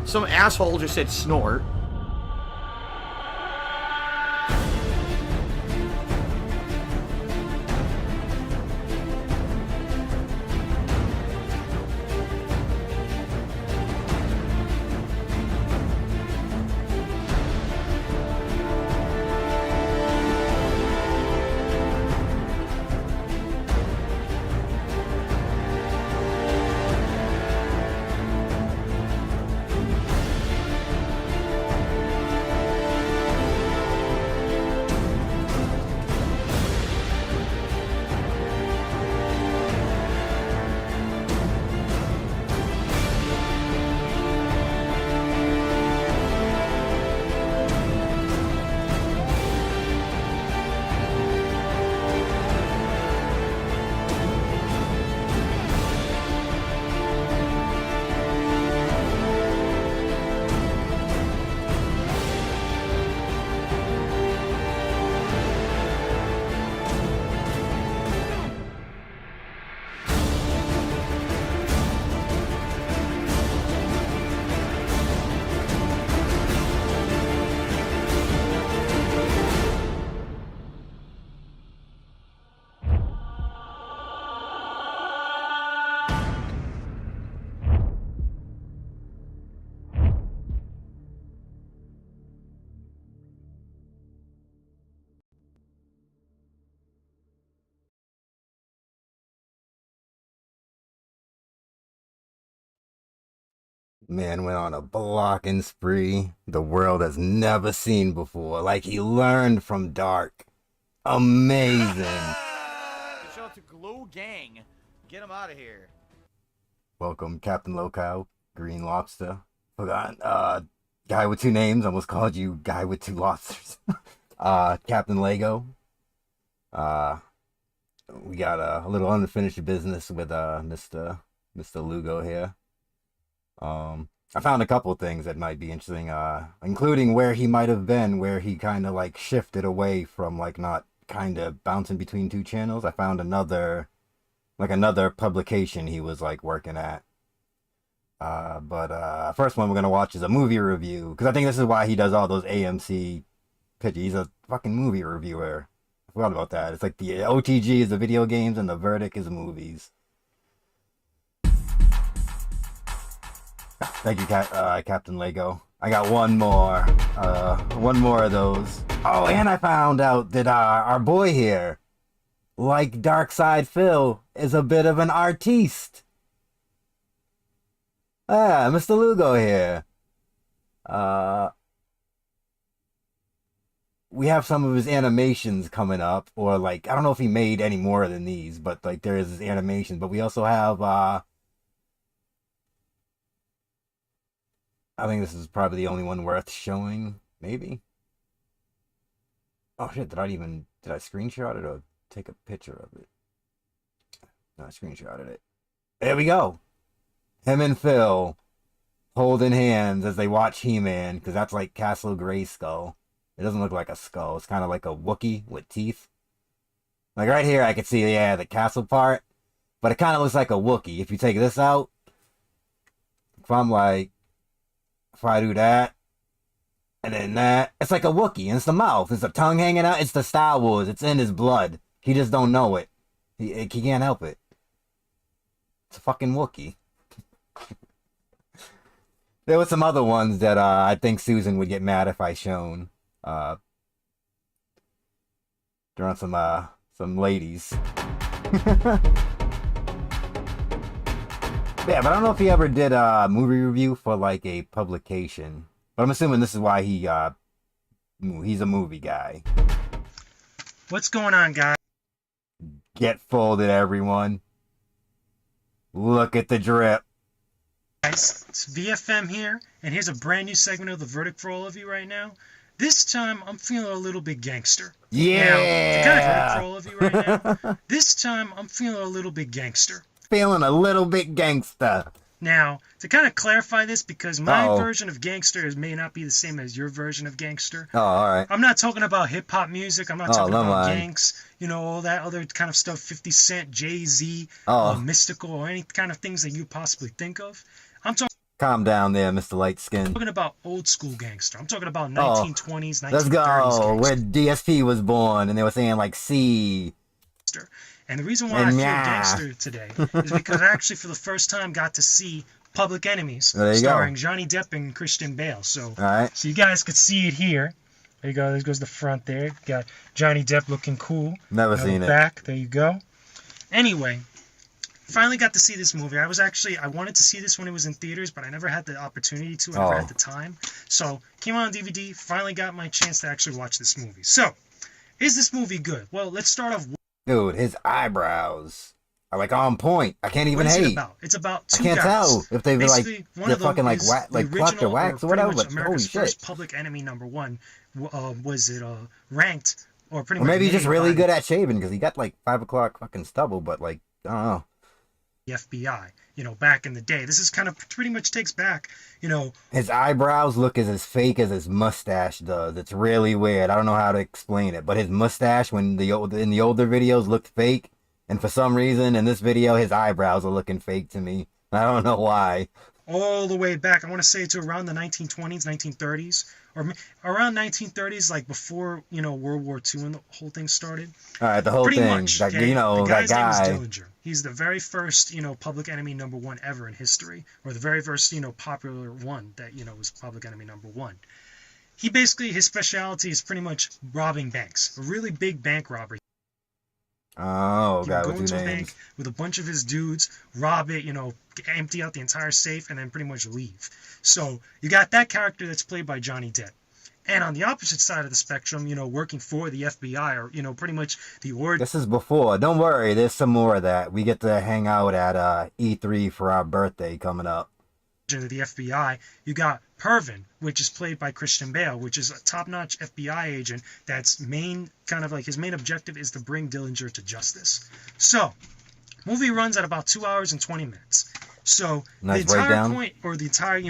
Some asshole just said snort. Man went on a blocking spree the world has never seen before. Like he learned from Dark. Amazing. Shout out to Glow Gang. Get him out of here. Welcome, Captain Locow, Green Lobster. Forgot, guy with two names. Almost called you guy with two lobsters. Captain Lego. We got a little unfinished business with Mr. Lugo here. I found a couple of things that might be interesting, including where he might have been, where he kind of like shifted away from like not kind of bouncing between two channels. I found another publication he was like working at. But first one we're gonna watch is a movie review, because I think this is why he does all those AMC pitches. He's a fucking movie reviewer. I forgot about that. It's like the OTG is the video games and the Verdict is the movies. Thank you, Captain Lego. I got one more of those. Oh, and I found out that our boy here, like Darkside Phil, is a bit of an artiste. Mr. Lugo here. We have some of his animations coming up, or like, I don't know if he made any more than these, but like there is his animation. But we also have, I think this is probably the only one worth showing, maybe. Oh shit, did I screenshot it or take a picture of it? No, I screenshotted it. There we go. Him and Phil holding hands as they watch He-Man, because that's like Castle Grayskull. It doesn't look like a skull. It's kind of like a Wookiee with teeth. Like right here, I can see, yeah, the castle part. But it kind of looks like a Wookiee. If you take this out, if I do that, and then that, it's like a Wookiee. And it's the mouth. It's the tongue hanging out. It's the Star Wars. It's in his blood. He just don't know it. He can't help it. It's a fucking Wookiee. There were some other ones that I think Susan would get mad if I shown. There are some ladies. Yeah, but I don't know if he ever did a movie review for like a publication. But I'm assuming this is why he's a movie guy. What's going on, guys? Get folded, everyone. Look at the drip. Guys, it's VFM here, and here's a brand new segment of The Verdict for all of you right now. This time, I'm feeling a little bit gangster. Yeah! Now, to kind of verdict for all of you right now, this time, I'm feeling a little bit gangster. Feeling a little bit gangster. Now, to kind of clarify this, because my version of gangster may not be the same as your version of gangster. Oh, all right. I'm not talking about hip-hop music. I'm not talking about gangs, all that other kind of stuff, 50 Cent, Jay-Z, Mystical, or any kind of things that you possibly think of. I'm talking Calm down there, Mr. Light Skin. I'm talking about old school gangster. I'm talking about Oh, 1920s, 1930s let's go. gangster. Where DSP was born, and they were saying like C. And the reason why I feel gangster today is because I actually, for the first time, got to see Public Enemies, starring Johnny Depp and Christian Bale. So, so you guys could see it here. There you go. There goes the front there. Got Johnny Depp looking cool. Never seen it. Back. There you go. Anyway, finally got to see this movie. I wanted to see this when it was in theaters, but I never had the opportunity to. I never had the time. So, came on DVD. Finally got my chance to actually watch this movie. So, is this movie good? Well, let's start off. Dude, his eyebrows are like on point. I can't even hate. What's it about? It's about two guys. I can't tell if they've like they're fucking like plucked or waxed or whatever. But holy shit! First Public Enemy #1 was it ranked or pretty much? Maybe he's just really good at shaving because he got like 5 o'clock fucking stubble. But like I don't know. The FBI, back in the day. This is kind of pretty much takes back, His eyebrows look as fake as his mustache does. It's really weird. I don't know how to explain it, but his mustache, in the older videos, looked fake, and for some reason in this video, his eyebrows are looking fake to me. I don't know why. All the way back, I want to say to around the 1920s, 1930s, or around 1930s, like before, World War II and the whole thing started. All right, the whole thing. Much, that, okay? The guy's that guy. name is Dillinger. He's the very first, Public Enemy #1 ever in history, or the very first, popular one that, was Public Enemy #1. He basically, his specialty is pretty much robbing banks, a really big bank robbery. Oh, God, go into a bank with a bunch of his dudes, rob it, empty out the entire safe, and then pretty much leave. So you got that character that's played by Johnny Depp. And on the opposite side of the spectrum, working for the FBI, or, pretty much the origin. This is before. Don't worry, there's some more of that. We get to hang out at E3 for our birthday coming up. Of the FBI, you got Pervin, which is played by Christian Bale, which is a top-notch FBI agent that's his main objective is to bring Dillinger to justice. So, movie runs at about 2 hours and 20 minutes. So, the entire point, or the entire,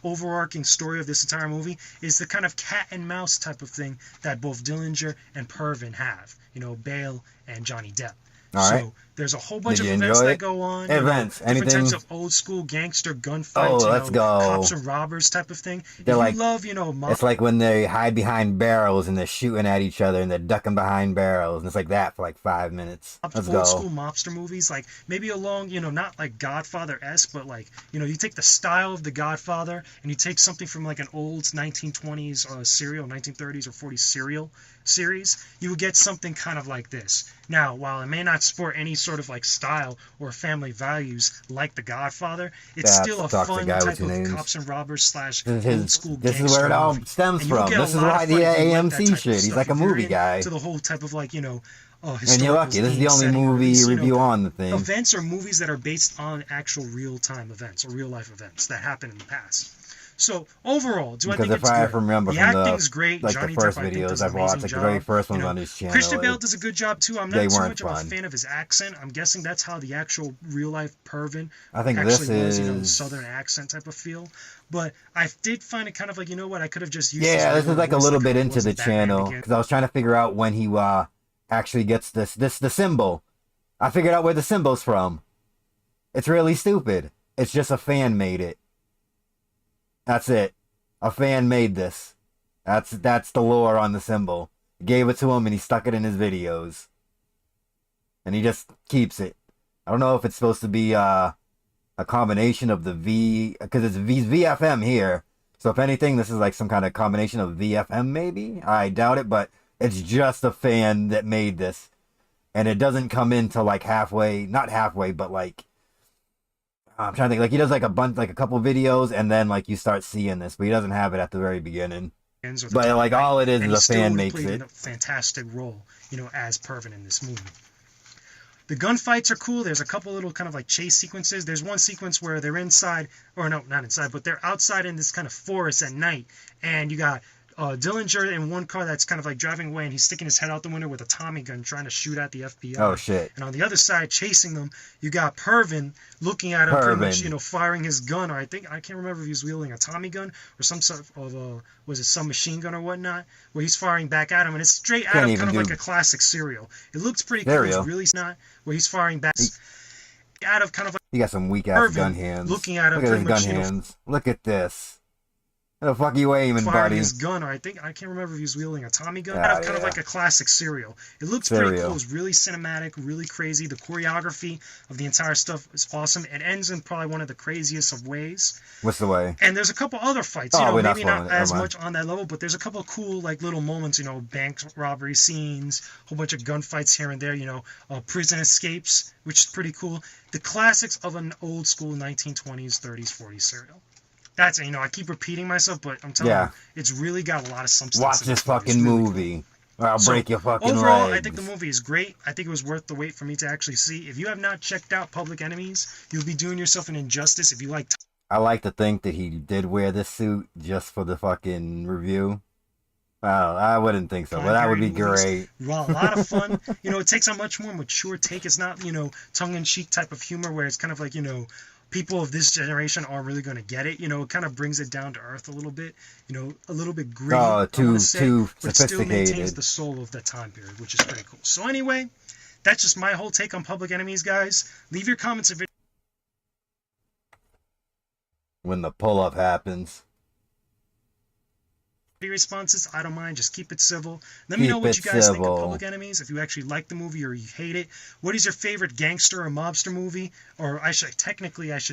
overarching story of this entire movie is the kind of cat and mouse type of thing that both Dillinger and Pervin have. Bale and Johnny Depp. So there's a whole bunch of events that go on. Different types of old school gangster gunfights. Cops and robbers type of thing. They're it's like when they hide behind barrels and they're shooting at each other and they're ducking behind barrels and it's like that for like 5 minutes. Let's go. Old school mobster movies, like maybe along, not like Godfather-esque, but like, you take the style of the Godfather and you take something from like an old 1920s serial, 1930s or 40s serial series, you would get something kind of like this. Now, while it may not sport any sort of like style or family values like The Godfather, it's still a fun type of cops and robbers / old school gangster. This is where it all stems from. This is why the AMC shit. He's like a movie guy. To the whole type of like, and you're lucky. This is the only movie review on the thing. Events or movies that are based on actual real-time events or real-life events that happened in the past. So overall, I think it's good? Remember the acting's great. Like Johnny the first Depp, videos I've watched, like the very first ones on his channel. Christian Bale does a good job too. I'm not so much of a fan of his accent. I'm guessing that's how the actual real life Pervin actually was, southern accent type of feel. But I did find it kind of like, I could have just used. Yeah, this is like a little bit into the channel because I was trying to figure out when he actually gets the symbol. I figured out where the symbol's from. It's really stupid. It's just a fan made it. That's it. A fan made this. That's the lore on the symbol. He gave it to him and he stuck it in his videos. And he just keeps it. I don't know if it's supposed to be a combination of the V, because it's VFM here. So if anything, this is like some kind of combination of VFM maybe? I doubt it, but it's just a fan that made this. And it doesn't come into like halfway, not halfway, but like, I'm trying to think, like he does like a couple videos and then like you start seeing this, but he doesn't have it at the very beginning. But like all it is a fan makes it. A fantastic role, as Pervin in this movie. The gunfights are cool. There's a couple little kind of like chase sequences. There's one sequence where they're inside, or no, not inside, but they're outside in this kind of forest at night, and you got Dillinger in one car that's kind of like driving away, and he's sticking his head out the window with a Tommy gun trying to shoot at the FBI. Oh shit! And on the other side, chasing them, you got Pervin looking at him, pretty much, firing his gun, or I can't remember if he was wielding a Tommy gun or some sort of was it some machine gun or whatnot, where he's firing back at him, and it's straight out of kind of like a classic serial. It looks pretty cool. It's really not where he's firing back. out of kind of like He got some weak ass Irvin gun hands. looking at him Look at his pretty gun much, you know, hands. Look at this. How the fuck you aiming, firing buddy? his gun, or I can't remember if he was wielding a Tommy gun. Oh, Out of kind of yeah. like a classic serial. It looks pretty cool. It's really cinematic, really crazy. The choreography of the entire stuff is awesome. It ends in probably one of the craziest of ways. What's the way? And there's a couple other fights, Oh, you know, we're not maybe not spoiling it. as Never much on that level, but there's a couple of cool like little moments, you know, bank robbery scenes, a whole bunch of gunfights here and there, you know, prison escapes, which is pretty cool. The classics of an old school 1920s, 30s, 40s serial. That's it. You know, I keep repeating myself, but I'm telling you, it's really got a lot of substance. Watch this fucking really movie, or I'll break your fucking overall, legs. I think the movie is great. I think it was worth the wait for me to actually see. If you have not checked out Public Enemies, you'll be doing yourself an injustice. If you like, I like to think that he did wear this suit just for the fucking review. I wouldn't think so, but that would be great. Well, a lot of fun. You know, it takes a much more mature take. It's not, you know, tongue-in-cheek type of humor where it's kind of like, you know, people of this generation aren't really going to get it. You know, it kind of brings it down to earth a little bit. You know, a little bit gritty. Too but sophisticated. Still maintains the soul of the time period, which is pretty cool. So anyway, that's just my whole take on Public Enemies, guys. Leave your comments if it. When the pull-up happens. Responses, I don't mind, just keep it civil. Let me know what you guys think of Public Enemies, if you actually like the movie or you hate it. What is your favorite gangster or mobster movie? Or I should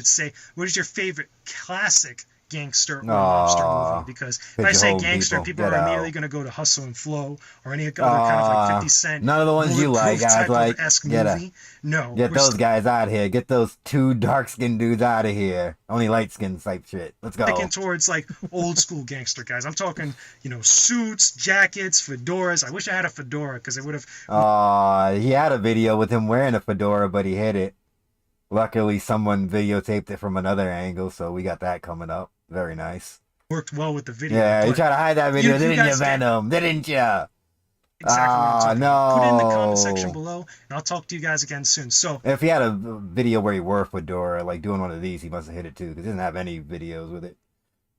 say, what is your favorite classic gangster or mobster movie? Because if I say gangster, people are immediately going to go to Hustle and Flow or any other kind of like 50 Cent. None of the ones you like, guys. Like, get those guys out of here. Get those two dark-skinned dudes out of here. Only light-skinned type shit. Let's go. Thinking towards like old school gangster guys. I'm talking, you know, suits, jackets, fedoras. I wish I had a fedora because it would have. He had a video with him wearing a fedora, but he hid it. Luckily, someone videotaped it from another angle, so we got that coming up. Very nice. Worked well with the video. Yeah, you tried to hide that video, didn't you, Venom? Didn't you? Exactly. No. Put it in the comment section below, and I'll talk to you guys again soon. So, if he had a video where he wore a fedora, like doing one of these, he must have hit it too, because he doesn't have any videos with it.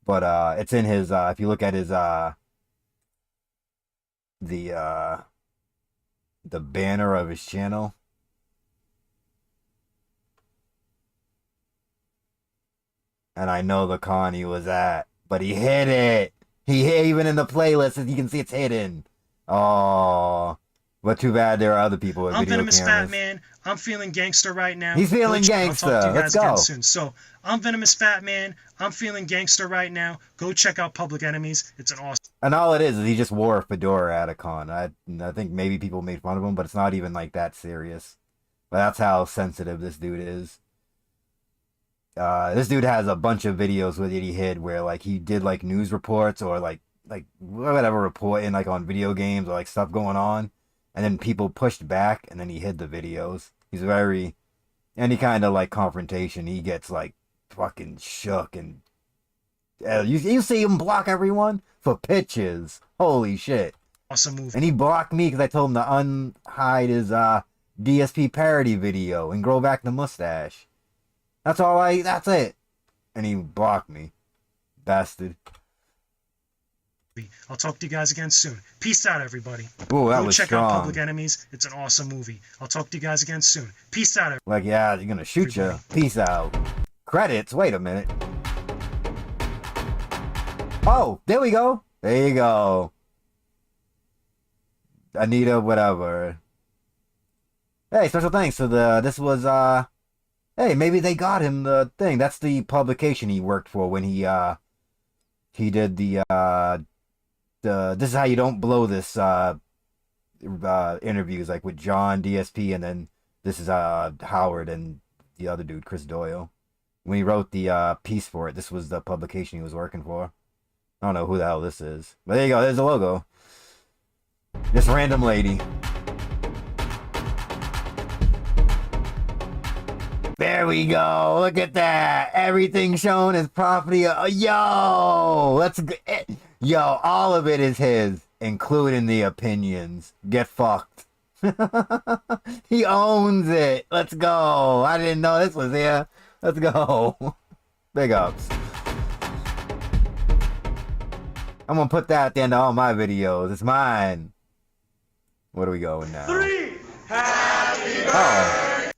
But it's in his. If you look at his the banner of his channel. And I know the con he was at, but he hid it. Even in the playlist, you can see it's hidden. Oh, but too bad there are other people with video cameras. I'm Venomous Fat Man. I'm feeling gangster right now. He's feeling gangster. I'll talk to you Let's guys go. again soon. So, I'm Venomous Fat Man. I'm feeling gangster right now. Go check out Public Enemies. It's an awesome. And all it is he just wore a fedora at a con. I think maybe people made fun of him, but it's not even like that serious. But that's how sensitive this dude is. This dude has a bunch of videos with it he hid where like he did like news reports or like whatever reporting like on video games or like stuff going on, and then people pushed back and then he hid the videos. He's very any kind of like confrontation he gets like fucking shook, and you see him block everyone for pitches. Holy shit. Awesome movie. And he blocked me because I told him to unhide his DSP parody video and grow back the mustache. That's it. And he blocked me. Bastard. I'll talk to you guys again soon. Peace out, everybody. Ooh, that Go was check strong. out Public Enemies. It's an awesome movie. I'll talk to you guys again soon. Peace out, everybody. Like, yeah, you're gonna shoot you. Peace out. Credits. Wait a minute. Oh, there we go. There you go. Anita, whatever. Hey, special thanks to this was, hey, maybe they got him the thing. That's the publication he worked for when he did the this is how you don't blow this, interviews, like with John, DSP, and then this is, Howard and the other dude, Chris Doyle. When he wrote the, piece for it, this was the publication he was working for. I don't know who the hell this is. But there you go, there's the logo. This random lady. There we go. Look at that. Everything shown is property. Yo, let's go. Yo, all of it is his, including the opinions. Get fucked. He owns it. Let's go. I didn't know this was here. Let's go. Big ups. I'm gonna put that at the end of all my videos. It's mine. What are we going now? 3. Happy birthday. Oh.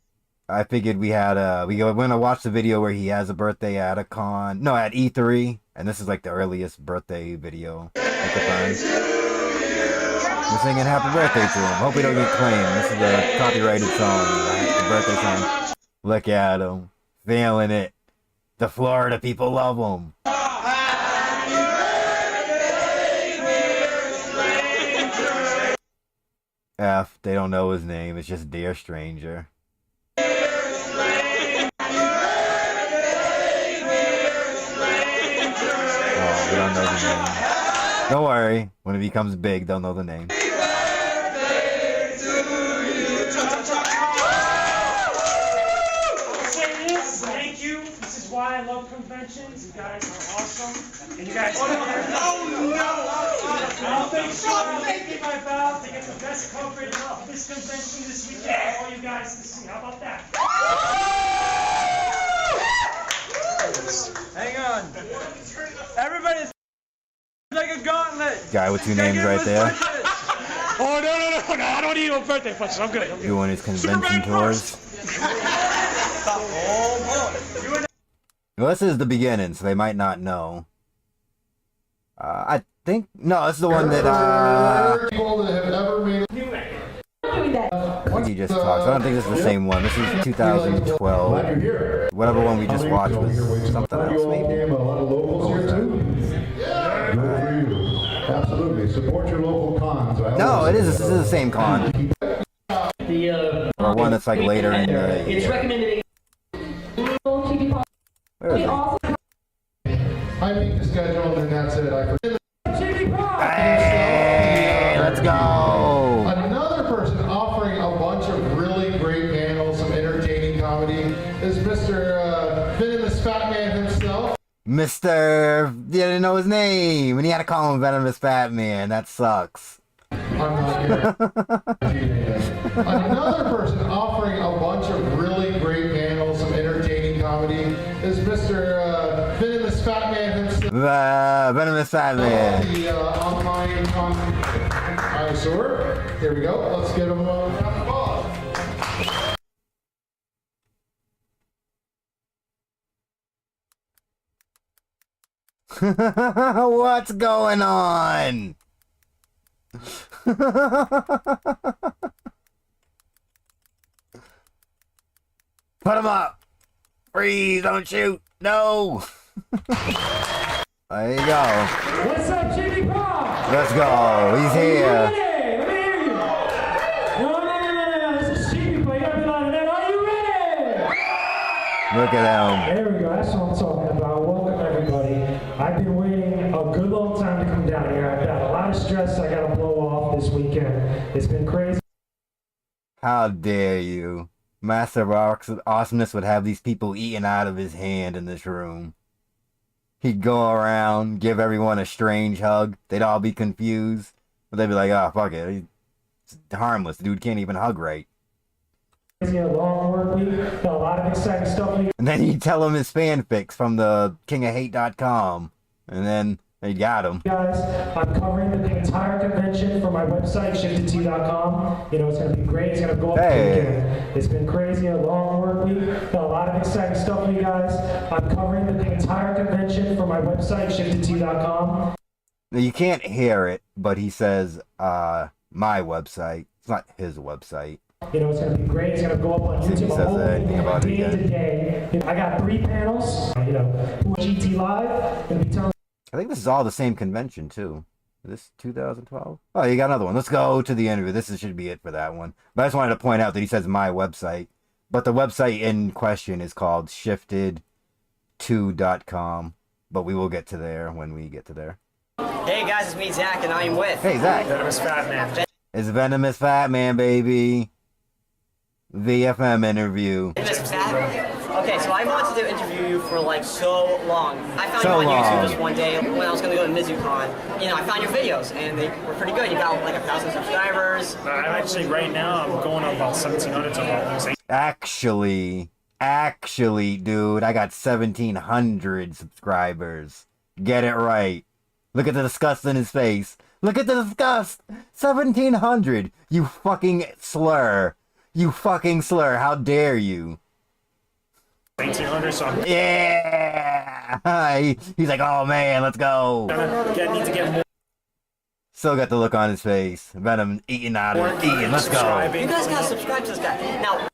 I figured we had we went to watch the video where he has a birthday at a con, no, at E3, and this is like the earliest birthday video I could find. We're singing happy birthday to him. Hope we don't get claimed. This is a copyrighted song, the birthday song. Look at him, feeling it. The Florida people love him. F, they don't know his name. It's just Dear Stranger. We don't know the name. Don't worry. When it becomes big, they'll know the name. Thank you. This is why I love conventions. You guys are awesome. And you guys I'll make my vow to get the best coverage of this convention this weekend for all you guys to see. How about that? Hang on. Everybody's like a gauntlet. Guy with two names right there. Oh, no. I don't need no birthday punches. I'm good. Doing his convention tours. Well, this is the beginning, so they might not know. I think... No, this is the one that, he just talks. I don't think this is the same one. This is 2012. Whatever one we just watched was something else, maybe? Absolutely. Support your local cons. No, it is. This is the same con. Or one that's like later in the... It's recommended. Where is it? I make the schedule and then that's it. Hey, let's go! Another person offering a bunch of really great panels, some entertaining comedy, is Mr. Venomous Fat Man himself. Mr. Didn't know his name, and he had to call him Venomous Fat Man. That sucks. I'm not Another person offering a bunch of really great panels, some entertaining comedy, is Mr. Venomous Fat Man himself. Venomous Fat Man. The online connoisseur. Here we go. Let's get him a round of applause. What's going on? Put him up. Freeze, don't shoot. No. There you go. What's up, Jimmy Pop? Let's go. He's here. Let me hear you. No. This is Jimmy Pop. You gotta be louder than that. Are you ready? Look at him. There we go. That's what I'm talking about. Welcome, everybody. I've been waiting a good long time to come down here. I've got a lot of stress I gotta blow off this weekend. It's been crazy. How dare you? Master of Awesomeness would have these people eating out of his hand in this room. He'd go around, give everyone a strange hug. They'd all be confused. But they'd be like, oh, fuck it. It's harmless. The dude can't even hug right. A long work week. Got a lot of exciting stuff. And then he'd tell him his fanfics from the kingofhate.com. And then they got him. Guys, I'm covering the entire convention for my website, shiftedT.com. You know, it's going to be great. It's going to go up the weekend. It's been crazy, a long work week. Got a lot of exciting stuff for you guys. I'm covering the entire convention for my website, shiftedT.com. Now, you can't hear it, but he says, my website. It's not his website. You know, it's going to be great. It's going to go up on YouTube. Says anything about it again. Today. I got 3 panels, you know, GT Live. Going to be telling. I think this is all the same convention, too. Is this 2012? Oh, you got another one. Let's go to the interview. This should be it for that one. But I just wanted to point out that he says my website. But the website in question is called shifted2.com. But we will get to there when we get to there. Hey guys, it's me, Zach, and I'm with Hey, Zach. Venomous Fat Man. It's Venomous Fat Man, baby. VFM interview. Venomous Fat Man. Okay, so I wanted to interview you for like so long. I found So you on YouTube long. just one day when I was going to go to MizuCon. You know, I found your videos, and they were pretty good. You got like 1,000 subscribers. I'm actually, right now, I'm going on about 1,700 to almost 8. Actually, dude, I got 1,700 subscribers. Get it right. Look at the disgust in his face. Look at the disgust. 1,700. You fucking slur. You fucking slur. How dare you? 1800, so I'm Yeah! He's like, oh man, let's go. need to get more. Still got the look on his face. Venom eating out of it. Eating, let's go. You guys gotta subscribe to this guy. Now,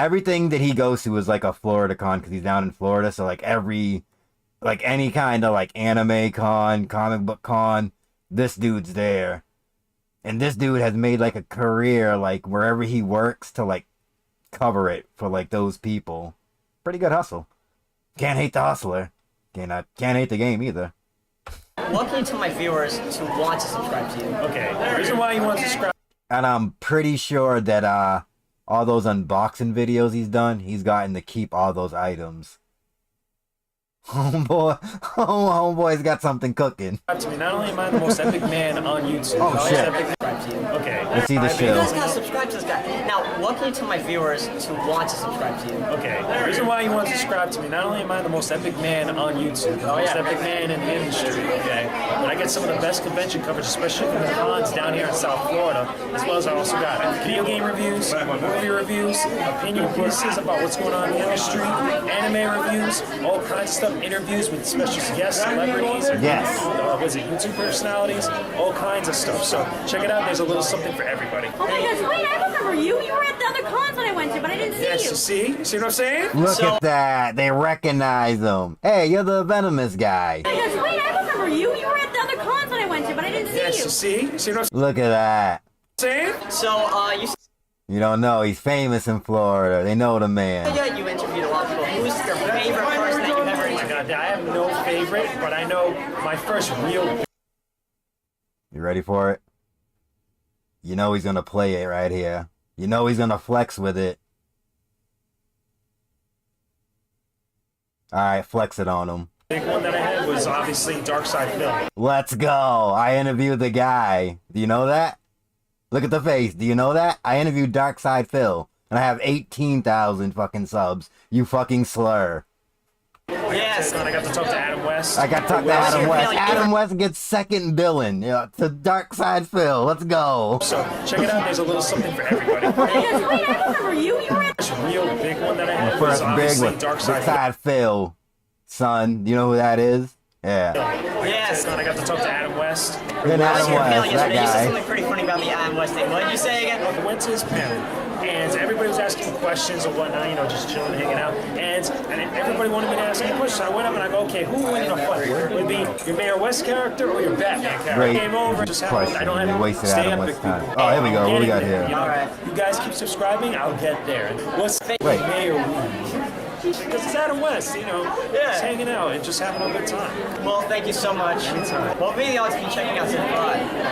Everything that he goes to is like a Florida con because he's down in Florida. So like any kind of like anime con, comic book con, this dude's there. And this dude has made like a career like wherever he works to like cover it for like those people. Pretty good hustle. Can't hate the hustler. Can't hate the game either. what can you tell my viewers to want to subscribe to you? Okay, the reason why you want to subscribe. And I'm pretty sure that all those unboxing videos he's done, he's gotten to keep all those items. Homeboy's got something cooking. To me, not only am I the most epic man on YouTube. Oh shit. Okay. Let's see the You show. guys gotta subscribe to this guy. Now, what can you tell my viewers to want to subscribe to you? Okay, the reason why you want to subscribe to me, not only am I the most epic man on YouTube, the most epic man in the industry, okay, but I get some of the best convention coverage, especially from the cons down here in South Florida, as well as I also got video game reviews, movie reviews, opinion pieces about what's going on in the industry, anime reviews, all kinds of stuff, interviews with special guests, celebrities, Yes. was it YouTube personalities, all kinds of stuff. So check it out, there's a little something for everybody. Oh my gosh, wait, I remember you. You were at the other cons that I went to, but I didn't see Yes, you. you see? You see what I'm saying? Look at that. They recognize him. Hey, you're the Venomous guy. Oh my gosh, wait, I remember you. You were at the other cons that I went to, but I didn't see Yes, you. you see? You see what I'm Look at that. saying? So, you You don't know. He's famous in Florida. They know the man. said you interviewed a lot of people. Who's your favorite person that you've ever Oh my interviewed? God, I have no favorite, but I know my first real. You ready for it? You know he's gonna play it right here. You know he's gonna flex with it. Alright, flex it on him. Big one that I had was obviously Dark Side Film. Let's go. I interviewed the guy. Do you know that? Look at the face. Do you know that? I interviewed Darkside Phil. And I have 18,000 fucking subs. You fucking slur. Yes. And I got to talk to Adam West. I got to talk to What's Adam your West. feeling? Adam West gets second billing. Yeah, to Darkside Phil. Let's go. So check it out. There's a little something for everybody. Oh my gosh, wait, I remember you. You were at First real big one that I had was First big obviously one. Dark Side Film. Darkside Phil. Son, you know who that is? Yeah. Yes. And I got to talk to Adam West. Good What's Adam your feeling West, that yesterday? You said guy. something pretty funny about the Adam West thing. What did you say again? I went to his panel, and everybody was asking questions or whatnot, you know, just chilling, hanging out. And everybody wanted me to ask me questions. I went up and I go, okay, who would you know fight? Would it be your Mayor West character or your Batman character? Great Came over, just happened. question. I don't have You wasted stay Adam epic, West's time. people. Oh, here we go. I'm What we getting got there, here? you know? Alright. You guys keep subscribing, I'll get there. What's Wait. Mayor West? Because it's Adam West, you know, just hanging out and just having a good time. Well, thank you so much. Well, really, I'll be checking out Zip.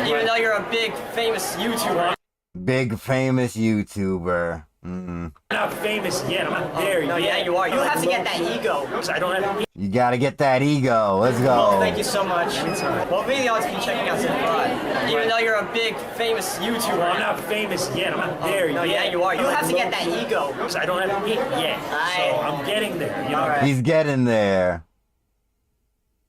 Even though you're a big, famous YouTuber. Big famous YouTuber. I'm not famous yet. I'm not there No, yet. yeah, you are. You have to get that ego. Because I don't have. You gotta get that ego. Let's Well, go. thank you so much. Well, really, I'll be checking out Zip. Even though you're a big, famous YouTuber. I'm not famous yet. I'm not there No, yet. yeah, you are. You have to get that ego. Because I don't have it yet. Aye. So I'm getting there. You know. Alright. He's getting there.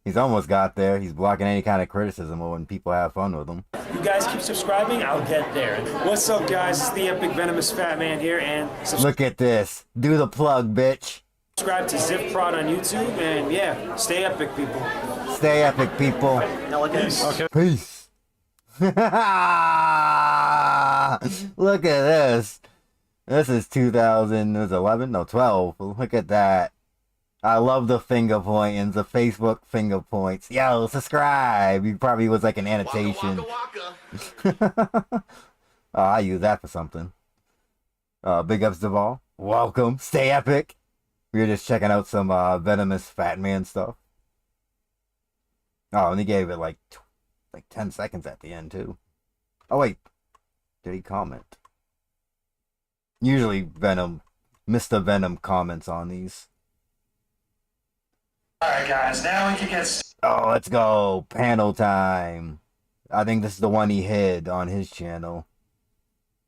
He's almost got there. He's blocking any kind of criticism when people have fun with him. You guys keep subscribing, I'll get there. What's up, guys? It's the Epic Venomous Fat Man here, and Look at this. Do the plug, bitch. subscribe to Zip Prod on YouTube, and yeah, stay epic, people. Stay epic, people. Now look at this. Peace. Look at this. This is 2011? No, 12. Look at that. I love the finger pointings, the Facebook finger points. Yo, subscribe. You probably was like an annotation. Oh, I use that for something. Big ups to all. Welcome. Stay epic. We were just checking out some Venomous Fat Man stuff. Oh, and he gave it like 10 seconds at the end too. Oh wait, did he comment? Usually Venom, Mr. Venom comments on these. Alright, guys, now we can get. Oh, let's go. Panel time. I think this is the one he hid on his channel.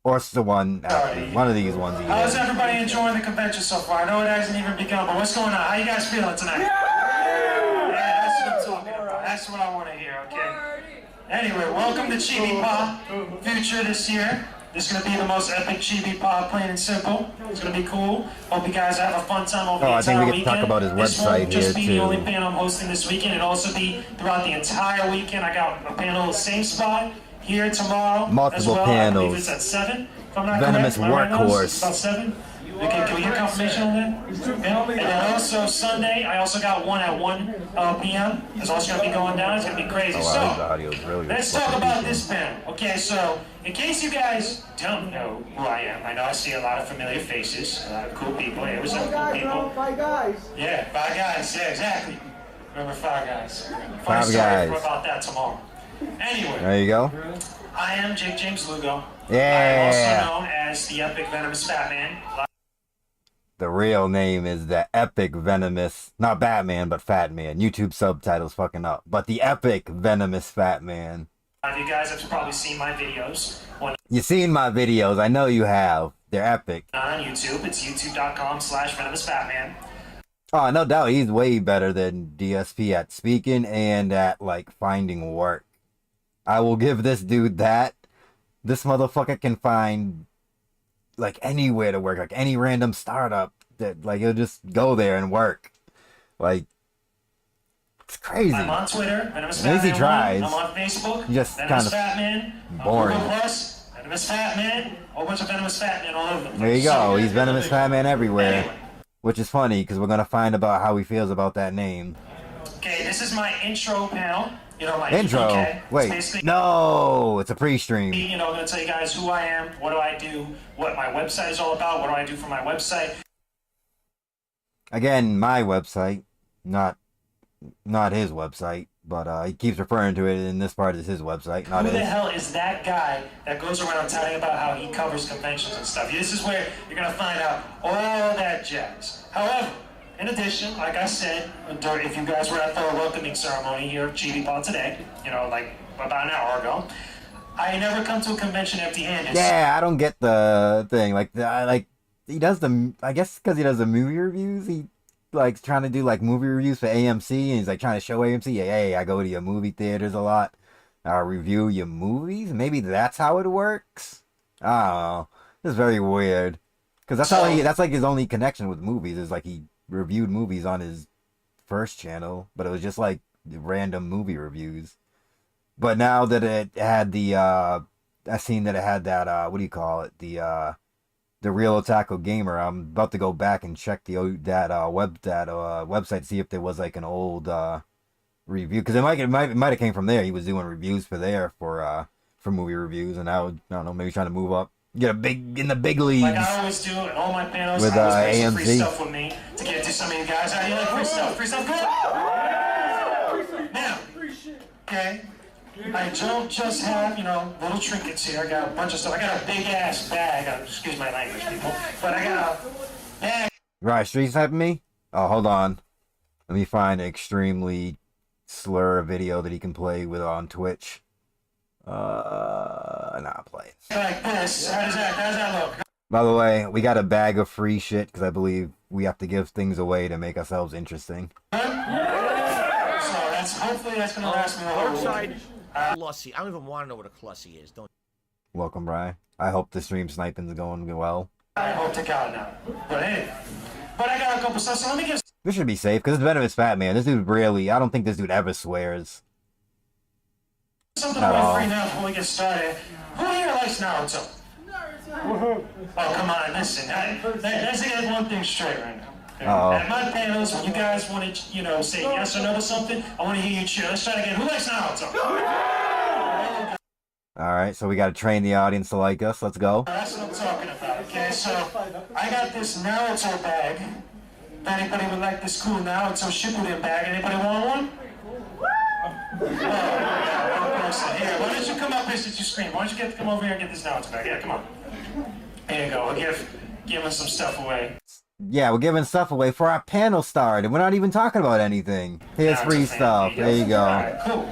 Or it's the one of these ones he How's hid. everybody enjoying the convention so far? I know it hasn't even begun, but what's going on? How you guys feeling tonight? Yeah, that's what I'm talking about. That's what I want to hear, okay? Anyway, welcome to Chibi Pa Future this year. This is going to be the most epic chibi pod, plain and simple. It's going to be cool. Hope you guys have a fun time over the I think entire we can weekend. talk about his This website won't just here, be the only too. panel I'm hosting this weekend. It'll also be throughout the entire weekend. I got a panel in the same spot here tomorrow Multiple as well. panels. I believe it's at 7. If I'm not Venomous correct, am I right, Nose? It's workhorse. about 7. Okay, can we get confirmation on that? Yeah. And then also Sunday, I also got one at 1 p.m. It's also going to be going down. It's going to be crazy. Oh, wow, his audio is really Let's talk about this panel. Okay, so in case you guys don't know who I am, I know I see a lot of familiar faces, a lot of cool people. Here was some cool people. Five Guys. Yeah, Five Guys. Yeah, exactly. Remember Five Guys? Funny Five story Guys. about that tomorrow. Anyway, There you go. I am Jake James Lugo. Yeah. I am also known as the Epic Venomous Batman. The real name is the Epic Venomous, not Batman, but Fat Man. YouTube subtitles fucking up. But the Epic Venomous Fat Man. You guys have probably seen my videos You seen my videos, I know you have. They're epic. on YouTube. It's youtube.com/VenomousBatman. Oh, no doubt, he's way better than DSP at speaking and at, like, finding work. I will give this dude that. This motherfucker can find, like, anywhere to work, like, any random startup that, like, he'll just go there and work. Like, it's crazy. I'm on Twitter, Venomous At least he Fatman1. tries. I'm on Facebook, He just Venomous kinda Fatman. boring. On Google Plus, Venomous Fatman. A whole bunch of Venomous Fatman all over the place. There you go, So, he's Venomous Fat Man everywhere. Anyway. Which is funny, because we're going to find about how he feels about that name. Okay, this is my intro panel. You know, my Intro? EPK. It's Wait, basically, no, it's a pre-stream. you know, I'm going to tell you guys who I am, what do I do, what my website is all about, what do I do for my website. Again, my website, not his website, but he keeps referring to it in this part as his website, not Who the his. hell is that guy that goes around telling about how he covers conventions and stuff? This is where you're going to find out all that jazz. However, in addition, like I said, if you guys were at the welcoming ceremony here at GDPod today, you know, like about an hour ago, I never come to a convention empty-handed. Yeah, I don't get the thing. Like he does the. I guess because he does the movie reviews, he like trying to do like movie reviews for AMC, and he's like trying to show AMC, hey, I go to your movie theaters a lot. I review your movies. Maybe that's how it works. I don't know. It's very weird. Because that's like his only connection with movies is like he reviewed movies on his first channel, but it was just like random movie reviews. But now that it had the I seen that it had that what do you call it, the Real Otaku Gamer, I'm about to go back and check that website to see if there was like an old review, because it might have came from there. He was doing reviews for movie reviews, and now I don't know, maybe trying to move up, get in the big leagues. Like I always do in all my panels, with I always make some free AMC stuff with me to get to some of you guys. How do you like free stuff? Free stuff good? Now, okay, I don't just have, you know, little trinkets here. I got a bunch of stuff. I got a big ass bag. Excuse my language, people. But I got a bag. Right, street sniping me? Oh, hold on. Let me find an extremely slur video that he can play with on Twitch. Nah, play it. Like this. How does that look? By the way, we got a bag of free shit because I believe we have to give things away to make ourselves interesting. So hopefully that's gonna last me a whole Outside week. Clussy. I don't even want to know what a Clussy is. Don't. Welcome, Bri. I hope the stream sniping's going well. I hope to God now. But anyway, but I got a couple stuff. So let me give This should be safe because it's Venomous Fat Man. This dude really, I don't think this dude ever swears. something Not away all. free now before we get started. Who here likes Naruto? Oh, come on, listen. Let's get one thing straight right now. Okay? Uh-oh. At my panels, when you guys want to, you know, say yes or no to something, I want to hear you cheer. Let's try it again. Who likes Naruto? Alright, so we gotta train the audience to like us. Let's go. That's what I'm talking about, okay? So, I got this Naruto bag. If anybody would like this cool Naruto Shippuden bag, anybody want one? Oh, yeah, one person. Here, why don't you come up here since you scream? Why don't you come over here and get this Naruto bag? Yeah, come on. Here you go. We'll giving some stuff away. Yeah, we're giving stuff away for our panel start, and we're not even talking about anything. Here's Naruto free fan. stuff. There you go. Alright, cool.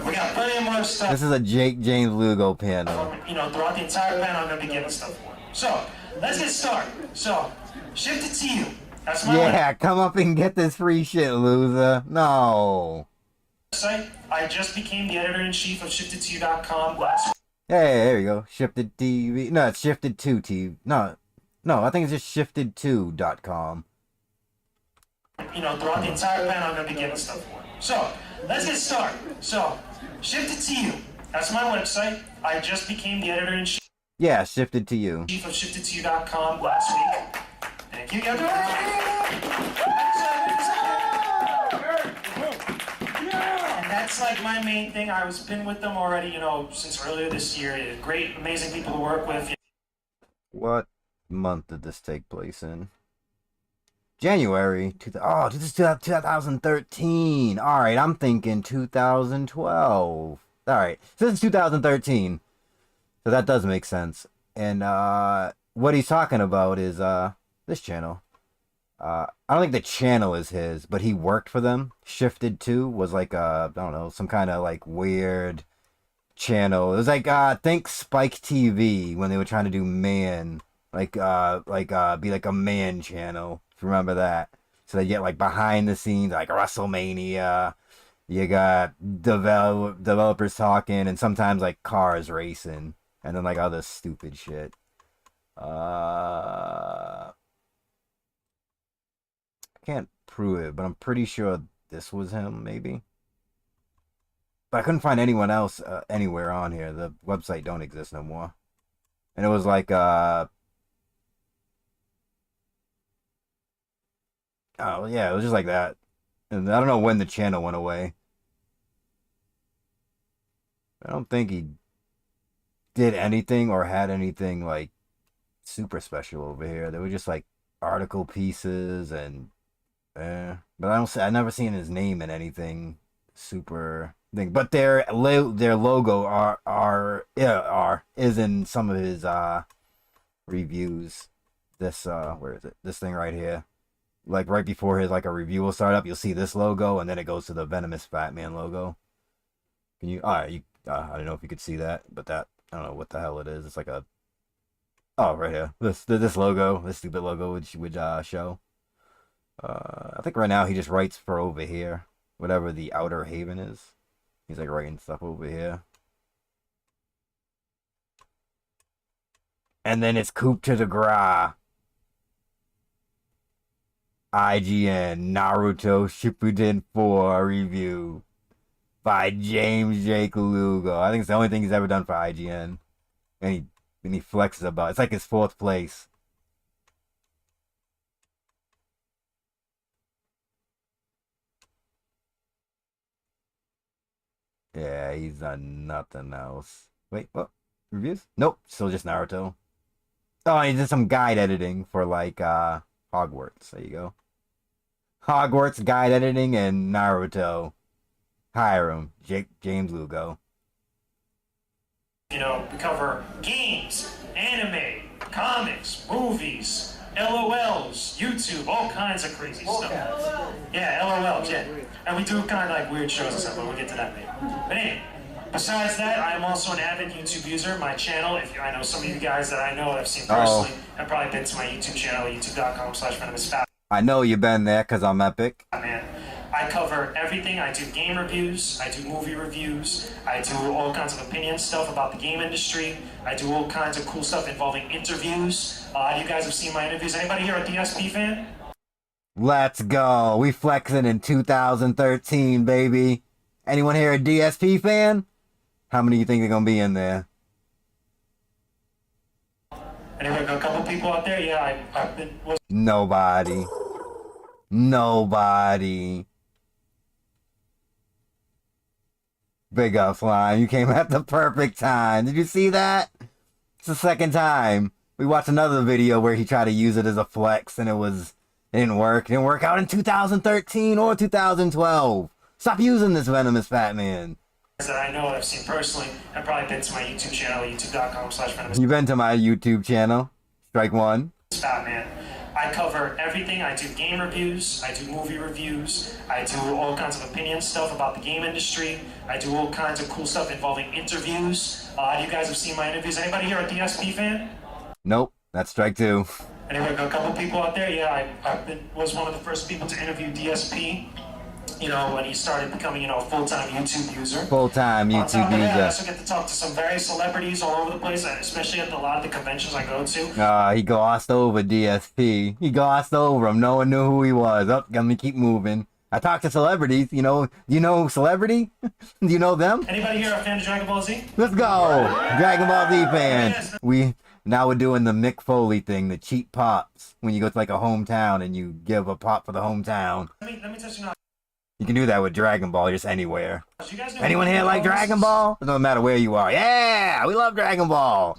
We got plenty of more stuff. This is a Jake James Lugo panel. You know, throughout the entire panel, I'm going to be giving stuff away. So, let's get started. So, shift it to you. That's my Yeah, come up and get this free shit, loser. No. website. I just became the editor-in-chief of ShiftedToYou.com last week. Hey, there you go. Shifted TV. No, it's shifted to TV. No, I think it's just shifted2.com. You know, throughout the entire panel, I'm going to be getting stuff for. So, let's get started. So, Shifted to You. That's my website. I just became the editor-in-chief Yeah, shifted to you. of shifted2you.com last week. Thank you. And that's like my main thing. I was been with them already, you know, since earlier this year. Great, amazing people to work with. What month did this take place in? January. Oh, this is 2013. All right, I'm thinking 2012. All right, so this is 2013. So that does make sense. And what he's talking about is this channel. I don't think the channel is his, but he worked for them. Shifted to was like I don't know, some kind of like weird channel. It was like think Spike TV when they were trying to do man, be like a man channel. If you remember that. So they get like behind the scenes, like WrestleMania. You got developers talking, and sometimes like cars racing, and then like other stupid shit. I can't prove it, but I'm pretty sure this was him, maybe. But I couldn't find anyone else anywhere on here. The website don't exist no more. And it was like oh yeah, it was just like that. And I don't know when the channel went away. I don't think he did anything or had anything like super special over here. They were just like article pieces and but I never seen his name in anything super thing. But their logo is in some of his reviews. This where is it? This thing right here. Like right before his like a review will start up, you'll see this logo, and then it goes to the Venomous Batman logo. Can you? I don't know if you could see that, but that I don't know what the hell it is. It's like a right here. This logo, this stupid logo would show. I think right now he just writes for over here, whatever the Outer Haven is. He's like writing stuff over here. And then it's Coup to the Gra. IGN Naruto Shippuden 4 review by James J. Lugo. I think it's the only thing he's ever done for IGN. And he flexes about it. It's like his 4th place. Yeah, he's done nothing else. Wait, what? Reviews? Nope, still just Naruto. Oh, he did some guide editing for like Hogwarts. There you go. Hogwarts guide editing and Naruto. Hire him, James Lugo. You know, we cover games, anime, comics, movies, LOLs, YouTube, all kinds of crazy stuff. Yeah, LOLs, yeah. And we do kind of like weird shows and stuff, but we'll get to that later. But anyway, besides that, I'm also an avid YouTube user. My channel, I know some of you guys that I know I've seen personally, have probably been to my YouTube channel, youtube.com/VenomousFat. I know you've been there because I'm epic. Man, I cover everything. I do game reviews, I do movie reviews, I do all kinds of opinion stuff about the game industry, I do all kinds of cool stuff involving interviews. You guys have seen my interviews. Anybody here a DSP fan? Let's go. We flexing in 2013, baby. Anyone here a DSP fan? How many do you think are going to be in there? Anyway, a couple people out there? Yeah, Nobody. Nobody. Big up, Slime. You came at the perfect time. Did you see that? It's the second time. We watched another video where he tried to use it as a flex and it didn't work. It didn't work out in 2013 or 2012. Stop using this Venomous Batman. That I know I've seen personally. I've probably been to my YouTube channel, youtube.com/Venomous. You've been to my YouTube channel. Strike one. Batman. I cover everything. I do game reviews, I do movie reviews, I do all kinds of opinion stuff about the game industry, I do all kinds of cool stuff involving interviews. You guys have seen my interviews. Anybody here a DSP fan? Nope, that's strike two. Anyway, a couple people out there. Yeah, I was one of the first people to interview DSP. you know, when he started becoming, you know, a full-time YouTube user. Full-time On top YouTube of that, I user. also get to talk to some various celebrities all over the place, especially at a lot of the conventions I go to. He glossed over DSP. He glossed over him. No one knew who he was. Up, let me keep moving. I talk to celebrities. You know Celebrity? Do you know them? Anybody here a fan of Dragon Ball Z? Let's go, Dragon Ball Z fan. We're doing the Mick Foley thing, the cheap pops. When you go to like a hometown and you give a pop for the hometown. Let me touch you now. You can do that with Dragon Ball, just anywhere. You guys know Anyone here like Dragon Ball? It doesn't matter where you are. Yeah, we love Dragon Ball.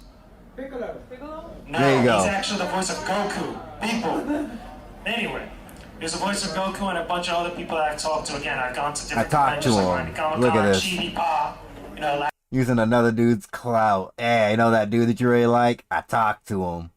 No, There you go. he's actually the voice of Goku. People. Anyway, he's the voice of Goku and a bunch of other people that I've talked to. Again, I've gone to different talked to conventions like him. Comic-Con, Look at this. Chibi-Pa, you know, Using another dude's clout. Yeah, you know that dude that you really like? I talked to him.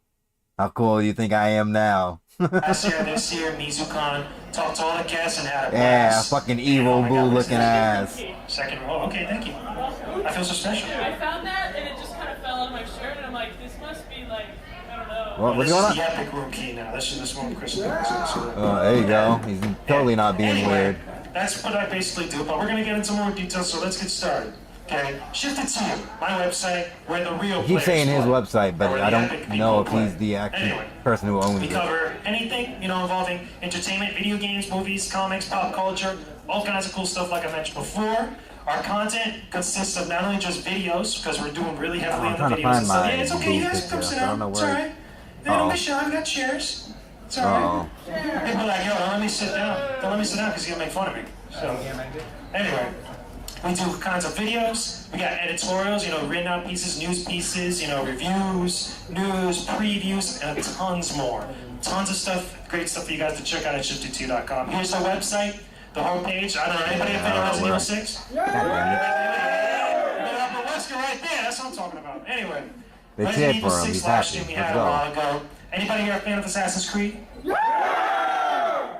How cool do you think I am now? last year, this year, MizuCon, talked to all the guests and had a Yeah, blast. fucking evil my boo God, looking ass. Second row. Okay, thank you. I feel so special. I found that and it just kind of fell out of my shirt and I'm like, this must be like, I don't know. What's This going is on? the epic room key now. This is one Chris. Oh, there you go. He's totally not being Anyway, weird. That's what I basically do, but we're going to get into more details, so let's get started. Okay, Shift It To You, my website, where the real He keeps players saying his play, website, but where I the epic don't people know if play. he's the actual Anyway, person who owns we it. cover anything, you know, involving entertainment, video games, movies, comics, pop culture, all kinds of cool stuff like I mentioned before. Our content consists of not only just videos, because we're doing really heavily I'm on trying the to videos find and stuff. my Yeah, it's okay, you guys booth can come picture. sit I don't down. know It's where alright. Don't be shy, we got chairs. It's alright. People are like, yo, don't let me sit down. Don't let me sit down because you're going to make fun of me. So, anyway. We do kinds of videos. We got editorials, you know, written out pieces, news pieces, you know, reviews, news, previews, and tons more. Tons of stuff, great stuff for you guys to check out at shifted2.com. Here's the website, the homepage. I don't know, anybody have been on Resident Evil 6? God damn Upper Wesker right there, that's what I'm talking about. Anyway, They Resident cheered Evil for him, 6 he's live happy. stream we Let's had go. a while ago. Anybody here a fan of Assassin's Creed?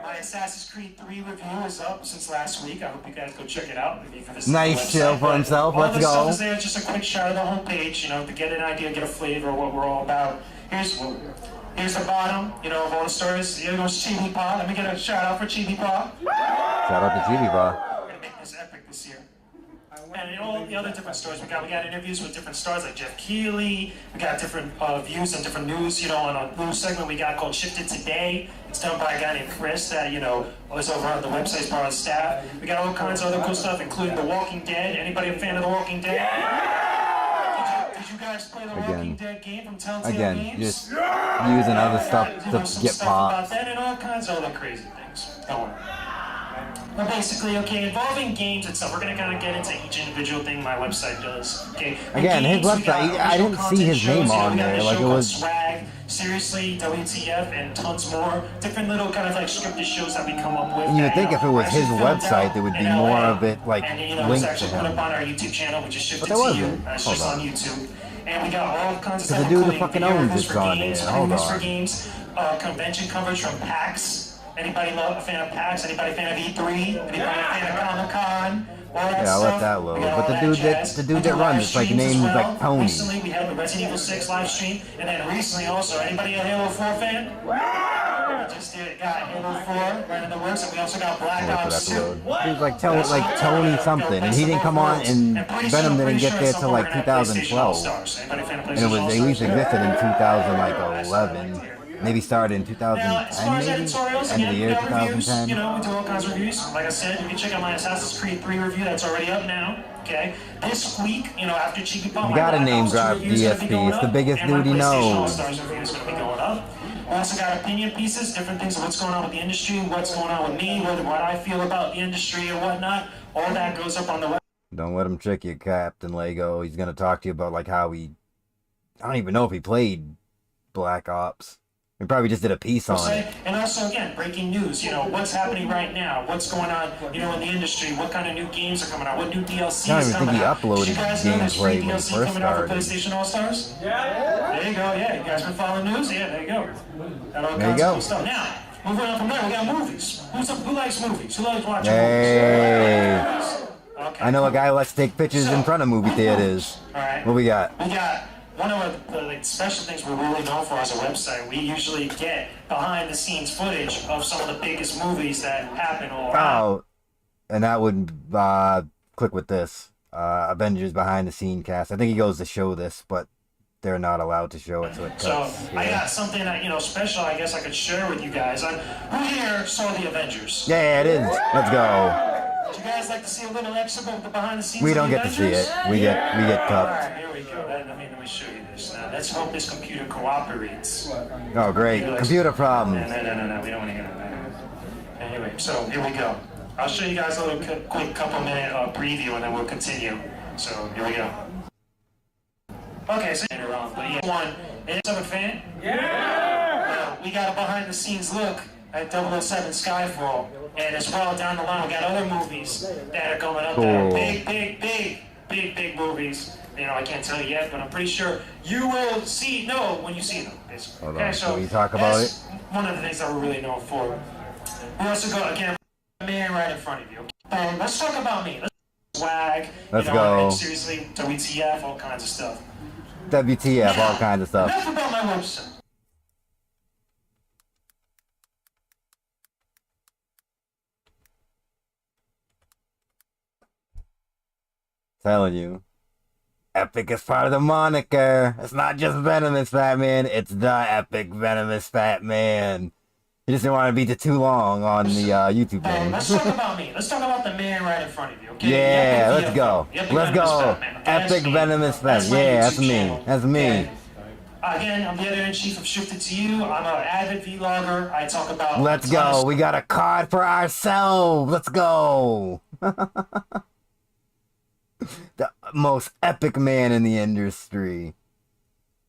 My Assassin's Creed 3 review is up since last week. I hope you guys go check it out. If you visit the Nice website. chill for But himself. all Let's the go. stuff is there. Just a quick shot of the homepage, you know, to get an idea, get a flavor of what we're all about. Here's the bottom, you know, of all the stories. Here goes Chibi-Pa. Let me get a shout out for Chibi-Pa. Shout out to Chibi Bar. We're gonna make this epic this year. And in all the other different stories, we got interviews with different stars like Jeff Keighley. We got different views and different news. You know, on a news segment we got called Shifted Today. It's done by a guy named Chris that was over on the website as part of the staff. We got all kinds of other cool stuff, including The Walking Dead. Anybody a fan of The Walking Dead? Did you guys play The Walking Dead game from Telltale Games? Just using other stuff You know, to some get stuff about pops. that and all kinds of other crazy things. Don't worry. But basically, okay, involving games and stuff, we're gonna kind of get into each individual thing my website does. Okay. Again, his Games, we got website, I original didn't see content his shows, name you know, on we got there, this like show it called was- Swag, Seriously, WTF, and tons more. Different little kind of like scripted shows that we come up with. You would that, think if it was actually his filmed website, out there would be in more LA. of it, like, and, you know, linked it's to actually put him. up on our YouTube channel, which is Shifted there to You. wasn't. It's Hold just on. on YouTube. And we got all kinds of Because stuff, the dude who including fucking video owns reviews it's for on games, there. Hold previews for on. games, convention coverage from PAX. Anybody love a fan of PAX? Anybody a fan of E3? Anybody a fan of Comic-Con? All that Yeah, I'll stuff. let that load. We got But all the that dude that- jazz. the dude We that do runs live it's like streams as named well. like Tony. Recently we had the Resident Evil 6 live stream, and then recently also, anybody a Halo 4 fan? We just got Halo 4 right in the works, and we also got Black Wait for that Ops to 2. load. He was like Tony something, and he didn't come on, and Venom didn't get there till like 2012. And it was at least existed in 2011. Maybe started in Now, as far 2010, as maybe? editorials, End of the again, we year, got reviews, 2010. you know, we do all kinds of reviews. Like I said, you can check out my Assassin's Creed 3 review that's already up now. Okay, this week, you know, after Cheeky Pump, You gotta name drop DSP. It's the biggest dude he knows. All-Stars review is going to be going up. We also got opinion pieces, different things of what's going on with the industry, what's going on with me, what I feel about the industry and whatnot. All that goes up on the website. Don't let him trick you, Captain Lego. He's gonna talk to you about like how I don't even know if he played Black Ops. He probably just did a piece on it. And also, again, breaking news. You know, what's happening right now? What's going on, you know, in the industry? What kind of new games are coming out? What new DLC I don't is even coming think he out? uploaded Did you guys know there's free gameplay when he DLC first coming out for started. PlayStation All-Stars? Yeah. There you go, yeah. You guys been following news? Yeah, there you go. Got all There you kinds go. of cool stuff. Now, moving on from there, we got movies. Who likes movies? Who likes watching Hey. movies? Okay. I know a guy who likes to take pictures in front of movie theaters. All right. What we got? We got one of the like, special things we're really known for as a website. We usually get behind the scenes footage of some of the biggest movies that happen all around. Oh, And that would click with this. Avengers behind the scene cast. I think he goes to show this, but they're not allowed to show it, so it cuts. So I got something that, special I guess I could share with you guys. Who here saw the Avengers? Yeah, it is. Let's go. Would you guys like to see a little extra of the behind the scenes? We of don't the get to see Avengers? it. We get All cupped. right, here we go. Let me show you this now. Let's hope this computer cooperates. Oh, great. Computer problems. No, we don't want to hear that. Anyway, so here we go. I'll show you guys a little quick couple minute preview and then we'll continue. So here we go. Okay, so but yeah, one, is a fan? Yeah! We got a behind the scenes look at 007 Skyfall, and as well down the line we got other movies that are coming up that are big movies. I can't tell you yet, but I'm pretty sure you will know when you see them. Basically. Hold Okay, on. so Can we talk about that's one of the things that we're really known for. We also go again, the man right in front of you. Let's talk about me. Let's swag. Let's go. And seriously, WTF, all kinds of stuff. WTF, all kinds of stuff. Enough about my website. Telling you. Epic is part of the moniker. It's not just Venomous Batman, it's the Epic Venomous Batman. He just didn't want to beat it too long on the YouTube thing. Let's talk about me. Let's talk about the man right in front of you, okay? Yeah, let's go. Let's go. Epic Venomous Batman. Yeah, that's me. That's me. Again, I'm the editor-in-chief of Shifted to You. I'm an avid vlogger. I talk about... Let's go. We got a card for ourselves. Let's go. The most epic man in the industry.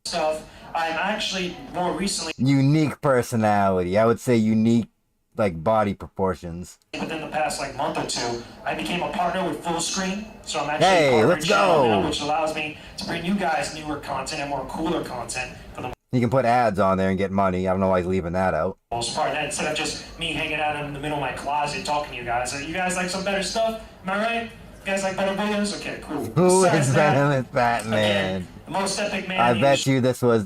Stuff. I'm actually more recently... Unique personality. I would say unique, like, body proportions. Within the past, month or two, I became a partner with Full Screen. So I'm actually Hey, let's go. which allows me to bring you guys newer content and more cooler content for the You can put ads on there and get money. I don't know why he's leaving that out. most part. Instead of just me hanging out in the middle of my closet talking to you guys. You guys like some better stuff? Am I right? You guys like better videos? Okay, cool. Who Besides is that, Venomous Batman? Again, the most epic man. I bet you this was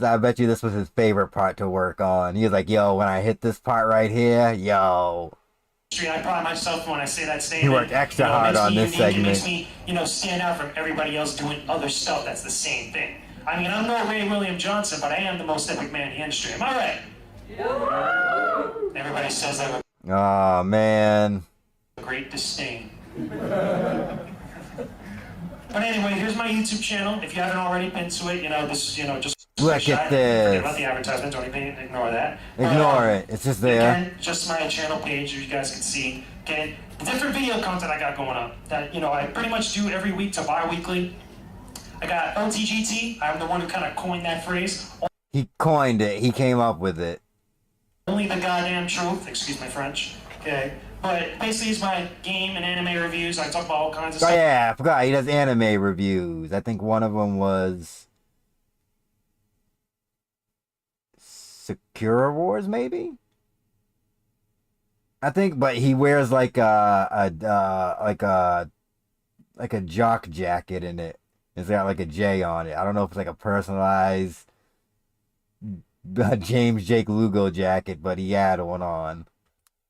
his favorite part to work on. He was like, yo, when I hit this part right here, yo. I pride myself when I say that statement. He worked extra hard on this segment. It makes me, stand out from everybody else doing other stuff that's the same thing. I mean, I'm no Ray William Johnson, but I am the most epic man in the industry. Am I right? Everybody says that with Oh man. great disdain. But anyway, here's my YouTube channel. If you haven't already been to it, just Look at this. Forget about the advertisement. Don't even ignore that. Ignore it. It's just there. Again, just my channel page, you guys can see. Okay, the different video content I got going up that I pretty much do every week to bi-weekly. I got OTGT. I'm the one who kind of coined that phrase. He coined it. He came up with it. Only the goddamn truth. Excuse my French. Okay. But basically, it's my game and anime reviews. I talk about all kinds of Oh stuff. yeah, I forgot. He does anime reviews. I think one of them was Sakura Wars, maybe. I think, but he wears like a jock jacket in it. It's got like a J on it. I don't know if it's like a personalized James Jake Lugo jacket, but he had one on.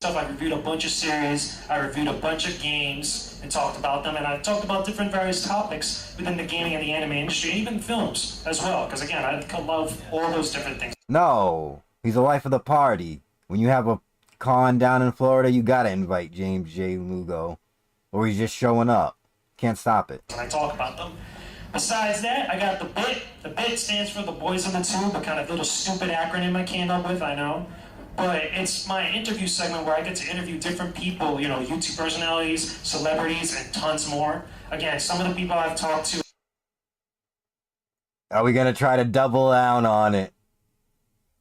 I reviewed a bunch of series, I reviewed a bunch of games and talked about them, and I talked about different various topics within the gaming and the anime industry, and even films as well, because again, I love all those different things. No, he's the life of the party. When you have a con down in Florida, you gotta invite James J. Lugo, or he's just showing up. Can't stop it. And I talk about them. Besides that, I got the BIT. The BIT stands for the Boys in the Tube, a kind of little stupid acronym I came up with, I know. But it's my interview segment where I get to interview different people, YouTube personalities, celebrities, and tons more. Again, some of the people I've talked to. Are we gonna try to double down on it?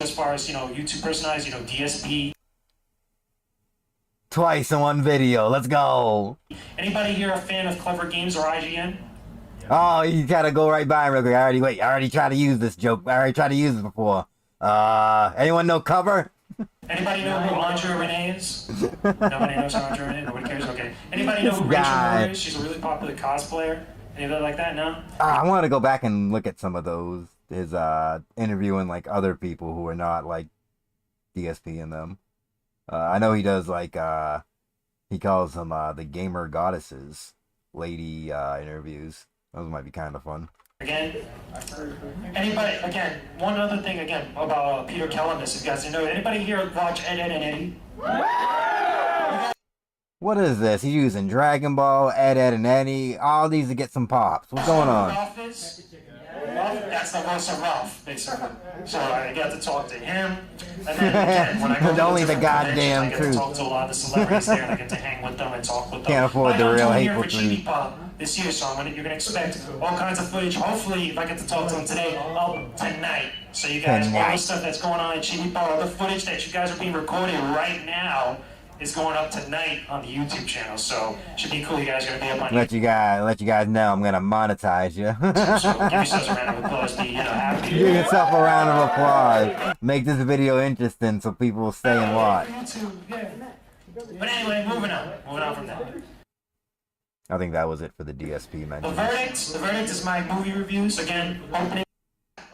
As far as, YouTube personalities, DSP. Twice in one video. Let's go. Anybody here a fan of Clever Games or IGN? Oh, you gotta go right by him real quick. I already tried to use this joke. I already tried to use it before. Anyone know Cover? Anybody know who Andrea Renee is? Nobody knows who Andrea Renee is? Nobody cares? Okay. Anybody know who Rachel Moore is? She's a really popular cosplayer. Anybody like that? No? I want to go back and look at some of those. His interviewing like other people who are not like DSP in them. I know he does like He calls them the gamer goddesses. Lady interviews. Those might be kind of fun. Again, anybody, again, one other thing again about Peter Kellemis, if you guys didn't know, anybody here watch Ed, Ed, and Eddie? What is this? He's using Dragon Ball, Ed, Ed, and Eddie. All these to get some pops. What's going on? Ralph is? Ralph, that's the voice of Ralph, basically. So I got to talk to him. And then again, when I go to Only the different goddamn conventions, I get truth. to talk to a lot of the celebrities there, and I get to hang with them and talk with them. Can't afford the real hateful truth. truth. This year, so you're gonna expect all kinds of footage. Hopefully, if I get to talk to them today, tonight. So you guys, all the stuff that's going on in Chibi Bar, all the footage that you guys are being recorded right now is going up tonight on the YouTube channel. So should be cool. You guys are gonna be up on Let you guys know I'm gonna monetize you. So give yourselves a round of applause. Be happy. Give yourself a round of applause. Make this video interesting so people will stay and watch. YouTube, yeah. But anyway, moving on from that. I think that was it for the DSP The mention. verdict is my movie reviews. Again, opening.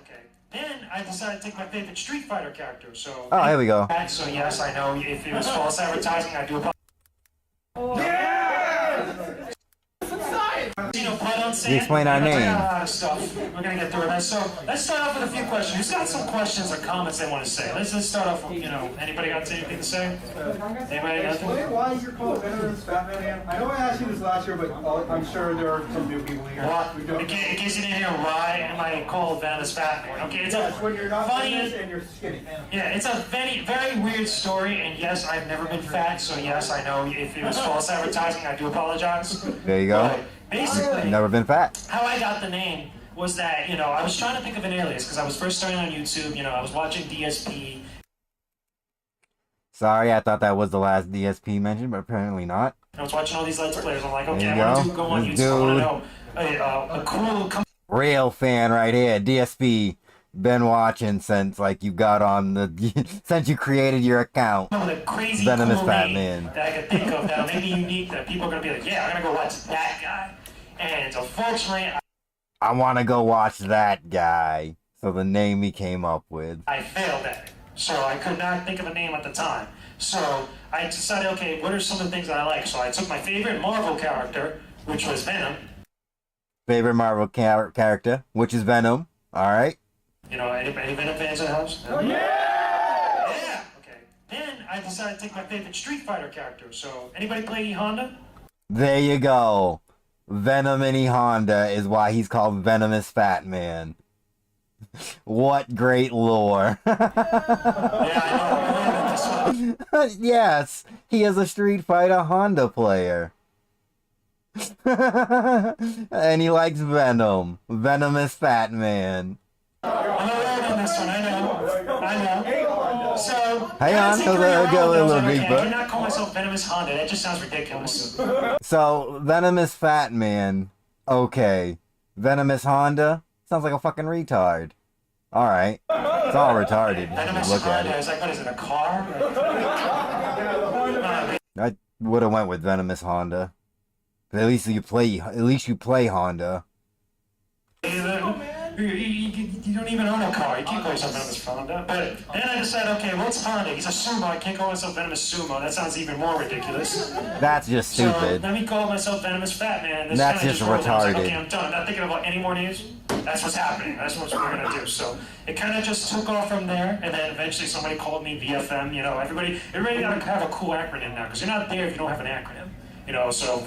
Okay. Then I decided to take my favorite Street Fighter character. So. Oh, here we go. So yes, I know if it was false advertising, I do apologize. You explain our name. Stuff. We're gonna get through that. So let's start off with a few questions. Who's got some questions or comments they want to say? Let's start off with, anybody got anything to say? Anybody got anything? Why is your call Venomous Batman? I know I asked you this last year, but I'm sure there are some new people here. Well, in case you didn't hear, why am I called Venomous Batman? Okay, it's Yes, when you're not funny, famous and you're skinny. yeah, it's a very, very weird story, and yes, I've never been fat, so yes, I know if it was false advertising, I do apologize. There you go. But basically, Never been fat. how I got the name was that, I was trying to think of an alias, because I was first starting on YouTube, I was watching DSP. Sorry, I thought that was the last DSP mention, but apparently not. I was watching all these Let's Players, I'm like, okay, There you I want to go. go on This YouTube, I want dude. to know a cool Real fan right here. DSP. Been watching since you got on the since you created your account. with a crazy Venomous cool Batman. name that I could think of that may be unique, that people are going to be like, yeah, I'm going to go watch that guy. And unfortunately, I want to go watch that guy. So the name he came up with. I failed at it. So I could not think of a name at the time. So I decided, okay, what are some of the things that I like? So I took my favorite Marvel character, which was Venom. Favorite Marvel character, which is Venom. All right. Any Venom fans in the house? Oh, yeah! Yeah! Okay. Then I decided to take my favorite Street Fighter character. So anybody play E Honda? There you go. Venom and E Honda is why he's called Venomous Fat Man. What great lore. Yeah, I know. This one. Yes, he is a Street Fighter Honda player. And he likes Venom. Venomous Fat Man. I'm alone on this one, I know. So, Hang on, go a little I deeper. cannot call myself Venomous Honda, that just sounds ridiculous. So, Venomous Fat Man. Okay. Venomous Honda? Sounds like a fucking retard. Alright. It's all retarded if Venomous you look at Honda, it. is like, what is it, a car? I would have went with Venomous Honda. But at least you play Honda. You don't even own a car. You can't call yourself Venomous Honda. But then I decided, okay, what's Honda? He's a sumo. I can't call myself Venomous Sumo. That sounds even more ridiculous. That's just stupid. So let me call myself Venomous Fat Man. This That's kinda just rolled in. I was retarded. like, okay, I'm done. I'm not thinking about any more names. That's what's happening. That's what we're gonna do. So it kind of just took off from there, and then eventually somebody called me VFM. Everybody gotta have a cool acronym now, because you're not there if you don't have an acronym. So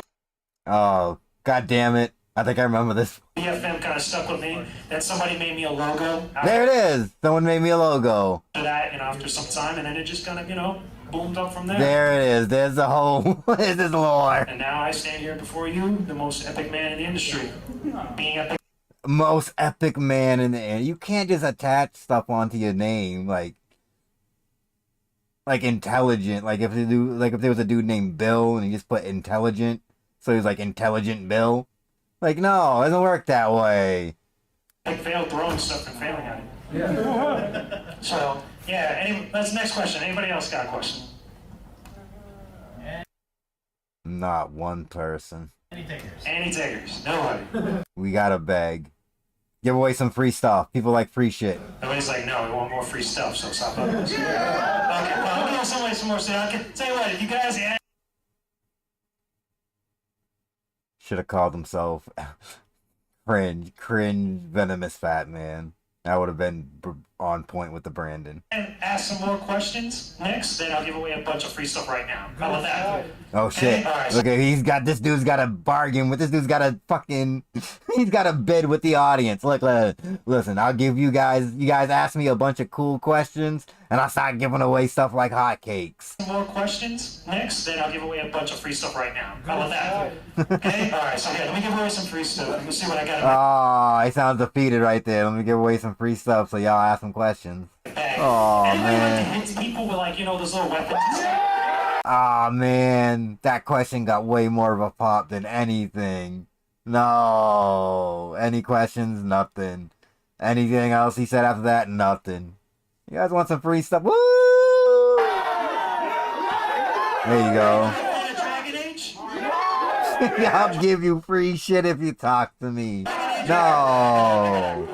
Oh, god damn it. I think I remember this. VFM kind of stuck with me. Then somebody made me a logo. There it is. Someone made me a logo. After that, after some time, and then it just kind of, boomed up from there. There it is. There's the whole. There's his lore. And now I stand here before you, the most epic man in the industry. Being epic. Most epic man in the air. You can't just attach stuff onto your name like intelligent. Like if there was a dude named Bill and he just put intelligent, so he's like Intelligent Bill. Like no, it doesn't work that way. I failed throwing stuff and failing at it. Yeah. So yeah. That's the next question. Anybody else got a question? Not one person. Any takers? Nobody. We gotta beg. Give away some free stuff. People like free shit. Nobody's like, no, we want more free stuff, so stop up. Okay, well, I'm gonna give somebody some more stuff. Tell you what, if you guys Should have called himself cringe venomous fat man. That would have been on point with the Brandon. And ask some more questions next, then I'll give away a bunch of free stuff right now. How about that? Oh shit! Right. Look at this dude's got a bargain with this dude's got a fucking he's got a bid with the audience. Look, listen, I'll give you guys ask me a bunch of cool questions and I'll start giving away stuff like hotcakes. Some more questions next, then I'll give away a bunch of free stuff right now. How about that? Okay? Alright, so yeah, let me give away some free stuff. Let me see what I got. Oh, he sounds defeated right there. Let me give away some free stuff so y'all ask some questions. Oh man. Like to hit people with like, those little weapons? Oh man, that question got way more of a pop than anything. No. Any questions? Nothing. Anything else he said after that? Nothing. You guys want some free stuff? Woo! There you go. I'll give you free shit if you talk to me. No.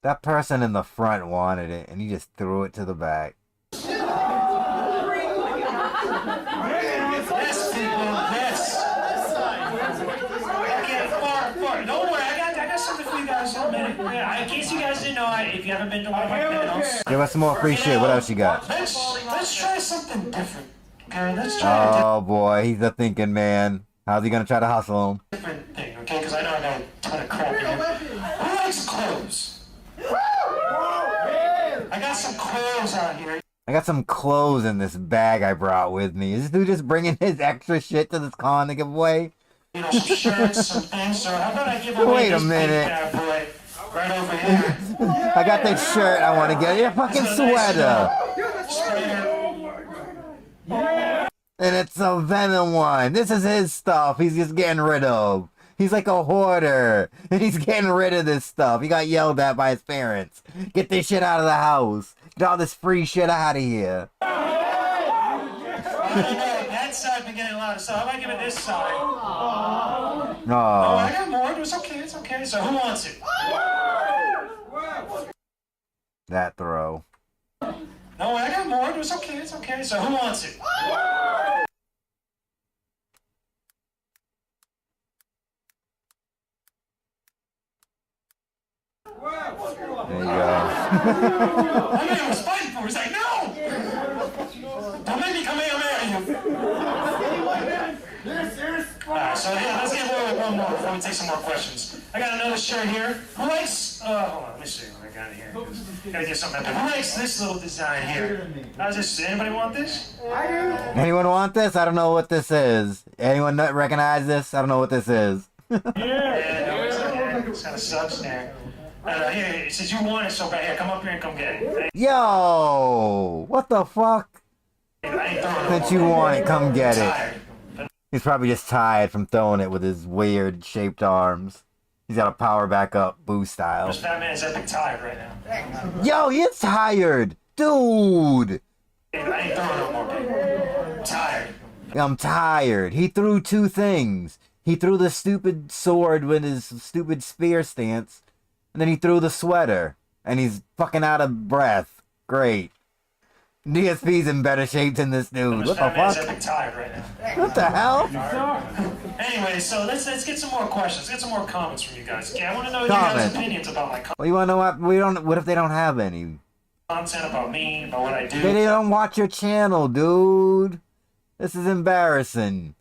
That person in the front wanted it, and he just threw it to the back. Yes, people, yes. Okay, far. Don't worry, I got something for you guys in a minute. In case you guys didn't know, if you haven't been to one of my videos. Give us some more free shit. What else you got? Let's try something different. Okay, let's try Oh boy, he's a thinking man. How's he gonna try to hustle him? different thing, okay? Because I know I got a ton of crap in here. Who likes clothes? I got some clothes out here. I got some clothes in this bag I brought with me. Is this dude just bringing his extra shit to this con to give away? Some shirts, some things. So how about I give away Wait a this minute. big bad boy right over here? I got this shirt I want to get. Your fucking sweater. And it's a Venom one. This is his stuff he's just getting rid of. He's like a hoarder. And he's getting rid of this stuff. He got yelled at by his parents. Get this shit out of the house. Get all this free shit out of here. That side been getting louder. So how about I give it this side? Oh, I Oh. got more. It's okay. So who wants it? That throw. No, I got more. It's okay. So who wants it? There you go. My man was fighting for it. He's like, no! Don't make me come here and marry you. Alright, so yeah, let's get away with one more before we take some more questions. I got another shirt here. Who likes, hold on, let me see what I got here. Gotta get something up there. Who likes this little design here? How's this? Anybody want this? Anyone want this? I don't know what this is. Anyone not recognize this? I don't know what this is. It's kind of sucks there. Here, it says you want it so bad. Here, come up here and come get it. Yo! What the fuck? Since you want it, come get it. He's probably just tired from throwing it with his weird shaped arms. He's got a power back up boo style. This fat man is epic tired right now. Yo, he's tired! Dude! I ain't throwing no more, baby. Tired. I'm tired. He threw two things. He threw the stupid sword with his stupid spear stance, and then he threw the sweater, and he's fucking out of breath. Great. DSP's in better shape than this dude. What the fuck? Epic tired right now. What the hell? Anyway, so let's get some more questions. Get some more comments from you guys. Okay, I want to know your guys' opinions about my Well, you wanna know what? What if they don't have any? content, about me, about what I do. They don't watch your channel, dude. This is embarrassing.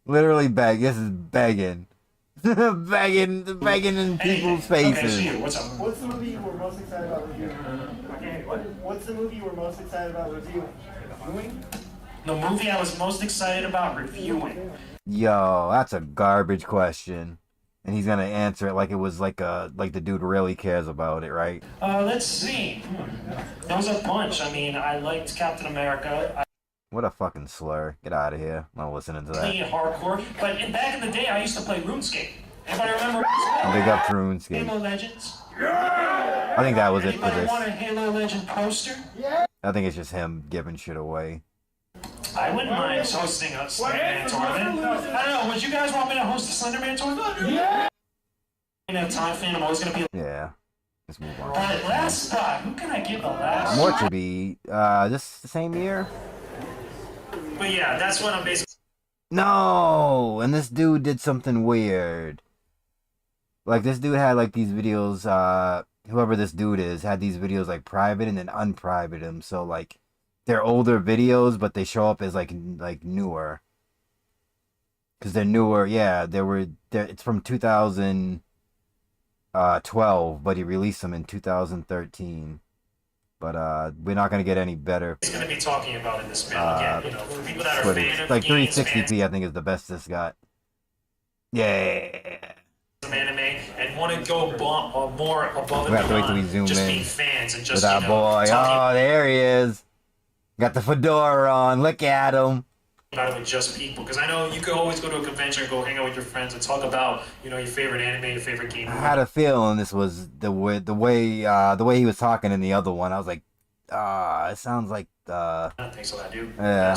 Literally this is begging. begging in people's faces. Okay, so you, what's up? What's the movie you were most excited about reviewing? What's the movie you were most excited about reviewing? The movie I was most excited about reviewing. Yo, that's a garbage question. And he's gonna answer it like it was like the dude really cares about it, right? Let's see. There was a bunch. I mean, I liked Captain America. What a fucking slur. Get out of here. I'm not listening to I played that. hardcore. But back in the day, I used to play RuneScape. Anybody remember RuneScape? Big up to RuneScape. Halo Legends? I think that was it for Anybody this. want a Halo Legend poster? I think it's just him giving shit away. I wouldn't mind hosting a Slenderman tournament. I don't know, would you guys want me to host a Slenderman tournament? a time fan. I'm always gonna be. Yeah. Let's move on. All right, last spot. Who can I give the last? More to be. Just the same year. But yeah, that's what I'm basically. No, and this dude did something weird. Like this dude had like these videos. Whoever this dude is had these videos like private and then unprivate them. So like they're older videos, but they show up as like newer. Cause they're newer. Yeah, it's from 2012, but he released them in 2013. But we're not gonna get any better. He's gonna be talking about in this panel again. You know, for people that are footage. fan of Like games, 360p, I think is the best this got. Yeah. Anime and want to go more above We and have to wait till we beyond zoom just in being fans and just with our boy. talking Oh, there he is. Got the fedora on. Look at him. about it with just people, because I know you could always go to a convention and go hang out with your friends and talk about your favorite anime, your favorite game. I had a feeling this was the way he was talking in the other one. I was like, it sounds like I don't think so, that dude. yeah.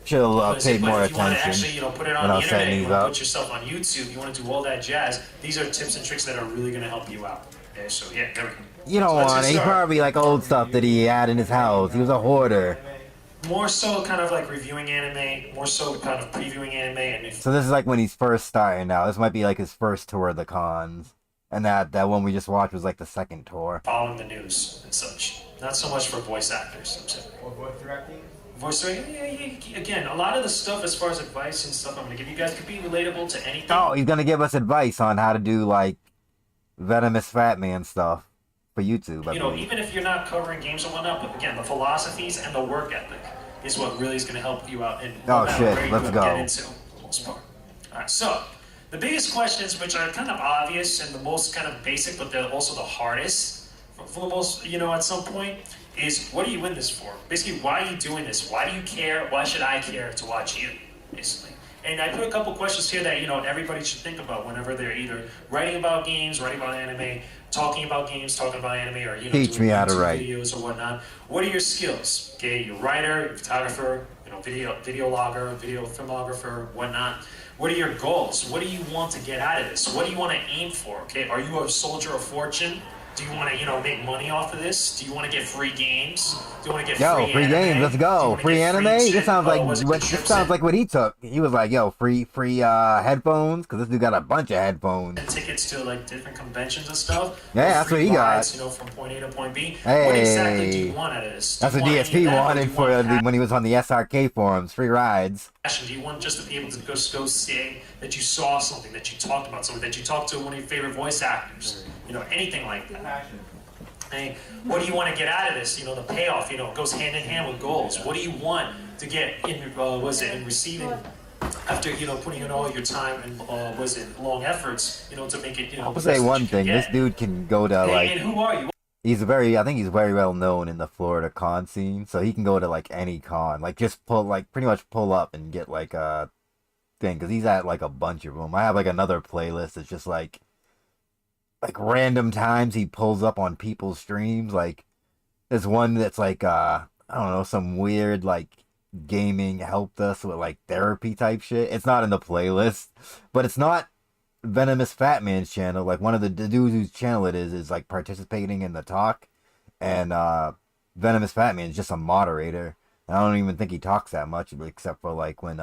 Should have paid more if you want to attention actually, put it on when I the was setting internet, you these want to up. put yourself on YouTube, you want to do all that jazz. These are tips and tricks that are really going to help you out. Okay, so yeah, there we go. You don't want it. He probably like old stuff that he had in his house. He was a hoarder. More so kind of like reviewing anime, more so kind of previewing anime. And So this is like when he's first starting out. This might be like his first tour of the cons. And that one we just watched was like the second tour. Following the news and such. Not so much for voice actors, I'm saying. Or voice directing? Voice directing, yeah, again, a lot of the stuff as far as advice and stuff I'm going to give you guys could be relatable to anything. Oh, he's gonna give us advice on how to do like Venomous Fat Man stuff for YouTube. I believe. Even if you're not covering games or whatnot, but again, the philosophies and the work ethic is what really is going to help you out. Oh shit, let's go. Get into, for the most part. All right, so the biggest questions, which are kind of obvious and the most kind of basic, but they're also the hardest for the most, at some point, is what are you in this for? Basically, why are you doing this? Why do you care? Why should I care to watch you? Basically. And I put a couple questions here that, everybody should think about whenever they're either writing about games, writing about anime, talking about games, talking about anime, or, teach me how to write videos or whatnot. What are your skills? Okay, you're a writer, you're a photographer, video logger, video filmographer, whatnot. What are your goals? What do you want to get out of this? What do you want to aim for? Okay, are you a soldier of fortune? Do you want to, make money off of this? Do you want to get free games? Do you want to get free games? Let's go. Free anime? This sounds like what he took. He was like, free headphones, because this dude got a bunch of headphones. Tickets to like different conventions and stuff. Yeah, that's what he got. From point A to point B. Hey, what exactly do you want out of this? That's what DSP wanted when he was on the SRK forums. Free rides. Do you want just to be able to go say that you saw something, that you talked about something, that you talked to one of your favorite voice actors? Anything like that. Hey, what do you want to get out of this? The payoff, goes hand in hand with goals. What do you want to get in receiving after, putting in all your time and, long efforts, to make it, I'll say one thing. This dude can go to, and who are you? I think he's very well known in the Florida con scene, so he can go to, like, any con. Like, just pretty much pull up and get, like, a thing, because he's at, like, a bunch of them. I have, like, another playlist that's just, like random times he pulls up on people's streams. Like there's one that's like I don't know, some weird like gaming helped us with like therapy type shit. It's not in the playlist, but it's not Venomous Fat Man's channel. Like one of the dudes whose channel it is like participating in the talk, and Venomous Fat Man is just a moderator. And I don't even think he talks that much except for like when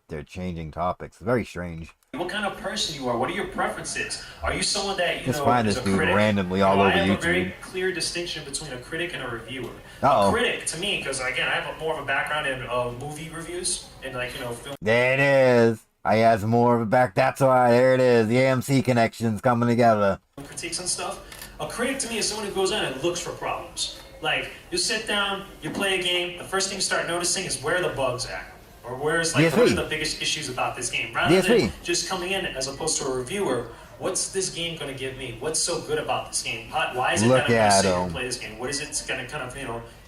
they're changing topics. It's very strange. What kind of person you are? What are your preferences? Are you someone that just find this dude randomly all over YouTube? I have a very clear distinction between a critic and a reviewer. Uh-oh. A critic, to me, because again, I have more of a background in movie reviews and film. There it is. I has more of a back. That's why. There it is. The AMC connections coming together. Critiques and stuff. A critic to me is someone who goes in and looks for problems. Like you sit down, you play a game. The first thing you start noticing is where are the bugs at. Or where's what are the biggest issues about this game? Rather than just coming in as opposed to a reviewer, what's this game going to give me? What's so good about this game? Why is it that I'm going to sit and play this game? What is it going to kind of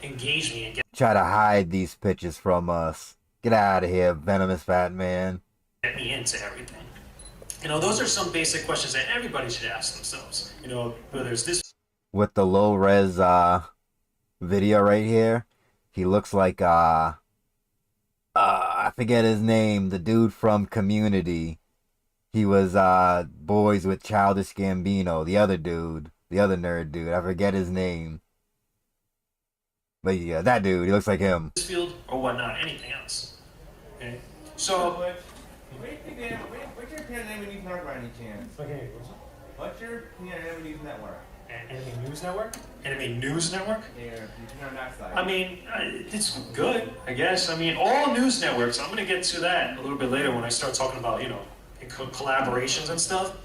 engage me and try to hide these pitches from us? Get out of here, Venomous Fat Man. Get me into everything. Those are some basic questions that everybody should ask themselves. Whether it's this with the low res video right here, he looks like I forget his name, the dude from Community. he was boys with Childish Gambino, the other dude, the other nerd dude. I forget his name. But yeah, that dude, he looks like him. This field or whatnot, anything else. Okay. So. What's your opinion on Enemy News Network by any chance? Okay. What's your opinion on Enemy News Network? Enemy News Network? Enemy News Network? Yeah, you can on that side. I mean, it's good, I guess. I mean, all news networks, I'm going to get to that a little bit later when I start talking about, you know, collaborations and stuff.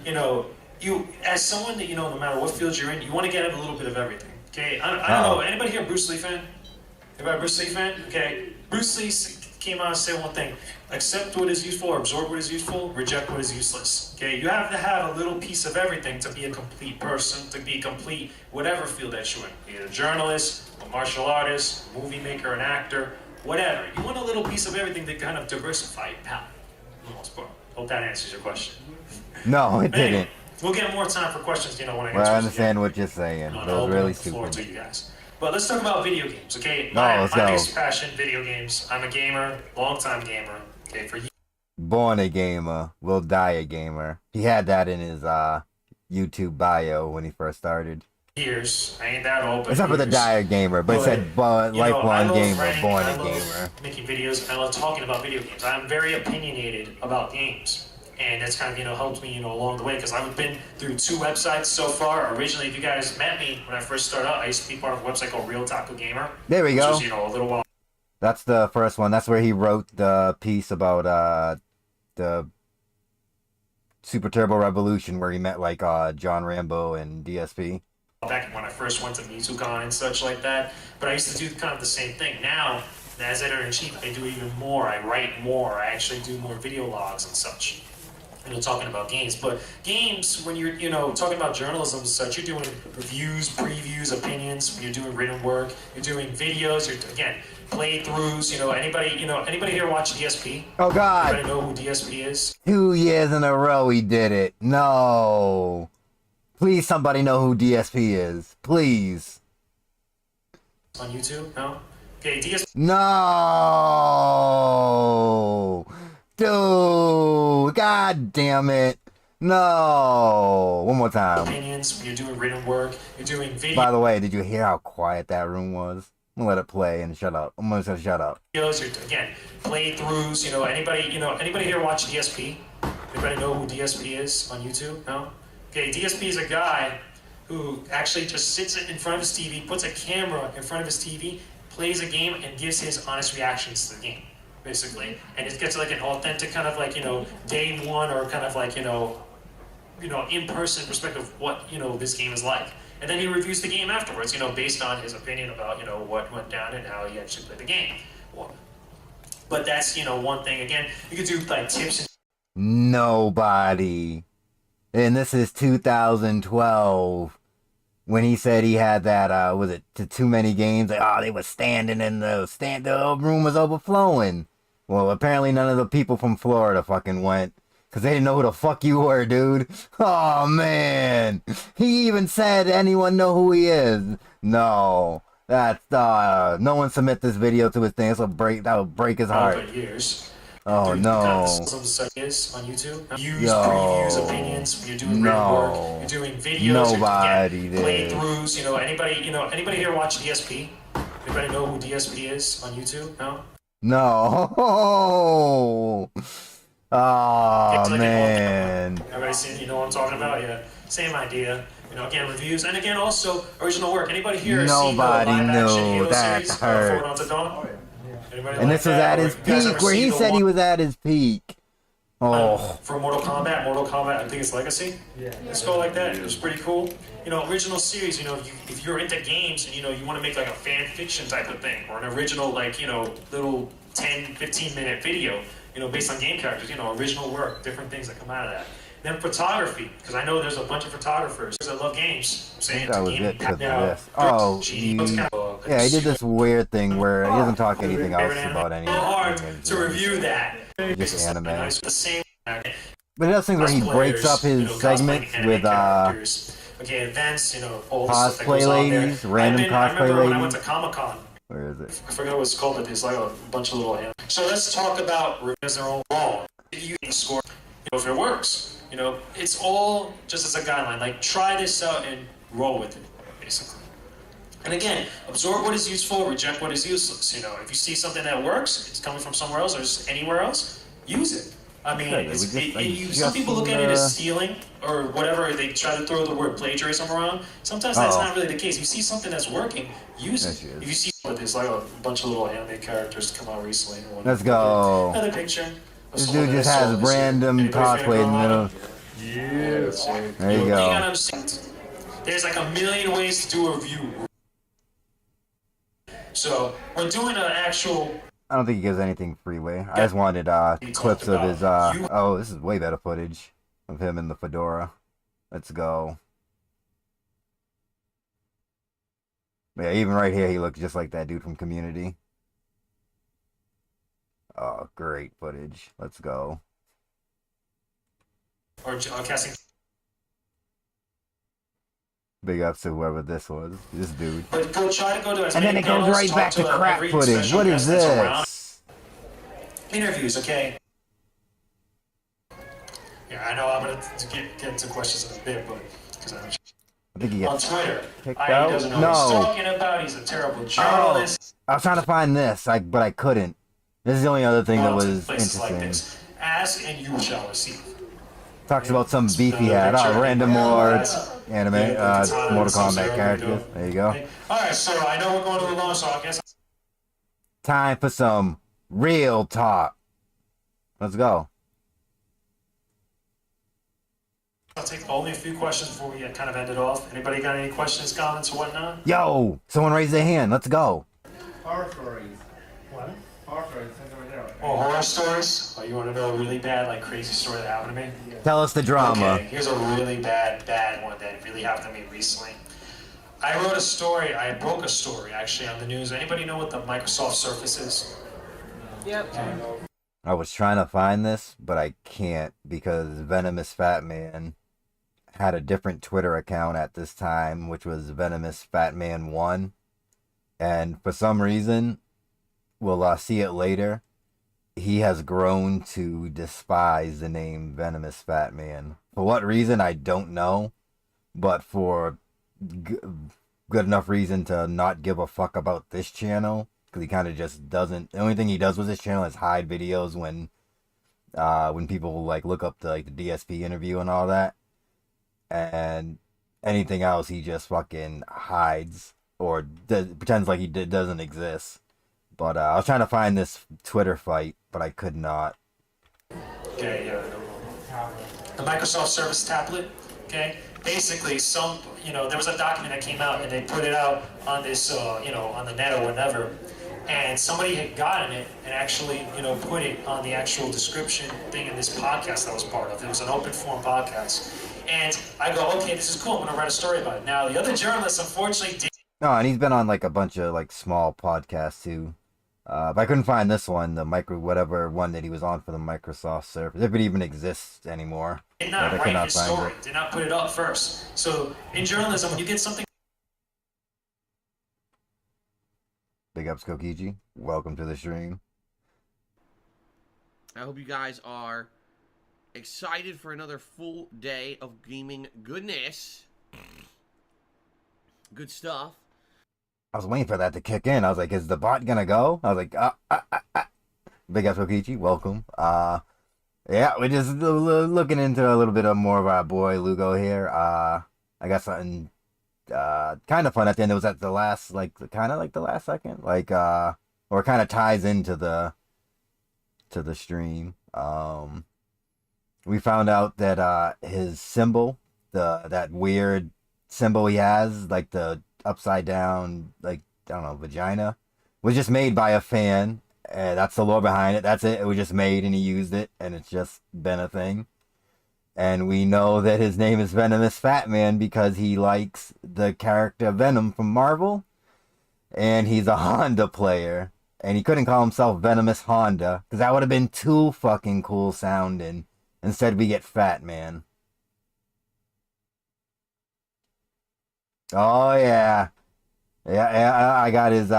You know, you, as someone that, you know, no matter what field you're in, you want to get a little bit of everything. Okay? I don't know, anybody here a Bruce Lee fan? Anybody a Bruce Lee fan? Okay. Bruce Lee came out and said one thing: accept what is useful, or absorb what is useful, reject what is useless. Okay, you have to have a little piece of everything to be a complete person, to be complete whatever field that you're in. Be it a journalist, a martial artist, a movie maker, an actor, whatever. You want a little piece of everything to kind of diversify your palette, for the most part. Hope that answers your question. No, it didn't. Anyway, we'll get more time for questions, you know, when I Well, I understand what you're saying. That was really stupid. To stupid. you guys. But let's talk about video games, okay? Let's my go. biggest passion, video games. I'm a gamer, long-time gamer. Okay, for Born a gamer, will die a gamer. He had that in his YouTube bio when he first started. years. I ain't that old, but Except for the years. die a gamer, but it said You know, I lifelong love gamer, writing, born I a love gamer. making videos, I love talking about video games. I'm very opinionated about games. And that's kind of, you know, helped me, you know, along the way, because I've been through 2 websites so far. Originally, if you guys met me when I first started out, I used to be part of a website called Real Taco Gamer. There we go. Which was, you know, a little while. That's the first one. That's where he wrote the piece about the Super Turbo Revolution, where he met like John Rambo and DSP. Back when I first went to MizuCon and such like that. But I used to do kind of the same thing. Now, as editor-in-chief, I do even more. I write more. I actually do more video logs and such. You know, talking about games. But games, when you're, you know, talking about journalism and such, you're doing reviews, previews, opinions, you're doing written work, you're doing videos, you're, again, playthroughs, you know, anybody here watch DSP? Oh, God. Anybody know who DSP is? 2 years in a row he did it. No. Please, somebody know who DSP is. Please. On YouTube? No? Okay, DSP. No. Dude. God damn it. No. One more time. Opinions, you're doing written work, you're doing videos. By the way, did you hear how quiet that room was? I'm gonna let it play and shut up. I'm gonna say shut up. You're, again, playthroughs, you know, anybody here watch DSP? Anybody know who DSP is on YouTube? No? Okay, DSP is a guy who actually just sits in front of his TV, puts a camera in front of his TV, plays a game, and gives his honest reactions to the game, basically. And it gets like an authentic kind of like, you know, day one, or kind of like, you know, in-person perspective of what, you know, this game is like. And then he reviews the game afterwards, you know, based on his opinion about, you know, what went down and how he actually played the game. But that's, you know, one thing. Again, you could do like tips and Nobody. And this is 2012. When he said he had that, was it too many games? Like, they were standing in the room was overflowing. Well, apparently none of the people from Florida fucking went. Because they didn't know who the fuck you were, dude. Oh, man. He even said, anyone know who he is? No. That's, no one submit this video to his thing. That will break his heart. years. Oh, no. Some sites on YouTube. Previews, opinions. You're doing written work. You're doing videos. Nobody did. Playthroughs. You know, anybody here watch DSP? Anybody know who DSP is on YouTube? No. No. Oh, man. Everybody seen, you know what I'm talking about? Yeah. Same idea. You know, again, reviews. And again, also, original work. Anybody here seen the live-action Halo that series? hurt. Forward Unto Dawn? And this was at his peak, where he said he was at his peak. Oh. For Mortal Kombat, I think it's Legacy. Yeah. Let's go like that. It was pretty cool. You know, original series, you know, if you're into games and, you know, you want to make like a fan fiction type of thing, or an original, like, you know, little 10, 15-minute video, you know, based on game characters, you know, original work, different things that come out of that. Then photography, because I know there's a bunch of photographers that love games. I'm saying that was it for this. Oh, he did this weird thing where he doesn't talk anything else about anything. Hard to review that. Just anime. The same. But he does things where he breaks up his segments with okay, events, you know, all cosplay ladies, random cosplay ladies. When I went to Comic-Con. Where is it? I forgot what it's called, but it's like a bunch of little. So let's talk about reviews. They're all wrong. You can score. if it works. It's all just as a guideline. Like, try this out and roll with it, basically. And again, absorb what is useful, reject what is useless. If you see something that works, it's coming from somewhere else or just anywhere else, use it. I mean, some people look at it as stealing or whatever. They try to throw the word plagiarism around. Sometimes that's not really the case. You see something that's working, use it. If you see there's like a bunch of little anime characters come out recently. Let's go. Another picture. This dude just has random cosplay in the middle. Yeah. There you go. There's like a million ways to do a review. So we're doing an actual. I don't think he gives anything freeway. I just wanted clips of his oh, this is way better footage of him in the fedora. Let's go. Yeah, even right here he looks just like that dude from Community. Oh, great footage. Let's go. Or casting. Big ups to whoever this was. This dude. But try to go to as and then it goes right back to crap footage. What is this? Interviews, okay? Yeah, I know I'm going to get into questions in a bit, but because I think he gets on Twitter, kicked he out. doesn't know what he's talking about. He's a terrible journalist. I was trying to find this, but I couldn't. This is the only other thing that was interesting. Like this. Ask and you shall receive. Talks about some beef he had. Oh, random more anime, Mortal Kombat characters. There you go. Alright, so I know we're going to the long, so I guess. Time for some real talk. Let's go. I'll take only a few questions before we get kind of ended off. Anybody got any questions, comments, or whatnot? Yo, someone raise their hand. Let's go. Horror stories. What? Horror stories. Over there. Oh, horror stories? Oh, you want to know a really bad, like, crazy story that happened to me? Yeah. Tell us the drama. Okay, here's a really bad one that really happened to me recently. I broke a story, actually, on the news. Anybody know what the Microsoft Surface is? Yep. Okay. I was trying to find this, but I can't because Venomous Fat Man had a different Twitter account at this time, which was Venomous Fat Man 1. And for some reason, we'll see it later, he has grown to despise the name Venomous Fat Man. For what reason, I don't know. But for good enough reason to not give a fuck about this channel. Because he kind of just doesn't. The only thing he does with this channel is hide videos when people like look up the DSP interview and all that. And anything else he just fucking hides or pretends like he doesn't exist. But I was trying to find this Twitter fight, but I could not. Okay, yeah. The Microsoft Surface tablet, okay? Basically, there was a document that came out and they put it out on this, on the net or whatever. And somebody had gotten it and actually, put it on the actual description thing in this podcast that I was part of. It was an open forum podcast. And I go, okay, this is cool. I'm going to write a story about it. Now, the other journalist, unfortunately, did. No, and he's been on like a bunch of like small podcasts too. But I couldn't find this one, the whatever one that he was on for the Microsoft Surface, if it even exists anymore. Did not write his story. Did not put it up first. So in journalism, when you get something. Big ups, Kokiji. Welcome to the stream. I hope you guys are excited for another full day of gaming goodness. Good stuff. I was waiting for that to kick in. I was like, is the bot gonna go? I was like, Big ups, Kokichi. Welcome. Yeah, we're just looking into a little bit of more of our boy Lugo here. I got something kind of fun at the end. It was at the last, kind of the last second, or kind of ties into the stream. We found out that his symbol, that weird symbol he has, like the upside down, I don't know, vagina, was just made by a fan. That's the lore behind it. That's it. It was just made and he used it and it's just been a thing. And we know that his name is Venomous Fat Man because he likes the character Venom from Marvel. And he's a Honda player. And he couldn't call himself Venomous Honda because that would have been too fucking cool sounding. Instead we get Fat Man. Oh yeah. Yeah, I got his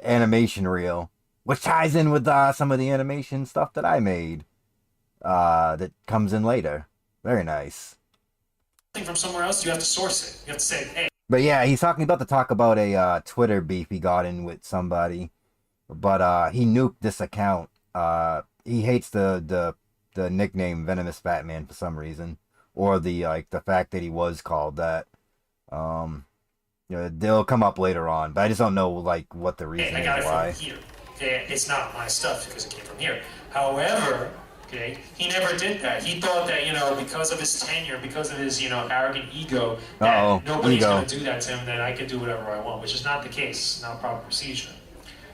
animation reel, which ties in with some of the animation stuff that I made. that comes in later. Very nice. From somewhere else, you have to source it. You have to say, hey. But yeah, he's about to talk about a Twitter beef he got in with somebody, but he nuked this account. He hates the nickname Venomous Batman for some reason, or the fact that he was called that. They'll come up later on, but I just don't know what the reason I got is it why. from here. Okay, it's not my stuff because it came from here. However, okay, he never did that. He thought that, because of his tenure, because of his, arrogant ego, that nobody's going to do that to him, that I could do whatever I want, which is not the case. It's not proper procedure.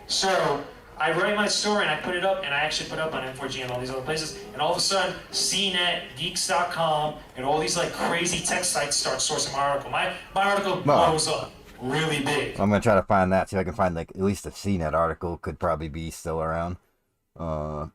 So I write my story and I put it up, and I actually put it up on M4G and all these other places, and all of a sudden, CNET, Geeks.com, and all these crazy tech sites start sourcing my article. My article blows up really big. I'm gonna try to find that. See if I can find at least a CNET article. Could probably be still around. I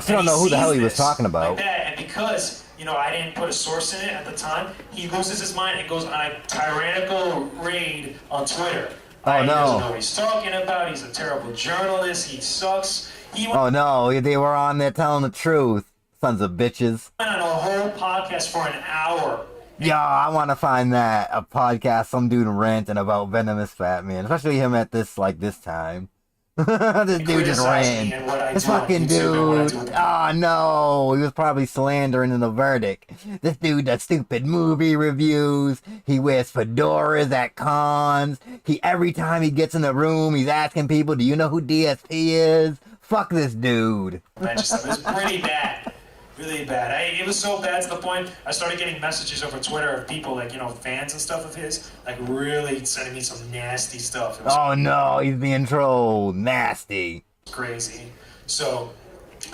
still don't know who the hell he was talking about. Like that, and because I didn't put a source in it at the time, he loses his mind and goes on a tyrannical raid on Twitter. Oh no! He doesn't know what he's talking about. He's a terrible journalist. He sucks. Oh no! They were on there telling the truth. Sons of bitches. Went on a whole podcast for an hour. Yeah, I want to find that a podcast. Some dude ranting about Venomous Batman, especially him at this time. This dude just ran. This fucking dude. Oh no, he was probably slandering in the verdict. This dude does stupid movie reviews. He wears fedoras at cons. Every time he gets in the room, he's asking people, "Do you know who DSP is?" Fuck this dude. It was pretty bad. Really bad. It was so bad to the point I started getting messages over Twitter of people fans and stuff of his, really sending me some nasty stuff. Oh no, he's being trolled. Nasty. Crazy. So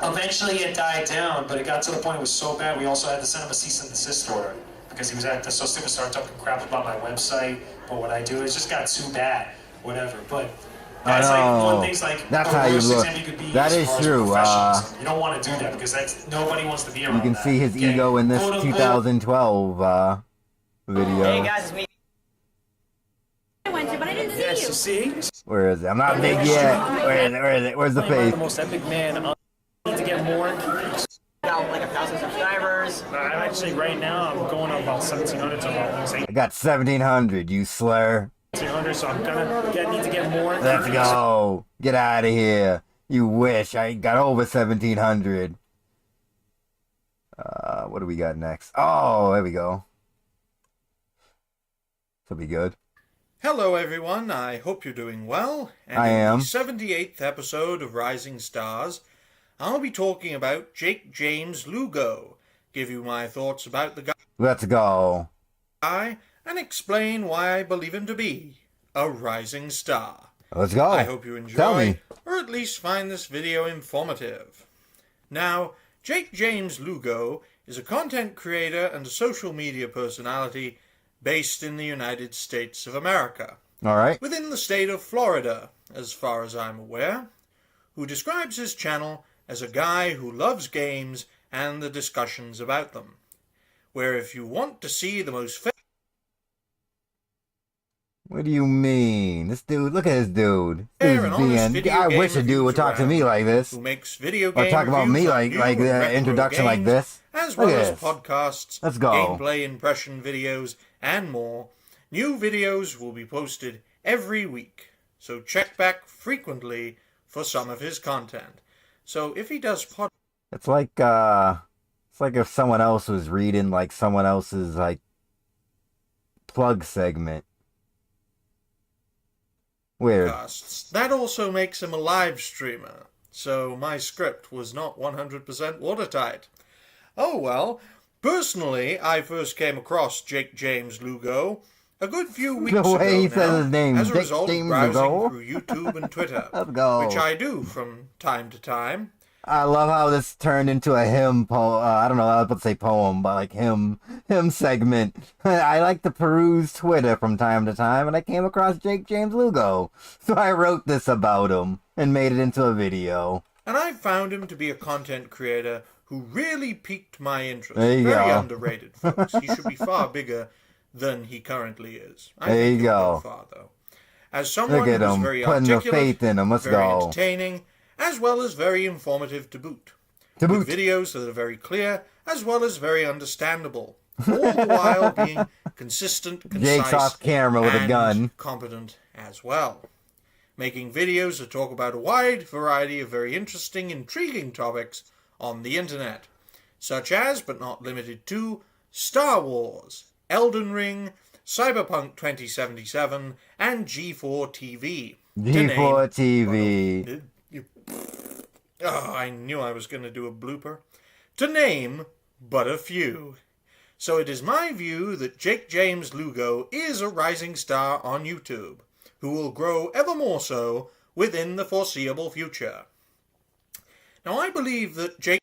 eventually it died down, but it got to the point it was so bad we also had to send him a cease and desist order because he was acting so stupid, started talking crap about my website, but what I do, it just got too bad. Whatever. But that's one thing's that's how you look. That is true. You don't want to do that because nobody wants to be around. You can see his ego in this 2012 video. Hey guys, it's me. I went to, but I didn't see you. See? Where is it? I'm not big yet. Where is it? Where's the face? The most epic man. I need to get more. Got 1,000 subscribers. I'm actually right now. I'm going up about 1,700 to about 1,800. I got 1,700. You slur. 1,800. So I'm gonna need to get more. Let's go. Get out of here. You wish I got over 1,700. What do we got next? Oh, there we go. This'll be good. Hello everyone, I hope you're doing well. And I am. In the 78th episode of Rising Stars, I'll be talking about Jake James Lugo, give you my thoughts about the guy. Let's go. And explain why I believe him to be a rising star. Let's go. I hope you enjoy, Tell me. or at least find this video informative. Now, Jake James Lugo is a content creator and a social media personality based in the United States of America. All right. Within the state of Florida, as far as I'm aware, who describes his channel as a guy who loves games and the discussions about them. Where if you want to see the most What do you mean? This dude, look at this dude. fair and honest video I game wish a dude would talk to me like this. who makes video Or game talk about me reviews on like new and retro introduction like games, this. as Look well at as this. podcasts, Let's go. gameplay impression videos, and more. New videos will be posted every week, so check back frequently for some of his content. So if he does It's like if someone else was reading someone else's plug segment. Weird. podcasts, that also makes him a live streamer. So my script was not 100% watertight. Oh well. Personally, I first came across Jake James Lugo a good few weeks The way he ago says now, his name, as a Jake result James of browsing Lugo. through YouTube and Twitter, Let's go. which I do from time to time. I love how this turned into a hymn poem. I don't know, I was about to say poem, but hymn segment. I like to peruse Twitter from time to time, and I came across Jake James Lugo. So I wrote this about him and made it into a video. And I found him to be a content creator who really piqued my interest. There you Very go. underrated, folks. He should be far bigger than he currently is. I There think you he'll go. far, though. As someone Look at who's him, very putting the articulate, faith in him. Let's very go. entertaining, as well as very informative to boot. To with boot. videos that are very clear as well as very understandable, all the while being consistent, Jake's concise, off camera with a and gun. competent as well. Making videos that talk about a wide variety of very interesting, intriguing topics on the internet, such as, but not limited to, Star Wars, Elden Ring, Cyberpunk 2077, and G4 TV. G4 TV. Oh, I knew I was going to do a blooper. To name but a few. So it is my view that Jake James Lugo is a rising star on YouTube, who will grow ever more so within the foreseeable future. Now, I believe that Jake...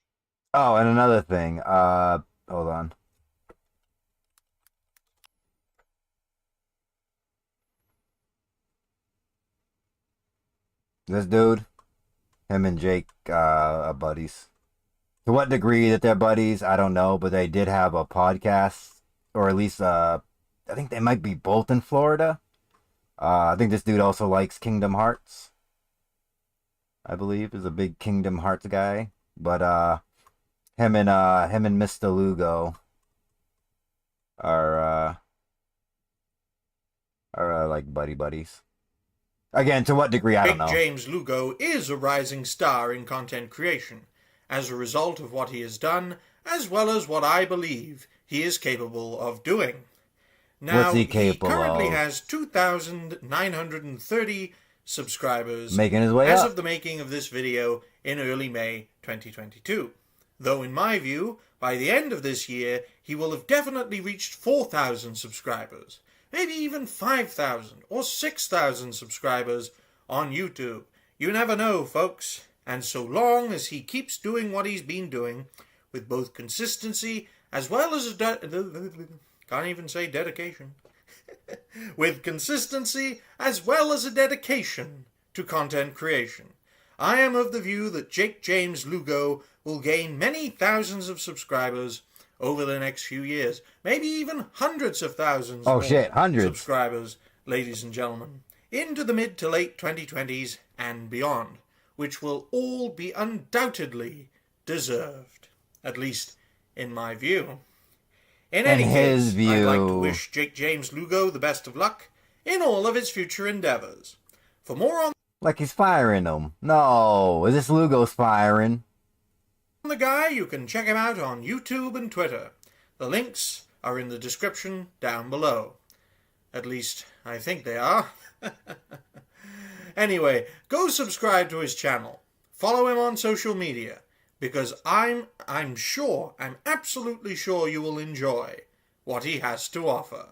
Oh, and another thing. Hold on. This dude, him and Jake are buddies. To what degree that they're buddies, I don't know, but they did have a podcast, or at least I think they might be both in Florida. I think this dude also likes Kingdom Hearts. I believe is a big Kingdom Hearts guy, but him and Mr. Lugo are like buddies. Again, to what degree, I don't know. Jake James Lugo is a rising star in content creation, as a result of what he has done, as well as what I believe he is capable of doing. Now, What's he capable currently of? has 2,930 subscribers Making his way as up. of the making of this video in early May 2022. Though in my view, by the end of this year, he will have definitely reached 4,000 subscribers. Maybe even 5,000 or 6,000 subscribers on YouTube. You never know, folks. And so long as he keeps doing what he's been doing, with both consistency as well as can't even say dedication. With consistency as well as a dedication to content creation, I am of the view that Jake James Lugo will gain many thousands of subscribers over the next few years, maybe even hundreds of thousands Oh more shit, hundreds. subscribers, ladies and gentlemen, into the mid to late 2020s and beyond, which will all be undoubtedly deserved, at least in my view. In any his case, I'd like to view. wish Jake James Lugo the best of luck in all of his future endeavors. For more on Like he's firing them. No, is this Lugo's firing? the guy, you can check him out on YouTube and Twitter. The links are in the description down below. At least, I think they are. Anyway, go subscribe to his channel. Follow him on social media, because I'm absolutely sure you will enjoy what he has to offer.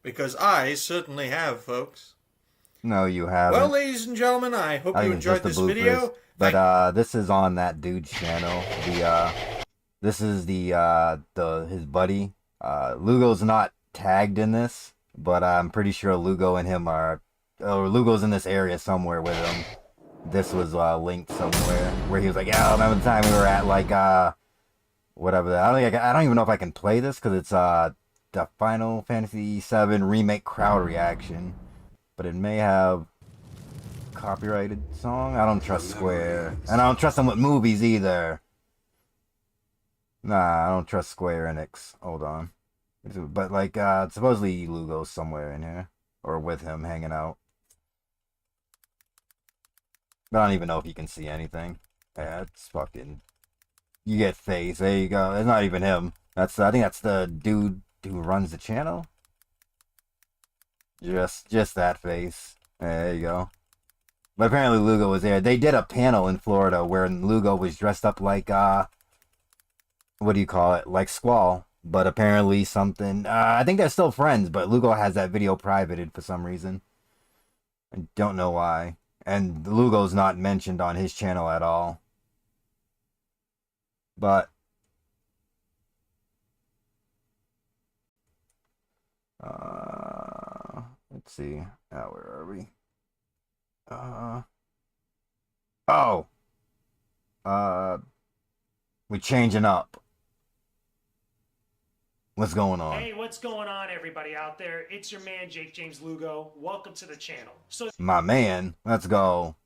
Because I certainly have, folks. No, you haven't. Well, ladies and gentlemen, I hope I you think it's enjoyed just this the video. bloopers. But this is on that dude's channel. This is his buddy. Lugo's not tagged in this, but I'm pretty sure Lugo and him are. Or Lugo's in this area somewhere with him. This was linked somewhere where he was like, "Yeah, I remember the time we were at like whatever." I don't even know if I can play this because it's the Final Fantasy VII remake crowd reaction, but it may have copyrighted song. I don't trust Square, and I don't trust them with movies either. Nah, I don't trust Square Enix. Hold on, but like supposedly Lugo's somewhere in here or with him hanging out. But I don't even know if you can see anything. Yeah, it's fucking. You get face. There you go. It's not even him. I think that's the dude who runs the channel. Just that face. There you go. But apparently Lugo was there. They did a panel in Florida where Lugo was dressed up like what do you call it? Like Squall. But apparently something. I think they're still friends, but Lugo has that video privated for some reason. I don't know why. And Lugo's not mentioned on his channel at all. But let's see. Where are we? We're changing up. What's going on? Hey, what's going on, everybody out there? It's your man, Jake James Lugo. Welcome to the channel. So, My man, let's go.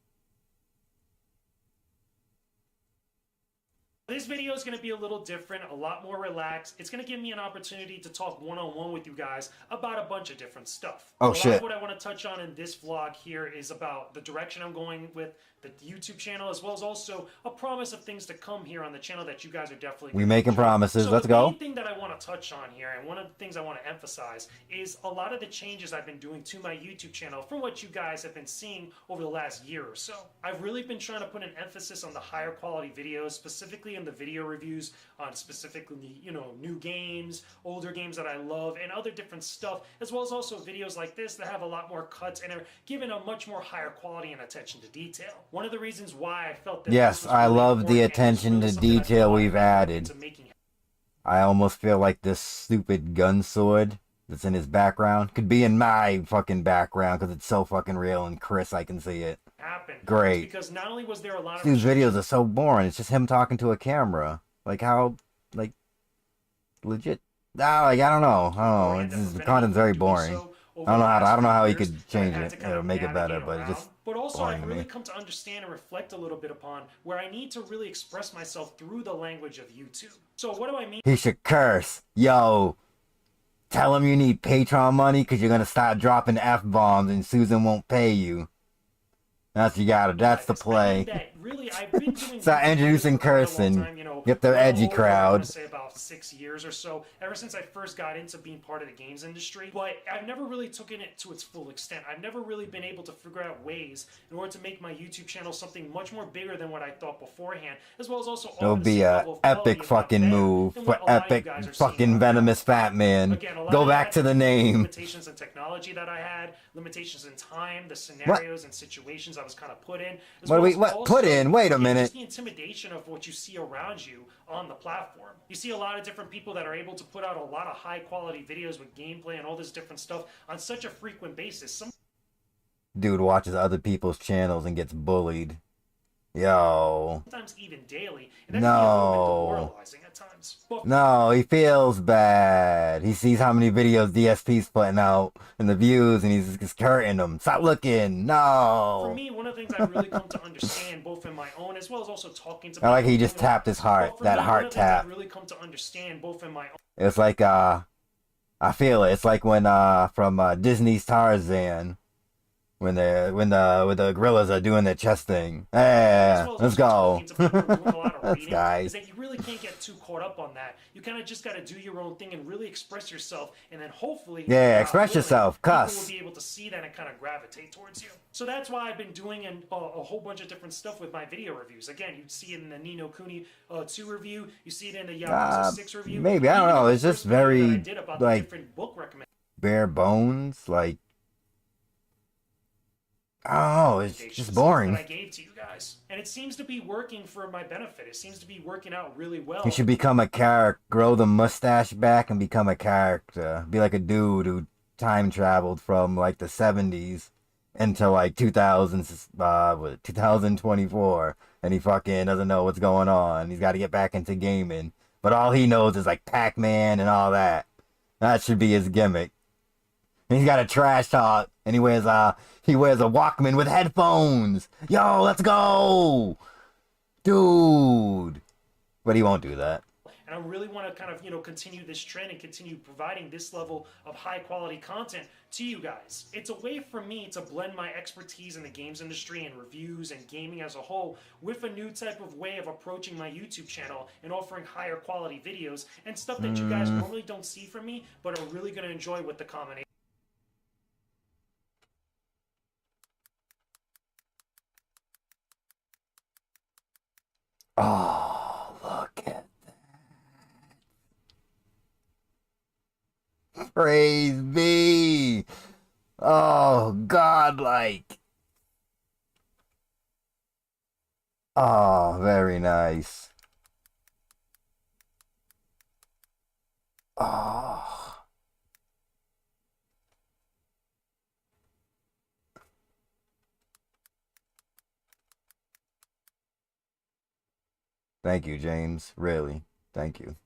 This video is going to be a little different, a lot more relaxed. It's going to give me an opportunity to talk one-on-one with you guys about a bunch of different stuff. Oh, a lot shit. of what I want to touch on in this vlog here is about the direction I'm going with the YouTube channel, as well as also a promise of things to come here on the channel that you guys are definitely We making promises. So Let's the go. main thing that I want to touch on here, and one of the things I want to emphasize, is a lot of the changes I've been doing to my YouTube channel from what you guys have been seeing over the last year or so. I've really been trying to put an emphasis on the higher quality videos, specifically in the video reviews on specifically, you know, new games, older games that I love, and other different stuff, as well as also videos like this that have a lot more cuts and are given a much more higher quality and attention to detail. One of the reasons why I felt that Yes, this was I really love the important and attention really to something I detail thought we've I would put added. into making I almost feel like this stupid gun sword that's in his background could be in my fucking background because it's so fucking real and Chris, I can see it. happen. Great. Because not only was there a lot of These videos are so boring. It's just him talking to a camera. Like how, like, legit. Nah, like I don't know. It's just, the content's very boring. I don't know how he could change it or make it better, but it's just but also boring I've to really me. come to understand and reflect a little bit upon where I need to really express myself through the language of YouTube. So what do I mean? He should curse. Yo, tell him you need Patreon money because you're gonna start dropping F-bombs and Susan won't pay you. That's that's the play. Really, I've been doing Start introducing cursing. Get the edgy I crowd. want to say about 6 years or so, ever since I first got into being part of the games industry. But I've never really taken it to its full extent. I've never really been able to figure out ways in order to make my YouTube channel something much more bigger than what I thought beforehand, as well as also It'll be a epic fucking move for epic fucking Venomous Fat Man. Go back to the name. Limitations in technology that I had, limitations in time, the scenarios and situations I was kind of put in. What put in? Wait a minute. Just the intimidation of what you see around you on the platform. You see a lot of different people that are able to put out a lot of high quality videos with gameplay and all this different stuff on such a frequent basis. Dude watches other people's channels and gets bullied. Yo. Sometimes even daily. And that can be a little bit demoralizing at times. No, he feels bad. He sees how many videos DSP's putting out and the views, and he's just hurting them. Stop looking. No. For me, one of the things I've really come to understand, both in my own as well as also talking to I like he just tapped his heart. That heart tap. I've really come to understand, both in my own. It's like I feel it. It's like when from Disney's Tarzan. When the gorillas are doing their chest thing. Yeah, let's go. That's guys. Is that you really can't get too caught up on that. You kind of just got to do your own thing and really express yourself, and then hopefully, express yourself. Cuss. People will be able to see that and kind of gravitate towards you. So that's why I've been doing a whole bunch of different stuff with my video reviews. Again, you see it in the Nino Kuni 2 review. You see it in the Yakuza 6 review. Maybe I don't know. It's just very like different book bare bones, like. Oh, it's just boring. That I gave to you guys, and it seems to be working for my benefit. It seems to be working out really well. You should become a character, grow the mustache back, and become a character. Be like a dude who time traveled from like the 70s into like 2024, and he fucking doesn't know what's going on. He's got to get back into gaming, but all he knows is like Pac-Man and all that. That should be his gimmick. And he's got a trash talk, and he wears a Walkman with headphones. Yo, let's go, dude. But he won't do that. And I really want to kind of, continue this trend and continue providing this level of high quality content to you guys. It's a way for me to blend my expertise in the games industry and reviews and gaming as a whole with a new type of way of approaching my YouTube channel and offering higher quality videos and stuff that you guys normally don't see from me, but are really going to enjoy with the combination. Oh, look at that. Praise be. Oh, godlike. Oh, very nice. Oh. Thank you, James. Really. Thank you.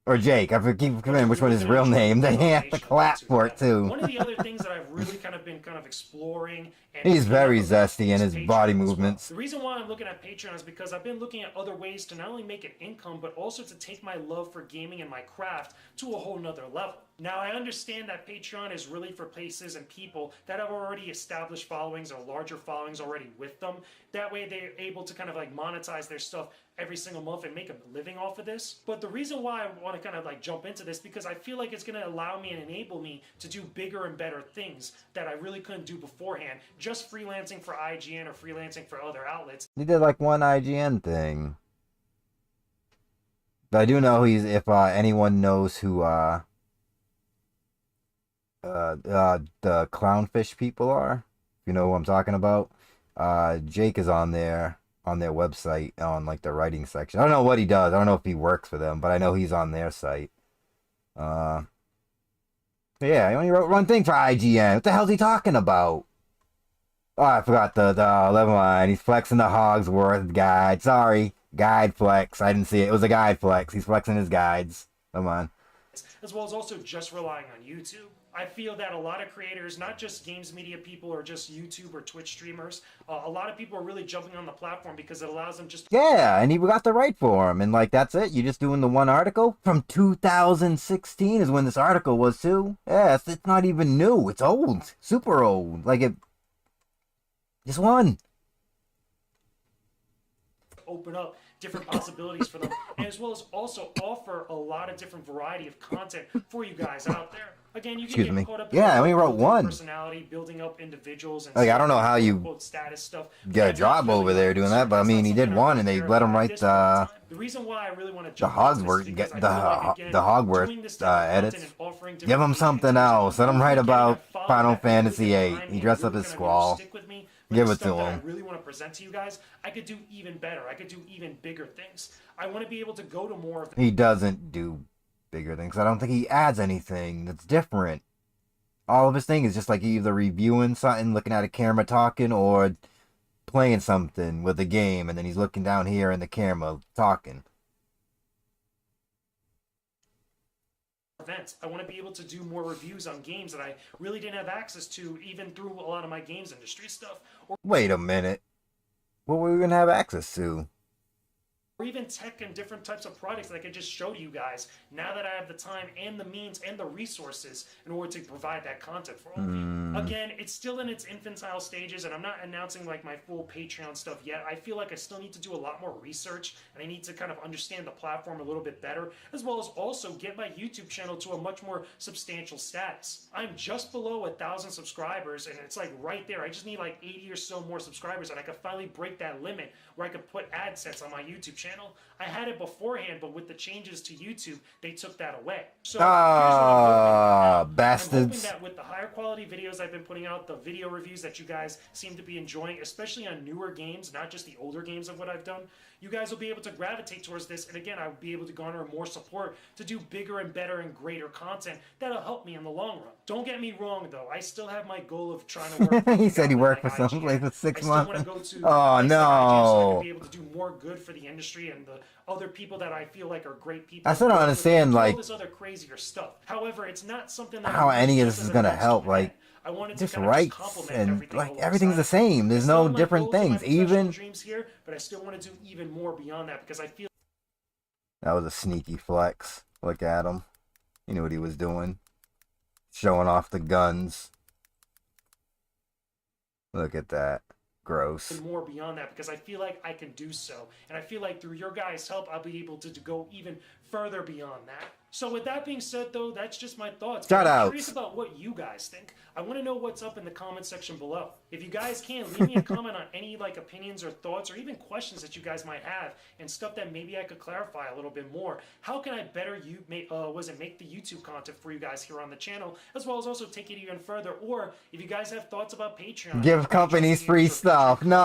Or Jake. I keep forgetting which one is his real name. They have to clap for it too. One of the other things that I've really been exploring. And He's very zesty in his body movements. The reason why I'm looking at Patreon is because I've been looking at other ways to not only make an income, but also to take my love for gaming and my craft to a whole nother level. Now, I understand that Patreon is really for places and people that have already established followings or larger followings already with them. That way they're able to kind of like monetize their stuff every single month and make a living off of this. But the reason why I want to kind of like jump into this, because I feel like it's going to allow me and enable me to do bigger and better things that I really couldn't do beforehand, just freelancing for IGN or freelancing for other outlets. He did like one IGN thing. But I do know if anyone knows who the clownfish people are, if you know who I'm talking about. Jake is on their website on like the writing section. I don't know what he does. I don't know if he works for them, but I know he's on their site. Yeah, he only wrote one thing for IGN. What the hell's he talking about? Oh, I forgot the 11 line. He's flexing the Hogsworth guide. Sorry, guide flex. I didn't see it. It was a guide flex. He's flexing his guides. Come on. As well as also just relying on YouTube. I feel that a lot of creators, not just games media people or just YouTube or Twitch streamers, a lot of people are really jumping on the platform because it allows them just... Yeah, and he got the right for him. And like, that's it. You're just doing the one article? From 2016 is when this article was too. Yeah, it's not even new. It's old. Super old. Like it... Just one. Open up different possibilities for them, and as well as also offer a lot of different variety of content for you guys out there. Again, you can get caught up in I only wrote one. Personality, building up individuals, and like I don't know how you quote status stuff. Get a job over there doing that, but I mean he did one, and they let him write the reason why I really want to the Hogwarts edits. Give him something else. Let him write about Final Fantasy VIII. He dressed up as Squall. Give it to him. I really want to present to you guys. I could do even better. I could do even bigger things. I want to be able to go to more of... He doesn't do bigger things. I don't think he adds anything that's different. All of his thing is just like either reviewing something, looking at a camera talking, or playing something with a game, and then he's looking down here in the camera talking. Events. I want to be able to do more reviews on games that I really didn't have access to, even through a lot of my games industry stuff. Wait a minute. What were we going to have access to? Or even tech and different types of products that I could just show to you guys now that I have the time and the means and the resources in order to provide that content for all of you. Again, it's still in its infantile stages, and I'm not announcing like my full Patreon stuff yet. I feel like I still need to do a lot more research, and I need to kind of understand the platform a little bit better, as well as also get my YouTube channel to a much more substantial status. I'm just below 1,000 subscribers, and it's like right there. I just need like 80 or so more subscribers, and I could finally break that limit where I could put ad sets on my YouTube channel. I had it beforehand, but with the changes to YouTube, they took that away. So bastards. I'm hoping that with the higher quality videos I've been putting out, the video reviews that you guys seem to be enjoying, especially on newer games, not just the older games of what I've done, you guys will be able to gravitate towards this, and again, I will be able to garner more support to do bigger and better and greater content that'll help me in the long run. Don't get me wrong, though. I still have my goal of trying to work. He said he worked for some place for 6 months. Oh, no. So I can be able to do more good for the industry and the other people that I feel like are great people. I still don't understand, like, all this other crazier stuff. However, it's not something that how any of this is gonna help. Like, just writes and like everything's the same. There's no different things. Even dreams here, but I still want to do even more beyond that because I feel that was a sneaky flex. Look at him. He knew what he was doing. Showing off the guns. Look at that. Gross. More beyond that because I feel like I can do so, and I feel like through your guys' help I'll be able to go even further beyond that. So with that being said, though, that's just my thoughts. Shout I'm outs. curious about what you guys think. I want to know what's up in the comment section below. If you guys can, leave me a comment on any like opinions or thoughts or even questions that you guys might have and stuff that maybe I could clarify a little bit more. How can I better make the YouTube content for you guys here on the channel, as well as also take it even further? Or if you guys have thoughts about Patreon, give companies free stuff. No.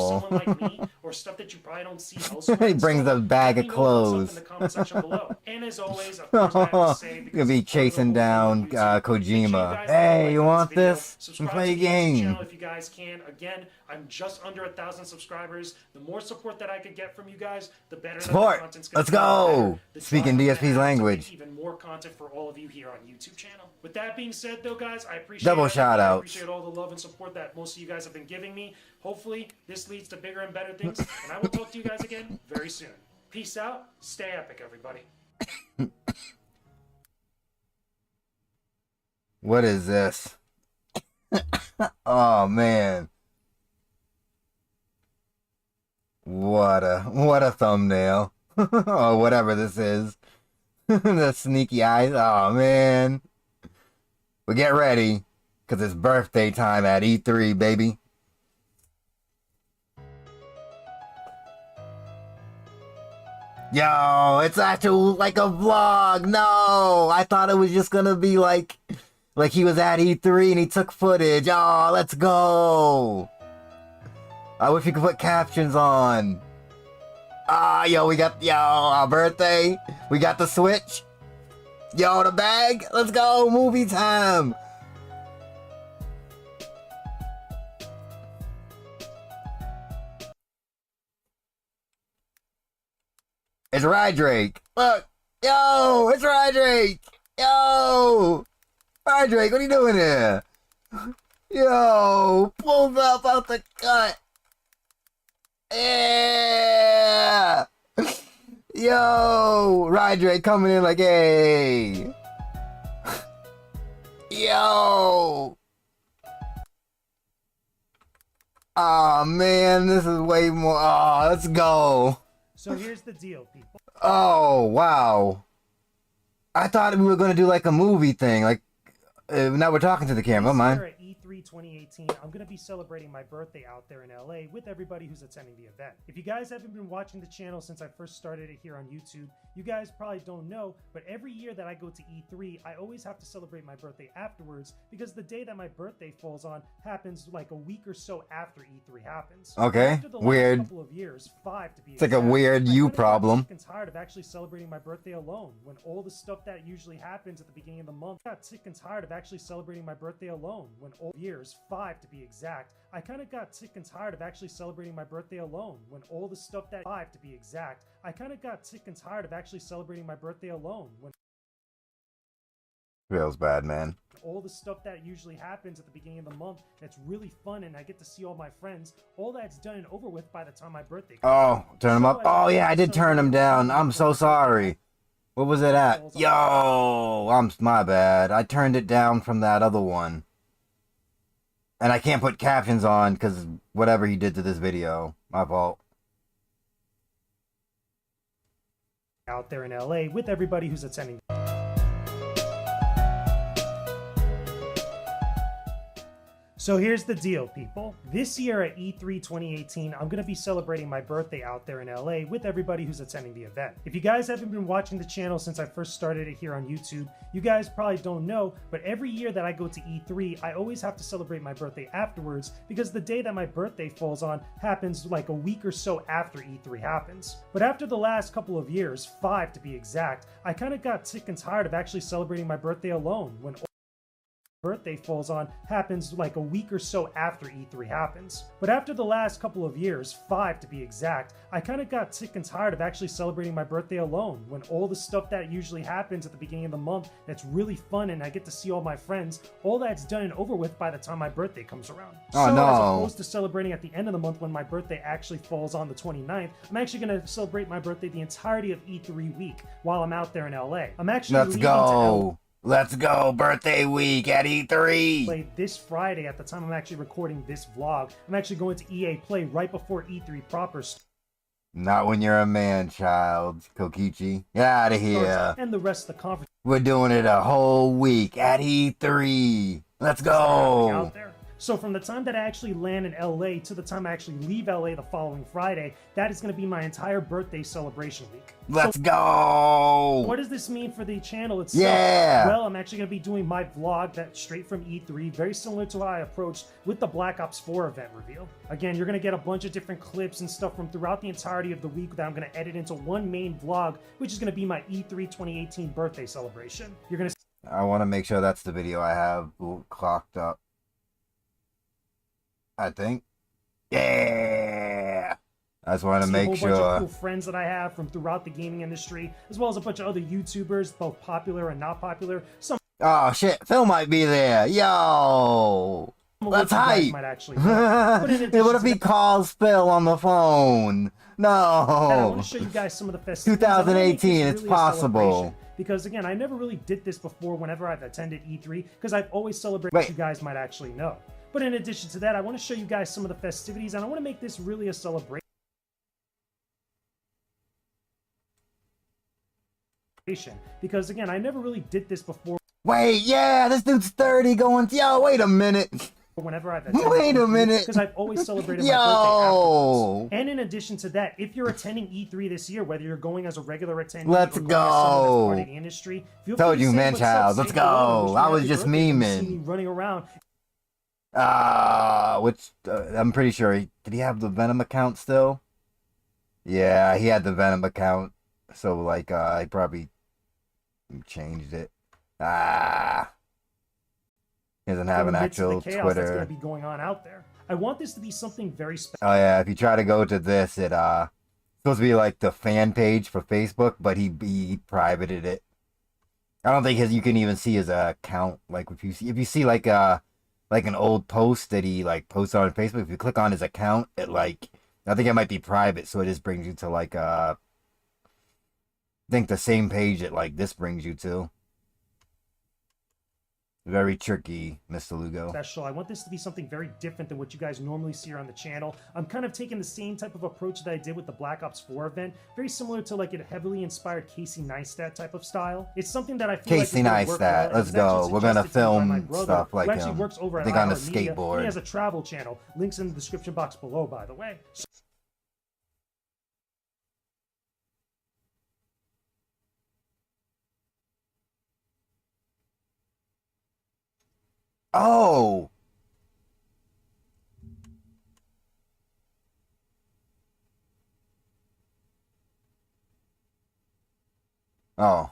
Or someone like me, or stuff that you probably don't see elsewhere. He brings a bag of clothes. In the comment section section below. And as always, of course, I have to say, You're gonna be chasing down Kojima. Hey, you want this? Subscribe Play a to the YouTube game. channel if you guys can. Again, I'm just under 1,000 subscribers. The more support that I could get from you guys, the better. Support. The content's gonna Let's be, go. the Speaking drive I'm DSP's gonna have to language. make even more content for all of you here on YouTube channel. With that being said, though, guys, I appreciate Double everything. shout I outs. appreciate all the love and support that most of you guys have been giving me. Hopefully, this leads to bigger and better things, and I will talk to you guys again very soon. Peace out. Stay epic, everybody. What is this? Oh man. What a thumbnail. Or whatever this is. The sneaky eyes. Oh man. But get ready, cause it's birthday time at E3, baby. Yo, it's actually like a vlog. No, I thought it was just gonna be like he was at E3 and he took footage. Oh, let's go. I wish we could put captions on. Ah, yo, we got, our birthday. We got the Switch. Yo, the bag. Let's go. Movie time. It's Rydrake. Look. Yo, it's Rydrake. Yo. Rydrake, what are you doing here? Yo, pulls up out the cut. Yeah. Yo, Rydrake coming in like, hey. Yo. Oh man, this is way more. Oh, let's go. So here's the deal, people. Oh, wow. I thought we were going to do like a movie thing. Like, now we're talking to the camera, man. At E3 2018, I'm going to be celebrating my birthday out there in LA with everybody who's attending the event. If you guys haven't been watching the channel since I first started it here on YouTube, you guys probably don't know, but every year that I go to E3, I always have to celebrate my birthday afterwards because the day that my birthday falls on happens like a week or so after E3 happens. Okay, After the weird. last couple of years, 5 to be It's like a exact, weird I you kinda got problem. sick and tired of actually celebrating my birthday alone when all the stuff that usually happens at the beginning of the month. I got sick and tired of actually celebrating my birthday alone when all years, 5 to be exact. I kind of got sick and tired of actually celebrating my birthday alone when all the stuff that 5 to be exact. I kind of got sick and tired of actually celebrating my birthday alone when Feels bad, man. all the stuff that usually happens at the beginning of the month that's really fun and I get to see all my friends, all that's done and over with by the time my birthday comes. Oh, turn him up. Oh, yeah, I did turn him down. I'm so sorry. What was it at? Yo, my bad. I turned it down from that other one. And I can't put captions on because whatever he did to this video. My fault. Out there in LA with everybody who's attending. So here's the deal, people. This year at E3 2018, I'm going to be celebrating my birthday out there in LA with everybody who's attending the event. If you guys haven't been watching the channel since I first started it here on YouTube, you guys probably don't know, but every year that I go to E3, I always have to celebrate my birthday afterwards because the day that my birthday falls on happens like a week or so after E3 happens. But after the last couple of years, 5 to be exact, I kind of got sick and tired of actually celebrating my birthday alone when birthday falls on happens like a week or so after E3 happens. But after the last couple of years, 5 to be exact, I kind of got sick and tired of actually celebrating my birthday alone when all the stuff that usually happens at the beginning of the month that's really fun and I get to see all my friends, all that's done and over with by the time my birthday comes around. Oh, so no. as opposed to celebrating at the end of the month when my birthday actually falls on the 29th, I'm actually going to celebrate my birthday the entirety of E3 week while I'm out there in LA. I'm actually Let's leaving to go. Let's go. Birthday week at E3. Play this Friday at the time I'm actually recording this vlog. I'm actually going to EA Play right before E3 proper Not when you're a man, child. Kokichi. Get out of here. and the rest of the conference. We're doing it a whole week at E3. Let's go. Out there. So from the time that I actually land in LA to the time I actually leave LA the following Friday, that is going to be my entire birthday celebration week. Let's go! What does this mean for the channel itself? Yeah! Well, I'm actually going to be doing my vlog that's straight from E3, very similar to how I approached with the Black Ops 4 event reveal. Again, you're going to get a bunch of different clips and stuff from throughout the entirety of the week that I'm going to edit into one main vlog, which is going to be my E3 2018 birthday celebration. You're going to I want to make sure that's the video I have clocked up. I think. Yeah! I just want to make see a whole bunch of sure. cool friends that I have from throughout the gaming industry, as well as a bunch of other YouTubers, both popular and not popular. Some Oh shit, Phil might be there. Yo! That's hype! might actually know. But in Hey, addition what if to he calls Phil on the phone? that, I want No! to show you guys some of the festivities. 2018, I wanna make this it's really a possible. celebration. Because again, I never really did this before whenever I've attended E3, because I've always celebrated Wait. you guys might actually know. But in addition to that, I want to show you guys some of the festivities, and I want to make this really a celebration. Because again, I never really did this before. Wait, yeah, this dude's 30 going, yo, wait a minute. Whenever I've attended Wait a minute. because I've always celebrated my Yo. birthday afterwards. And in addition to that, if you're attending E3 this year, whether you're going as a regular attendee Let's or going as someone that's go. part of the industry, feel Told free to you, say man, what's up, child. say Let's hello, go. wish me I was happy just birthday, you memeing. see me running around. I'm pretty sure did he have the Venom account still? Yeah, he had the Venom account. So like I probably changed it. He doesn't have In an the midst of actual the chaos that's going Twitter. to be going on out there. I want this to be something very special. Oh yeah, if you try to go to this, it supposed to be like the fan page for Facebook, but he privated it. I don't think you can even see his account. Like if you see like an old post that he like posted on Facebook, if you click on his account, it like I think it might be private, so it just brings you to like I think the same page that like this brings you to. Very tricky, Mr. Lugo. Special. I want this to be something very different than what you guys normally see here on the channel. I'm kind of taking the same type of approach that I did with the Black Ops 4 event, very similar to like a heavily inspired Casey Neistat type of style. It's something that I feel Casey like is gonna work well, Neistat, and let's it was go. actually We're gonna suggested to me by my film brother, stuff like who actually him. works over I at think on a iHeartMedia, and skateboard. he has a travel channel. Links in the description box below, by the way. Oh! Oh.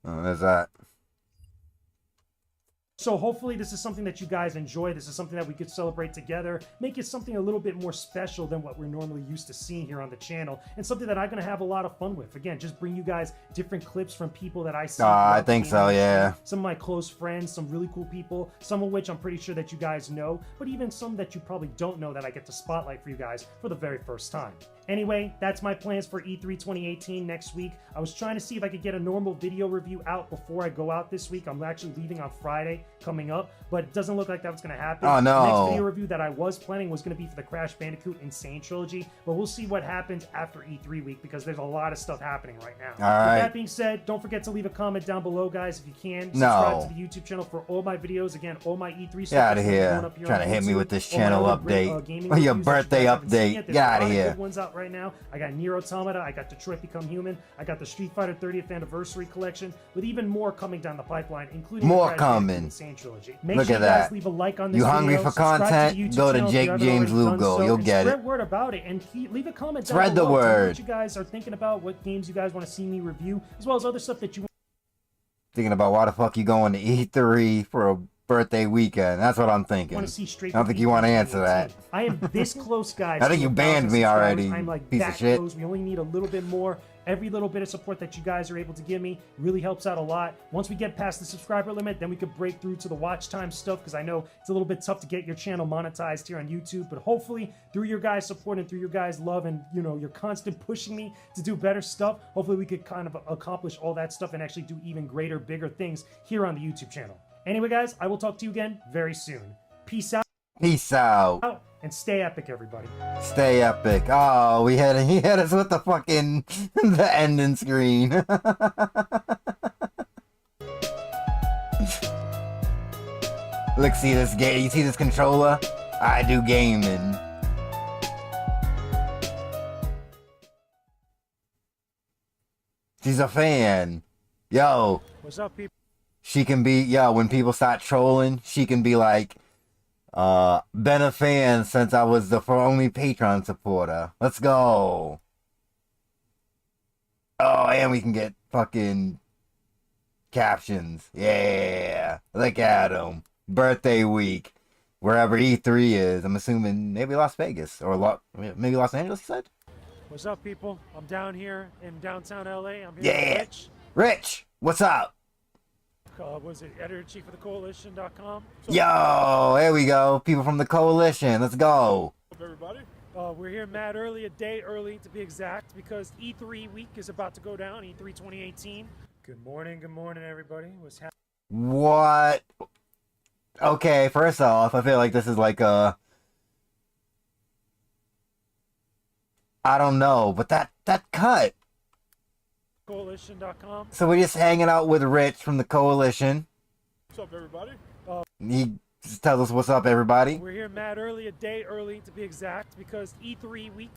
Oh, there's that. So hopefully this is something that you guys enjoy. This is something that we could celebrate together, make it something a little bit more special than what we're normally used to seeing here on the channel, and something that I'm going to have a lot of fun with. Again, just bring you guys different clips from people that I see. I think so, yeah. Some of my close friends, some really cool people, some of which I'm pretty sure that you guys know, but even some that you probably don't know that I get to spotlight for you guys for the very first time. Anyway, that's my plans for E3 2018 next week. I was trying to see if I could get a normal video review out before I go out this week. I'm actually leaving on Friday coming up, but it doesn't look like that's going to happen. Oh, no. The next video review that I was planning was going to be for the Crash Bandicoot Insane Trilogy, but we'll see what happens after E3 week because there's a lot of stuff happening right now. All right. With that being said, don't forget to leave a comment down below, guys, if you can. Subscribe No. to the YouTube channel for all my videos. Again, all my E3 stuff. Get out of is going here. up here Trying on to hit me YouTube. with this All my channel other great, update. gaming Your reviews that you birthday guys haven't seen update. yet. There's Get a out of lot of here. good ones out right now. I got Nier Automata, I got Detroit Become Human, I got the Street Fighter 30th Anniversary Collection, with even more coming down the pipeline, including More the Crash Bandicoot coming. Insane Trilogy. Make Look sure at you guys that. leave a like on this You video, hungry for subscribe to the content? YouTube Go to channel if you Jake haven't James already done Lugo. so, You'll and get spread it. word about it, and leave a comment down Spread the below. Tell me word. what you guys are thinking about, what games you guys want to see me review, as well as other stuff that you Thinking about why the fuck you going to E3 for a birthday weekend. That's what I'm thinking. want to see straight I don't from think you want to answer 2018. that. I am this close, guys. I think to you 1,000 banned me subscribers. already, I'm like piece of that shit. close. We only need a little bit more. Every little bit of support that you guys are able to give me really helps out a lot. Once we get past the subscriber limit, then we could break through to the watch time stuff, because I know it's a little bit tough to get your channel monetized here on YouTube, but hopefully through your guys' support and through your guys' love and, you know, your constant pushing me to do better stuff, hopefully we could kind of accomplish all that stuff and actually do even greater, bigger things here on the YouTube channel. Anyway, guys, I will talk to you again very soon. Peace out. Peace out. And stay epic, everybody. Stay epic. Oh, he hit us with the fucking the ending screen. Look, see this game? You see this controller? I do gaming. She's a fan. Yo. What's up, people? She can be, yo, when people start trolling, she can be like, been a fan since I was the only Patreon supporter. Let's go. Oh, and we can get fucking captions. Yeah. Look at him. Birthday week. Wherever E3 is. I'm assuming maybe Las Vegas. Or maybe Los Angeles, you said? What's up, people? I'm down here in downtown LA. I'm here Yeah. with Rich. Rich, what's up? Was it editor-in-chief of the coalition.com? Yo, there we go. People from the coalition. Let's go. What's up, everybody? We're here mad early, a day early to be exact, because E3 week is about to go down, E3 2018. Good morning, everybody. What's happening? What? Okay, first off, I feel like this is like a... I don't know, but that cut. Coalition.com. So we're just hanging out with Rich from the coalition. What's up, everybody? He just tells us what's up, everybody. We're here mad early, a day early to be exact, because E3 week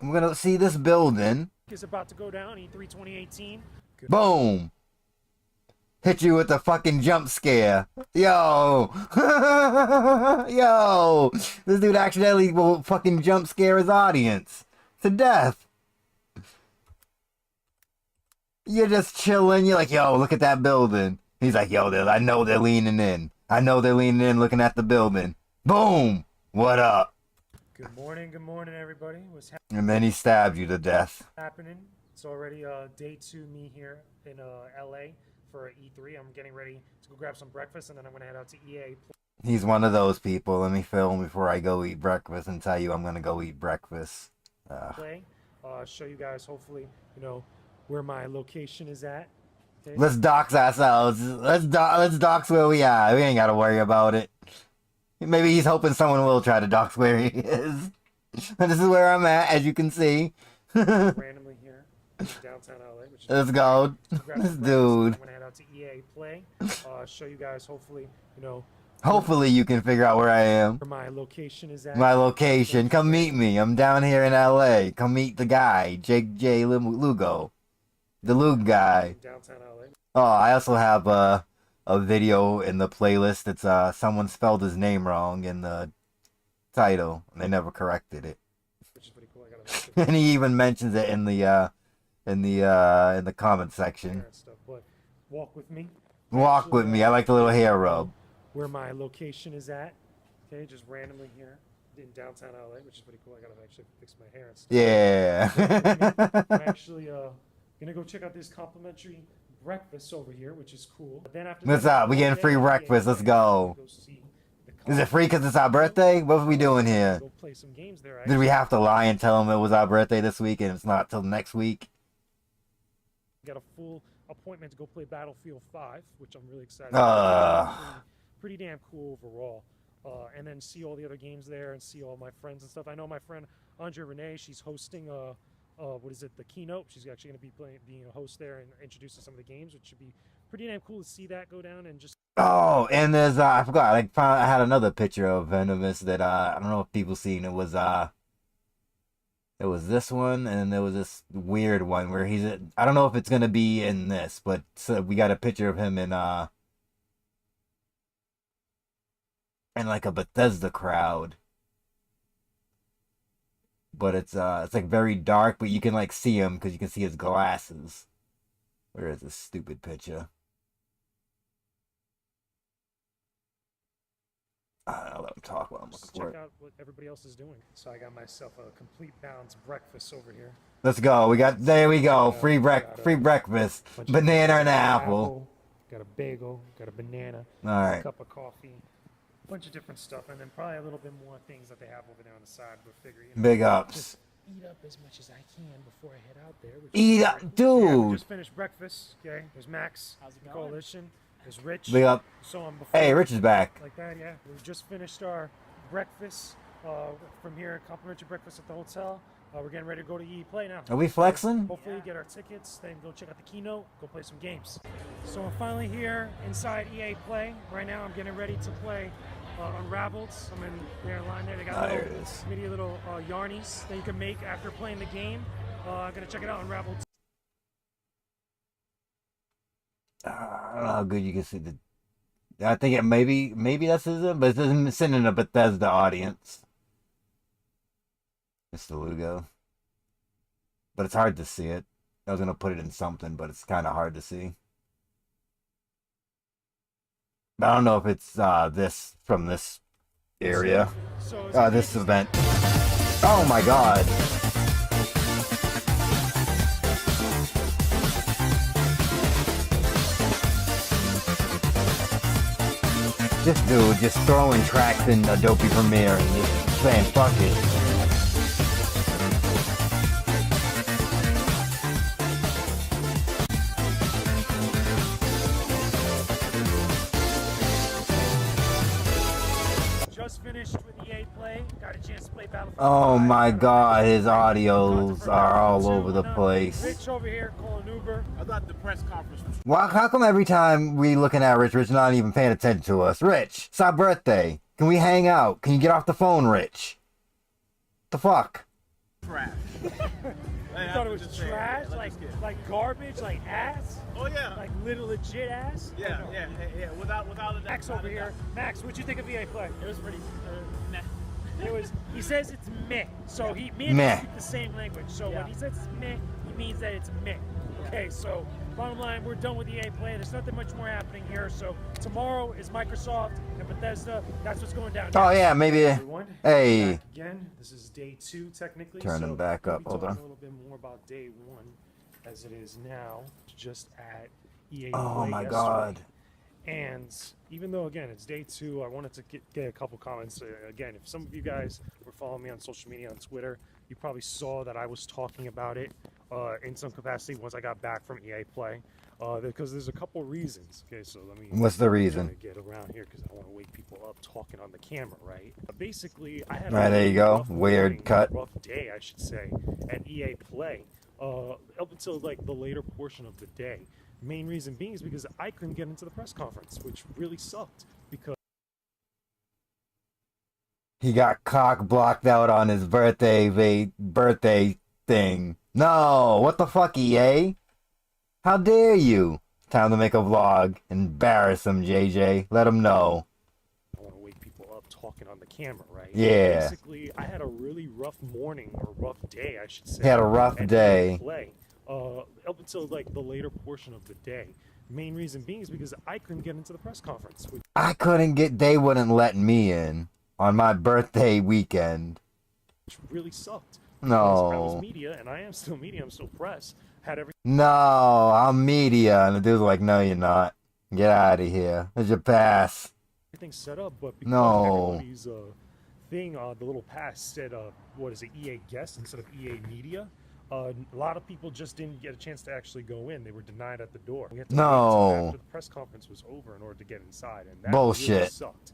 We're gonna see this building. is about to go down, E3 2018. Boom. Hit you with a fucking jump scare. Yo. Yo. This dude accidentally will fucking jump scare his audience to death. You're just chilling. You're like, yo, look at that building. He's like, yo, I know they're leaning in. I know they're leaning in looking at the building. Boom. What up? Good morning, everybody. What's And then he stabbed you to death. happening? It's already day 2 me here in LA for E3. I'm getting ready to go grab some breakfast, and then I'm going to head out to EA. He's one of those people. Let me film before I go eat breakfast and tell you I'm going to go eat breakfast. Play. Show you guys, hopefully, where my location is at. Okay? Let's dox ourselves. Let's dox where we are. We ain't got to worry about it. Maybe he's hoping someone will try to dox where he is. This is where I'm at, as you can see. Randomly here in downtown LA. Let's go. This dude. I'm gonna head out to EA Play. Show you guys, hopefully, Hopefully you can figure out where I am. where my location is at. My location. Come meet me. I'm down here in LA. Come meet the guy, Jake J. Lugo. The Luke guy. Downtown LA. Oh, I also have a video in the playlist. It's someone spelled his name wrong in the title. They never corrected it. Which is pretty cool. I gotta And he even mentions it in the comment section. But walk with me. Walk with me. I like the little hair rub. Where my location is at. Okay, just randomly here in downtown LA, which is pretty cool. I gotta actually fix my hair and stuff. Yeah. I'm actually gonna go check out this complimentary breakfast over here, which is cool. But then after What's up? We getting free breakfast. Let's go. Is it free because it's our birthday? What are we doing here? Go play some games there. Did we have to lie and tell them it was our birthday this week and it's not till next week? Got a full appointment to go play Battlefield 5, which I'm really excited pretty damn cool overall. And then see all the other games there and see all my friends and stuff. I know my friend Andre Renee, she's hosting the keynote. She's actually going to be being a host there and introducing some of the games, which should be pretty damn cool to see that go down and just. Oh, and there's I forgot. I had another picture of Venomous that I don't know if people seen. It was this one, and there was this weird one where I don't know if it's gonna be in this, but we got a picture of him in like a Bethesda crowd. But it's like very dark, but you can like see him because you can see his glasses. Where is this stupid picture? I'll let him talk while I'm looking for it. Check out what everybody else is doing. So I got myself a complete balanced breakfast over here. Let's go. There we go. Free breakfast. Banana and apple. Got a bagel. Got a banana. All right. A cup of coffee. A bunch of different stuff, and then probably a little bit more things that they have over there on the side. But figure, big ups. Just eat up as much as I can before I head out there. Eat up, dude. Yeah, we just finished breakfast. Okay, there's Max. How's it going? Coalition. There's Rich. Big up. So on before. Hey, Rich is back. Like that, yeah. We just finished our breakfast from here, complimentary breakfast at the hotel. We're getting ready to go to EA Play now. Are we flexing? Hopefully get our tickets, then go check out the keynote, go play some games. So I'm finally here inside EA Play. Right now I'm getting ready to play Unraveled. I'm in their line there. They got little yarnies that you can make after playing the game. I'm gonna check it out, Unraveled. I don't know how good you can see the. I think it maybe that's it, but it's sending a Bethesda audience. Mr. Lugo. But it's hard to see it. I was gonna put it in something, but it's kind of hard to see. But I don't know if it's this from this area. This event. Oh my god. This dude just throwing tracks in Adobe Premiere and just saying fuck it. Just finished with EA Play. Got a chance to play Battlefield. Oh my god, his audios are all over the place. Rich over here calling Uber. I thought the press conference was... Well, how come every time we looking at Rich not even paying attention to us? Rich, it's our birthday. Can we hang out? Can you get off the phone, Rich? The fuck? Trash. You thought it was trash? Like garbage? Like ass? Oh yeah. Like little legit ass? Yeah, yeah. Without a Max over here. Max, what'd you think of EA Play? It was pretty meh. It was. He says it's meh. So me and him speak the same language. So when he says it's meh, he means that it's meh. Okay, so bottom line, we're done with EA Play. There's nothing much more happening here. So tomorrow is Microsoft and Bethesda. That's what's going down. Oh yeah, maybe. Everyone, Hey. back again, this is day 2 technically. Turn them back up. Hold on. A little bit more about day 1 as it is now. Just at EA Oh Play my yesterday. god. And even though, again, it's day 2, I wanted to get a couple comments. Again, if some of you guys were following me on social media, on Twitter, you probably saw that I was talking about it in some capacity once I got back from EA Play. Because there's a couple reasons. Okay, so let me... What's the reason? Get around here because I don't want to wake people up talking on the camera, right? Basically, I had Right, there you go. Weird cut. rough day, I should say, at EA Play. Up until like the later portion of the day. Main reason being is because I couldn't get into the press conference, which really sucked because He got cock blocked out on his birthday thing. No, what the fuck, EA? How dare you? Time to make a vlog. Embarrass him, JJ. Let him know. I want to wake people up talking on the camera, right? Yeah. Basically, I had a really rough morning or rough day, I should say. He had a rough at day. EA Play. Up until like the later portion of the day. Main reason being is because I couldn't get into the press conference. I couldn't get, they wouldn't let me in on my birthday weekend. Which really sucked. No. I was media, and I am still media, I'm still press. Had everything. No, I'm media. And the dude's like, no, you're not. Get out of here. Here's your pass. Everything set up, but because No. everybody's thing, the little pass said, what is it, EA guest instead of EA media. A lot of people just didn't get a chance to actually go in. They were denied at the door. We had to wait until after the press conference was over in order to get inside, and that Bullshit. really sucked.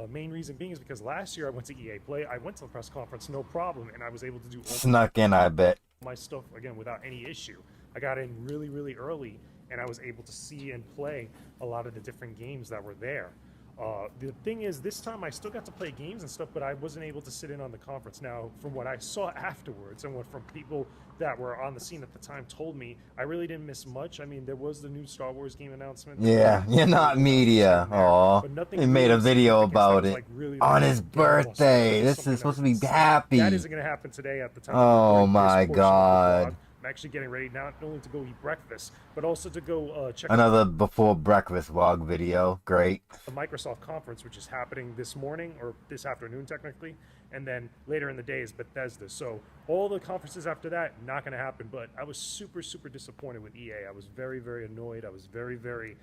Main reason being is because last year I went to EA Play. I went to the press conference, no problem, and I was able to do all Snuck in, I bet. my stuff again without any issue. I got in really, really early, and I was able to see and play a lot of the different games that were there. The thing is, this time I still got to play games and stuff, but I wasn't able to sit in on the conference. Now, from what I saw afterwards and what from people that were on the scene at the time told me, I really didn't miss much. I mean, there was the new Star Wars game announcement. Yeah, you're not media. Aw, he made a video about it on his birthday. This is supposed to be happy. That isn't going to happen today at the time. Oh my god. I'm actually getting ready not only to go eat breakfast, but also to go check Another before breakfast vlog video. Great. the Microsoft conference, which is happening this morning, or this afternoon technically, and then later in the day is Bethesda. So all the conferences after that, not going to happen, but I was super, super disappointed with EA. I was very, very annoyed. I was very, very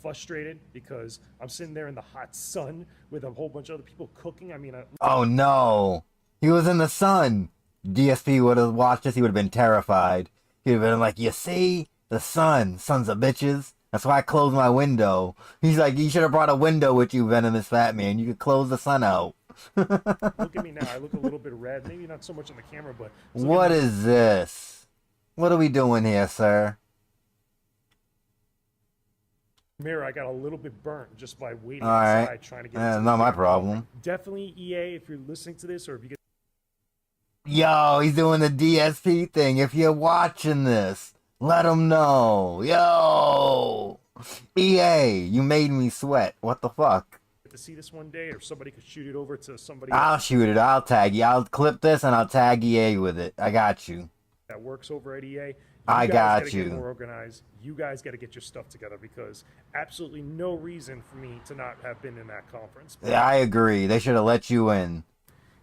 frustrated because I'm sitting there in the hot sun with a whole bunch of other people cooking. I mean, Oh no. He was in the sun. DSP would have watched this, he would have been terrified. He would have been like, you see? The sun. Sons of bitches. That's why I closed my window. He's like, you should have brought a window with you, Venomous Fat Man. You could close the sun out. Look at me now. I look a little bit red. Maybe not so much on the camera, but What is this? What are we doing here, sir? mirror. I got a little bit burnt just by waiting All right. outside trying to get into Not the my damn problem. car. Definitely EA, if you're listening to this, or if you get Yo, he's doing the DSP thing. If you're watching this, let him know. Yo, EA, you made me sweat. What the fuck? to see this one day, or somebody could shoot it over to somebody I'll shoot it. I'll tag you. I'll clip this and I'll tag EA with it. I got you. that works over at EA. I guys got gotta you. Get more organized. You guys got to get your stuff together, because absolutely no reason for me to not have been in that conference. Yeah, I agree. They should have let you in.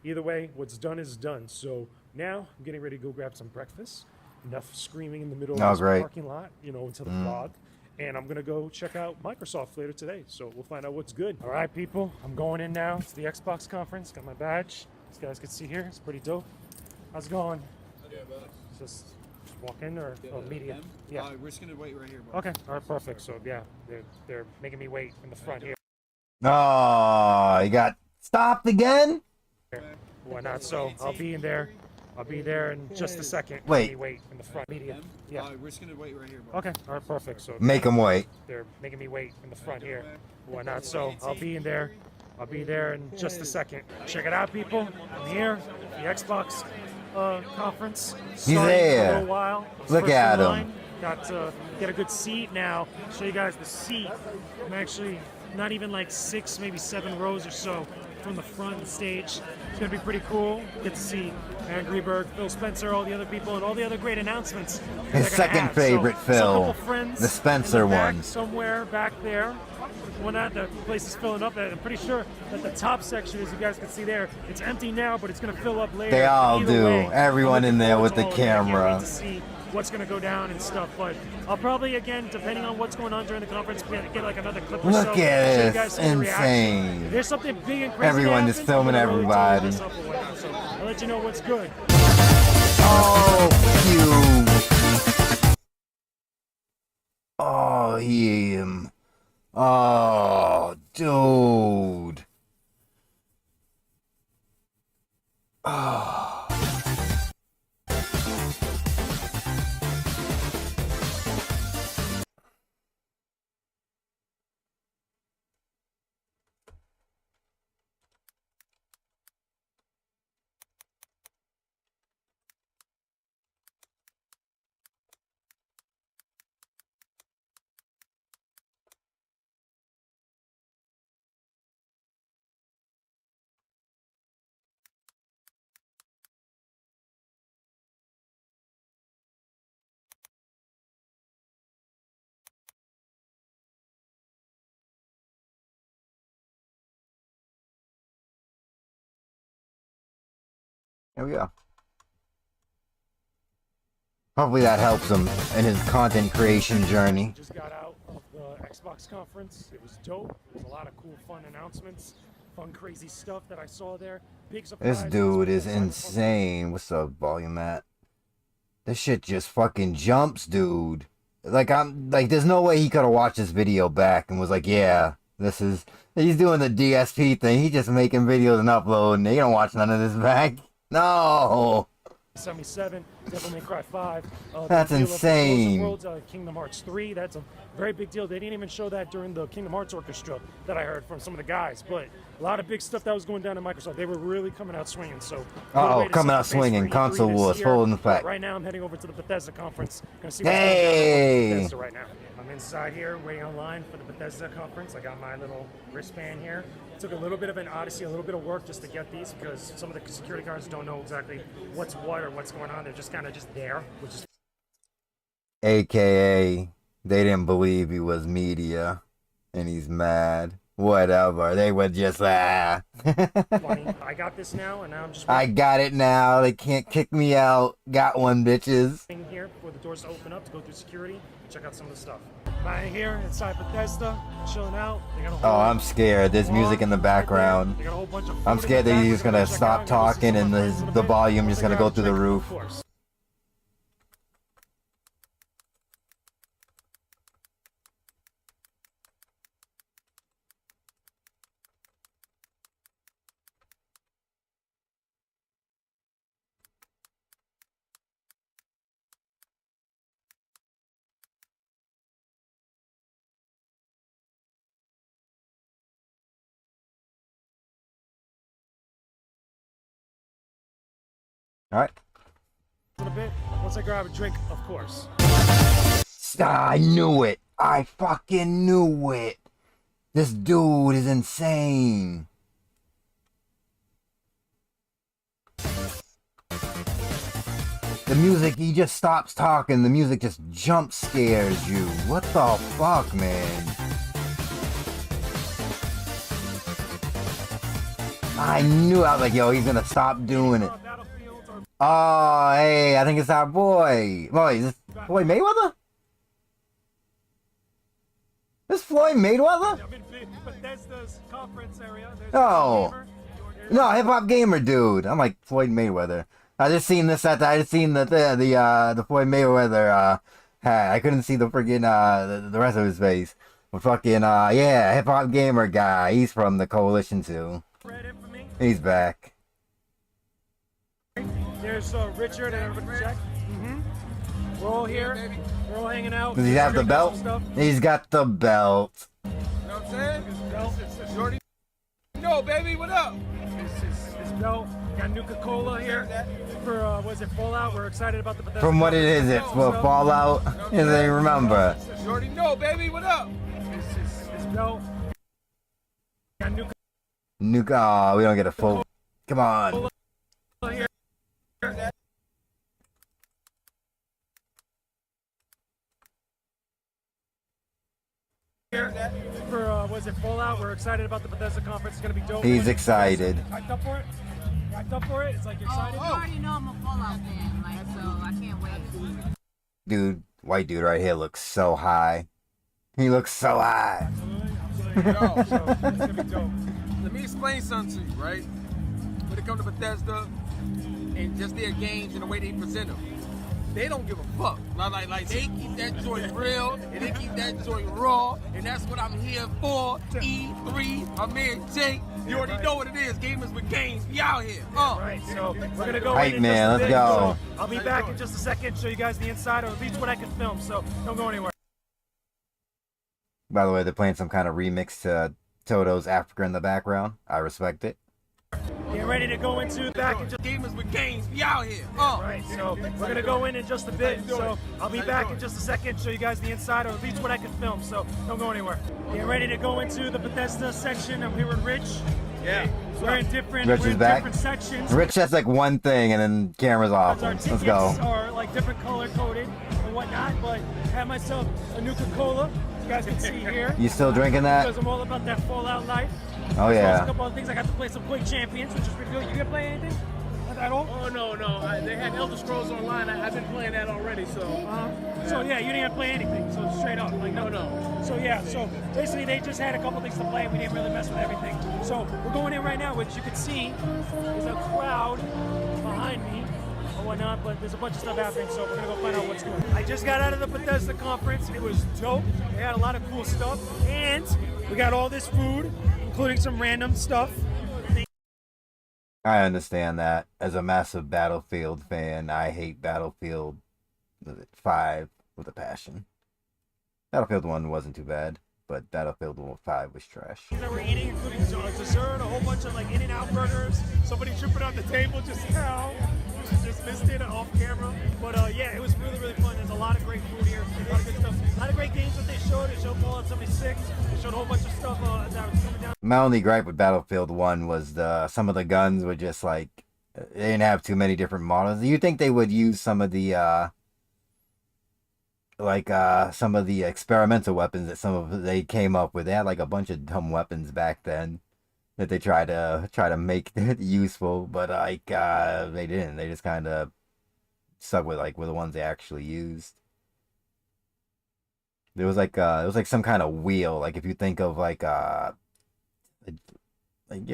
Either way, what's done is done. So now I'm getting ready to go grab some breakfast. Enough screaming in the middle of this parking lot, you know, into the fog. And I'm going to go check out Microsoft later today. So we'll find out what's good. All right, people. I'm going in now to the Xbox conference. Got my badge. As you guys can see here, it's pretty dope. How's it going? Just walk in or media? Yeah. We're just going to wait right here, bro. Okay. All right, perfect. So, yeah, they're making me wait in the front here. Oh, you got stopped again? Why not? So I'll be in there. I'll be there in just a second. Wait. Let me wait in the front media. Yeah. We're just going to wait right here, bro. Okay. All right, perfect. So Make them wait. they're making me wait in the front here. Why not? So I'll be in there. I'll be there in just a second. Check it out, people. I'm here. The Xbox conference. He's Starting there. For a little while. Look First at in him. line. Got to get a good seat now. Show you guys the seat. I'm actually not even like 6, maybe 7 rows or so from the front of the stage. It's gonna be pretty cool. Get to see Aaron Greenberg, Phil Spencer, all the other people, and all the other great announcements. His second favorite Phil, the Spencer one. Somewhere back there. When the place is filling up, I'm pretty sure that the top section, as you guys can see there, it's empty now, but it's gonna fill up later. They all Either do. way, Everyone in there with the I can't wait camera. to see what's going to go down and stuff, but I'll probably, again, depending on what's going on during the conference, get like another clip or so. Look at show you this. guys some of the reaction. Insane. If there's something big and crazy Everyone that just happens, filming I'm gonna really everybody. tone this up or whatnot, so I'll let you know what's good. Oh, cute. Oh, him. Oh, dude. Oh. There we go. Hopefully that helps him in his content creation journey. Just got out of the Xbox conference. It was dope. There's a lot of cool, fun announcements, fun, crazy stuff that I saw there. Big surprise. This dude is insane. What's up, volume at? This shit just fucking jumps, dude. Like, there's no way he could have watched this video back and was like, yeah, he's doing the DSP thing. He's just making videos and uploading. He don't watch none of this back. No. 77, Devil May Cry 5. That's the deal of the insane. Worlds, Kingdom Hearts 3. That's a very big deal. They didn't even show that during the Kingdom Hearts Orchestra that I heard from some of the guys. But a lot of big stuff that was going down in Microsoft. They were really coming out swinging. So Coming out swinging. Console wars, full in the fact. Right now, I'm heading over to the Bethesda conference. Gonna see Hey. what's going on with Bethesda right now. I'm inside here waiting online for the Bethesda conference. I got my little wristband here. It took a little bit of an odyssey, a little bit of work just to get these, because some of the security guards don't know exactly what's what or what's going on. They're just kind of just there, which is AKA, they didn't believe he was media, and he's mad. Whatever. They were just funny. I got this now, and now I'm just I got it now. They can't kick me out. Got one, bitches. waiting here for the doors to open up to go through security, check out some of the stuff. I'm here inside Bethesda, chilling out. They got a whole Oh, I'm scared. There's music in the background. They got a whole bunch of I'm food scared in the that back he's we're gonna check stop out. You're gonna see talking some and of my friends in a the bit. volume We'll just gonna figure go out through the check, roof. of course. All right. A little bit. Once I grab a drink, of course. I knew it. I fucking knew it. This dude is insane. The music, he just stops talking. The music just jump scares you. What the fuck, man? I knew. I was like, yo, he's gonna stop doing it. Oh, hey, I think it's our boy. Boy, is this Floyd Mayweather? This Floyd Mayweather? Oh. No, Hip Hop Gamer dude. I'm like Floyd Mayweather. I just seen this at I just seen the Floyd Mayweather hat. I couldn't see the friggin' the rest of his face. But fucking yeah, Hip Hop Gamer guy. He's from the coalition too. He's back. There's Richard and everybody check. We're all here. We're all hanging out. Does he have the belt? He's got the belt. You know what I'm saying? Jordy. No, baby, what up? His belt. Got Nuka-Cola here for, was it Fallout? We're excited about the Bethesda. From what it is, it's for Fallout. As I remember. Jordy, no, baby, what up? His belt. Got Nuka, oh, we don't get a full. Come on. Here. For, was it Fallout? We're excited about the Bethesda conference. It's going to be dope. He's excited. Hyped up for it? Hyped up for it? It's like you're excited? You already know I'm a Fallout fan, like, so I can't wait. Dude, white dude right here looks so high. He looks so high. Yo, so, it's gonna be dope. Let me explain something to you, right? When it comes to Bethesda and just their games and the way they present them, they don't give a fuck. Like they keep that joint real and they keep that joint raw, and that's what I'm here for. E3, my man Jake. You already know what it is. Gamers with games. We out here. Right, so we're gonna go Hype in man, just a let's bit, go. So I'll be back in just a second, show you guys the inside, or at least what I can film. So don't go anywhere. By the way, they're playing some kind of remix to Toto's Africa in the background. I respect it. Get ready to go into back into Gamers with games. We out here. Right, so we're gonna go in just a bit. So I'll be back in just a second, show you guys the inside, or at least what I can film. So don't go anywhere. Get ready to go into the Bethesda section. I'm here with Rich. Yeah. We're in different, Rich is back. different sections. Rich has like one thing and then camera's off. Our Let's tickets go. are like different color coded and whatnot, but I have myself a Nuka-Cola. You guys can see here. You still drinking that? Because I'm all about that Fallout life. Oh As well as yeah. a couple other things. I got to play some Quick Champions, which is pretty good. You gonna play anything? Not at all? Oh no, they had Elder Scrolls Online. I've been playing that already, so. So yeah, you didn't have to play anything. So straight up, like no. So yeah, so basically they just had a couple things to play. We didn't really mess with everything. So we're going in right now, which you can see there's a crowd behind me or whatnot, but there's a bunch of stuff happening. So we're gonna go find out what's going on. I just got out of the Bethesda conference. It was dope. They had a lot of cool stuff, and we got all this food, including some random stuff. I understand that. As a massive Battlefield fan, I hate Battlefield 5 with a passion. Battlefield 1 wasn't too bad, but Battlefield 5 was trash. That we're eating, including dessert, a whole bunch of like In-N-Out burgers. Somebody tripping on the table just now. Just missed it off camera. But yeah, it was really, really fun. There's a lot of great food here. A lot of good stuff. A lot of great games that they showed. They showed Fallout 76. They showed a whole bunch of stuff that was coming down. My only gripe with Battlefield 1 was some of the guns were just like, they didn't have too many different models. You'd think they would use some of the some of the experimental weapons that they came up with. They had like a bunch of dumb weapons back then that they try to make it useful, but like they didn't. They just kind of stuck with the ones they actually used. There was like it was like some kind of wheel. Like if you think of like you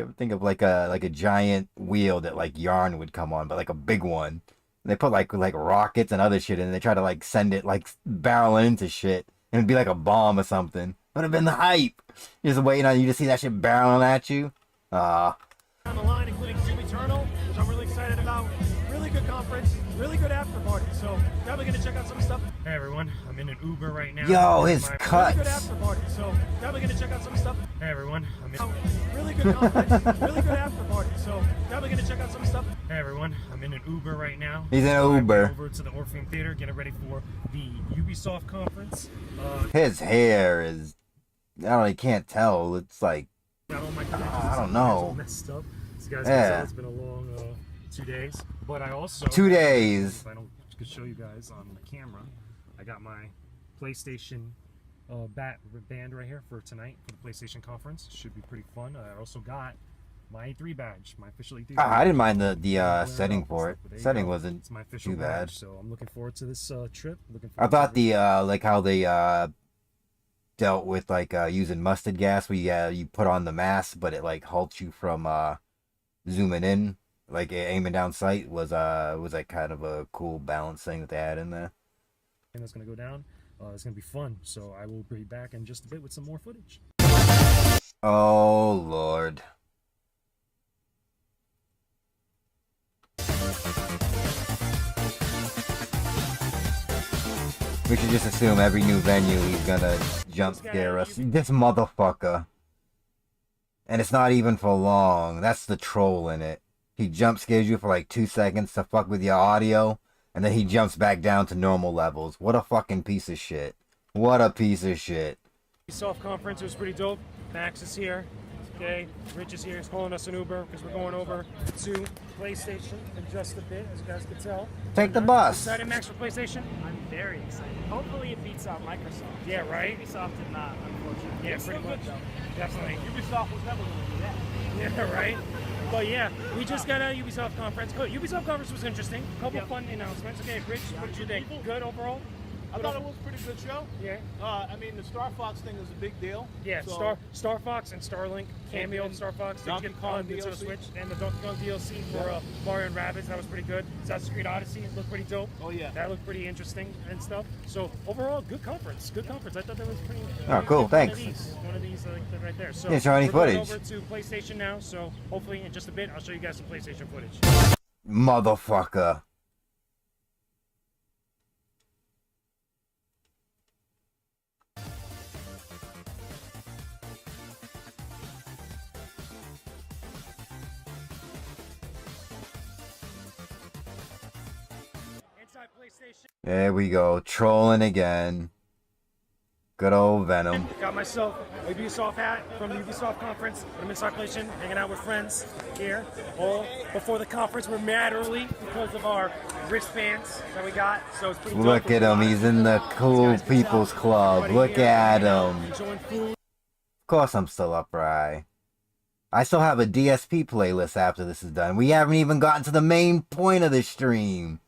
ever think of like a giant wheel that like yarn would come on, but like a big one. And they put like rockets and other shit in, and they try to like send it like barreling into shit, and it'd be like a bomb or something. Would have been the hype. You're just waiting on you to see that shit barreling at you. On the line, including Doom Eternal, which I'm really excited about. Really good conference, really good after after party, so probably gonna check out some stuff. Hey everyone, I'm in an Uber right now. Yo, his Really cuts. good after party, so probably gonna check out some stuff. Hey everyone, I'm in really good conference, really good after party, so probably gonna check out some stuff. Hey everyone, I'm in an Uber right now. He's in an Uber. Over to the Orpheum Theater, getting ready for the Ubisoft conference. His hair is, I don't know, you can't tell. It's like, I don't know. Messed up. So guys, Yeah. it's been a long 2 days, but I also 2 days. If I don't could show you guys on the camera, I got my PlayStation band right here for tonight for the PlayStation conference. Should be pretty fun. I also got my E3 badge, my official E3 badge. I didn't mind the setting for it. Setting wasn't It's my official too bad. badge, so I'm looking forward to this trip. I thought the like how they dealt with like using mustard gas, where you put on the mask, but it like halts you from zooming in, like aiming down sight, was like kind of a cool balance thing that they had in there. And that's gonna go down. It's gonna be fun. So I will be back in just a bit with some more footage. Oh Lord. We should just assume every new venue he's gonna jump scare us. This motherfucker. And it's not even for long. That's the troll in it. He jump scares you for like 2 seconds to fuck with your audio, and then he jumps back down to normal levels. What a fucking piece of shit. What a piece of shit. Ubisoft conference was pretty dope. Max is here. Okay, Rich is here. He's calling us an Uber because we're going over to PlayStation in just a bit, as you guys can tell. Take the bus. Excited, Max, for PlayStation? I'm very excited. Hopefully it beats out Microsoft. Yeah, right? Ubisoft did not, unfortunately. Yeah, It's pretty still much. good, though. Definitely. Ubisoft was never going to do that. Yeah, right? But yeah, we just got a Ubisoft conference. Good. Ubisoft conference was interesting. Couple fun announcements. Okay, Rich, what did you think? Good overall? I thought it was a pretty good show. Yeah. I mean, the Star Fox thing is a big deal. Yeah, so, Star Fox and Starlink cameo and Star Fox. Did Donkey you get Kong into the DLC? Switch and the Donkey Kong DLC for Mario and Rabbids. That was pretty good. Assassin's Creed Odyssey looked pretty dope. Oh yeah. That looked pretty interesting and stuff. So overall, good conference. Good conference. I thought that was pretty. Oh, cool. Thanks. One of these like right there. So Yeah, show any we're going footage. over to PlayStation now. So hopefully in just a bit, I'll show you guys some PlayStation footage. Motherfucker. Inside PlayStation. There we go. Trolling again. Good old Venom. Got myself a Ubisoft hat from the Ubisoft conference. I'm inside PlayStation, hanging out with friends here. All before the conference, we're mad early because of our wristbands that we got. So it's pretty dope. Look at him. He's in the cool people's club. Look at him. Enjoying food. Of course I'm still up, right? I still have a DSP playlist after this is done. We haven't even gotten to the main point of the stream,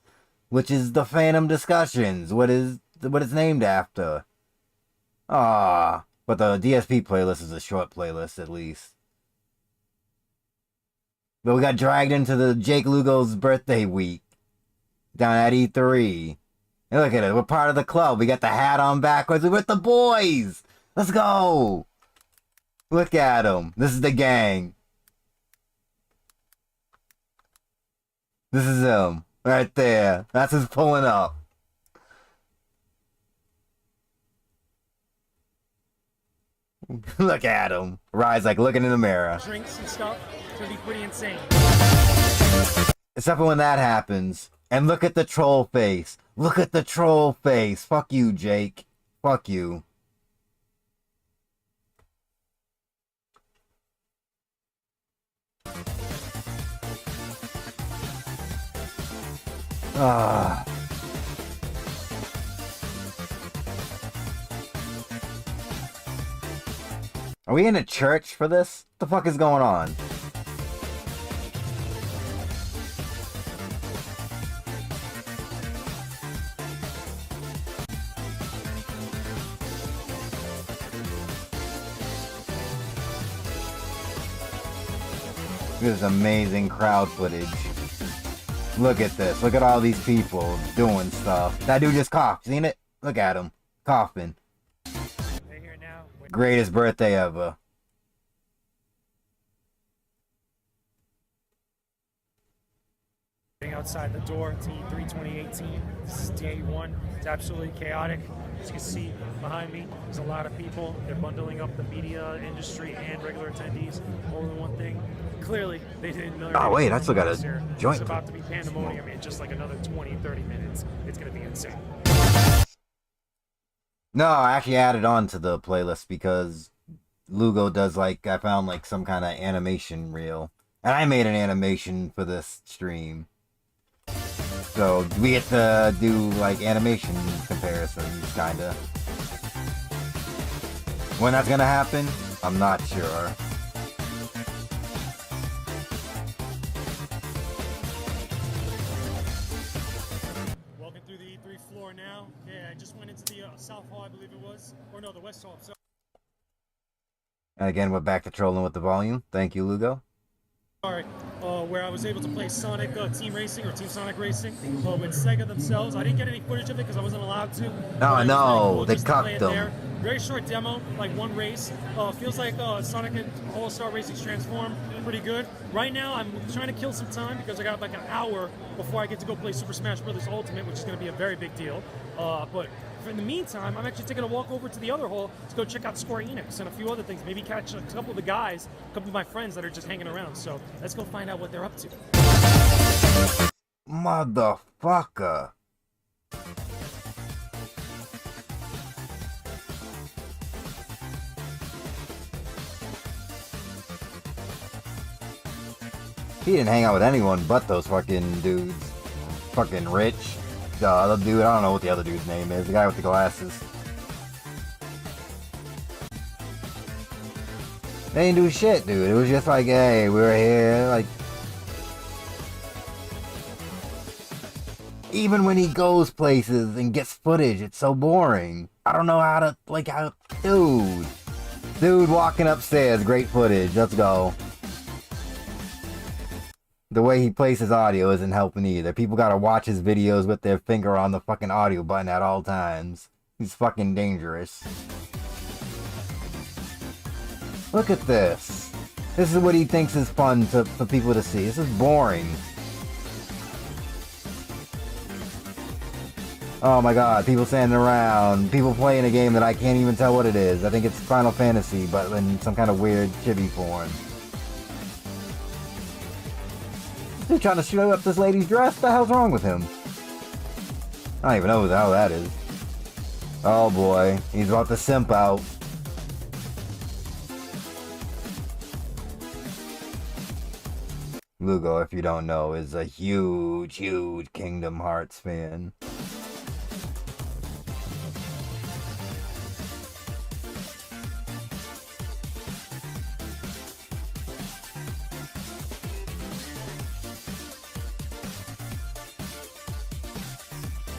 which is the Phantom Discussions. What it's named after. Ah, but the DSP playlist is a short playlist at least. But we got dragged into the Jake Lugo's birthday week down at E3. And look at it, we're part of the club. We got the hat on backwards. We're with the boys. Let's go. Look at them. This is the gang. This is him right there. That's who's pulling up. Look at him. Rise like looking in the mirror. Drinks and stuff. It's gonna be pretty insane. Except for when that happens. And look at the troll face. Look at the troll face. Fuck you, Jake. Fuck you. Ah. Are we in a church for this? What the fuck is going on? This is amazing crowd footage. Look at this. Look at all these people doing stuff. That dude just coughed. Seen it? Look at him. Coughing. Greatest birthday ever. outside the door to E3 2018. This is day one. It's absolutely chaotic. As you can see behind me, there's a lot of people. They're bundling up the media industry and regular attendees all in one thing. Clearly, they didn't know. Oh, wait, I still got a joint. It's about to be pandemonium in just like another 20, 30 minutes. It's going to be insane. No, I actually added on to the playlist because Lugo does like, I found like some kind of animation reel. And I made an animation for this stream. So we get to do like animation comparisons, kinda. When that's gonna happen, I'm not sure. Walking through the E3 floor now. Yeah, I just went into the South Hall, I believe it was. Or no, the West Hall. So And again, we're back to trolling with the volume. Thank you, Lugo. sorry, where I was able to play Sonic Team Racing or Team Sonic Racing with Sega themselves. I didn't get any footage of it because I wasn't allowed to. Oh no, cool they just to play cucked it them. there. Very short demo, like one race. Feels like Sonic and All-Star Racing's Transform, pretty good. Right now, I'm trying to kill some time because I got like an hour before I get to go play Super Smash Bros. Ultimate, which is going to be a very big deal. But in the meantime, I'm actually taking a walk over to the other hall to go check out Square Enix and a few other things. Maybe catch a couple of the guys, a couple of my friends that are just hanging around. So let's go find out what they're up to. Motherfucker. He didn't hang out with anyone but those fucking dudes. Fucking Rich. The other dude, I don't know what the other dude's name is. The guy with the glasses. They didn't do shit, dude. It was just like, hey, we were here, like... Even when he goes places and gets footage, it's so boring. I don't know how to, like, how... Dude. Dude walking upstairs, great footage. Let's go. The way he plays his audio isn't helping either. People gotta watch his videos with their finger on the fucking audio button at all times. He's fucking dangerous. Look at this. This is what he thinks is fun for people to see. This is boring. Oh my god, people standing around. People playing a game that I can't even tell what it is. I think it's Final Fantasy, but in some kind of weird chibi form. He's trying to shoot up this lady's dress. What the hell's wrong with him? I don't even know who the hell that is. Oh boy, he's about to simp out. Lugo, if you don't know, is a huge, huge Kingdom Hearts fan.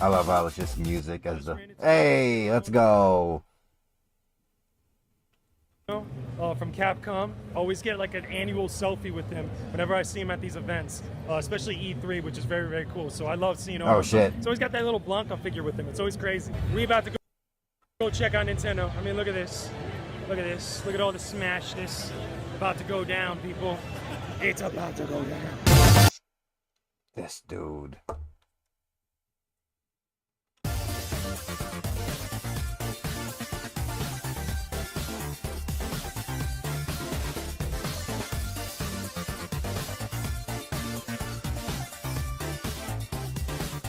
I love how it's just music as the... Hey, let's go! From Capcom, always get like an annual selfie with him whenever I see him at these events, especially E3, which is very, very cool. So I love seeing him. Oh shit. So he's got that little Blanca figure with him. It's always crazy. We about to go check out Nintendo. I mean, look at this. Look at this. Look at all the smash this. About to go down, people. It's about to go down. This dude.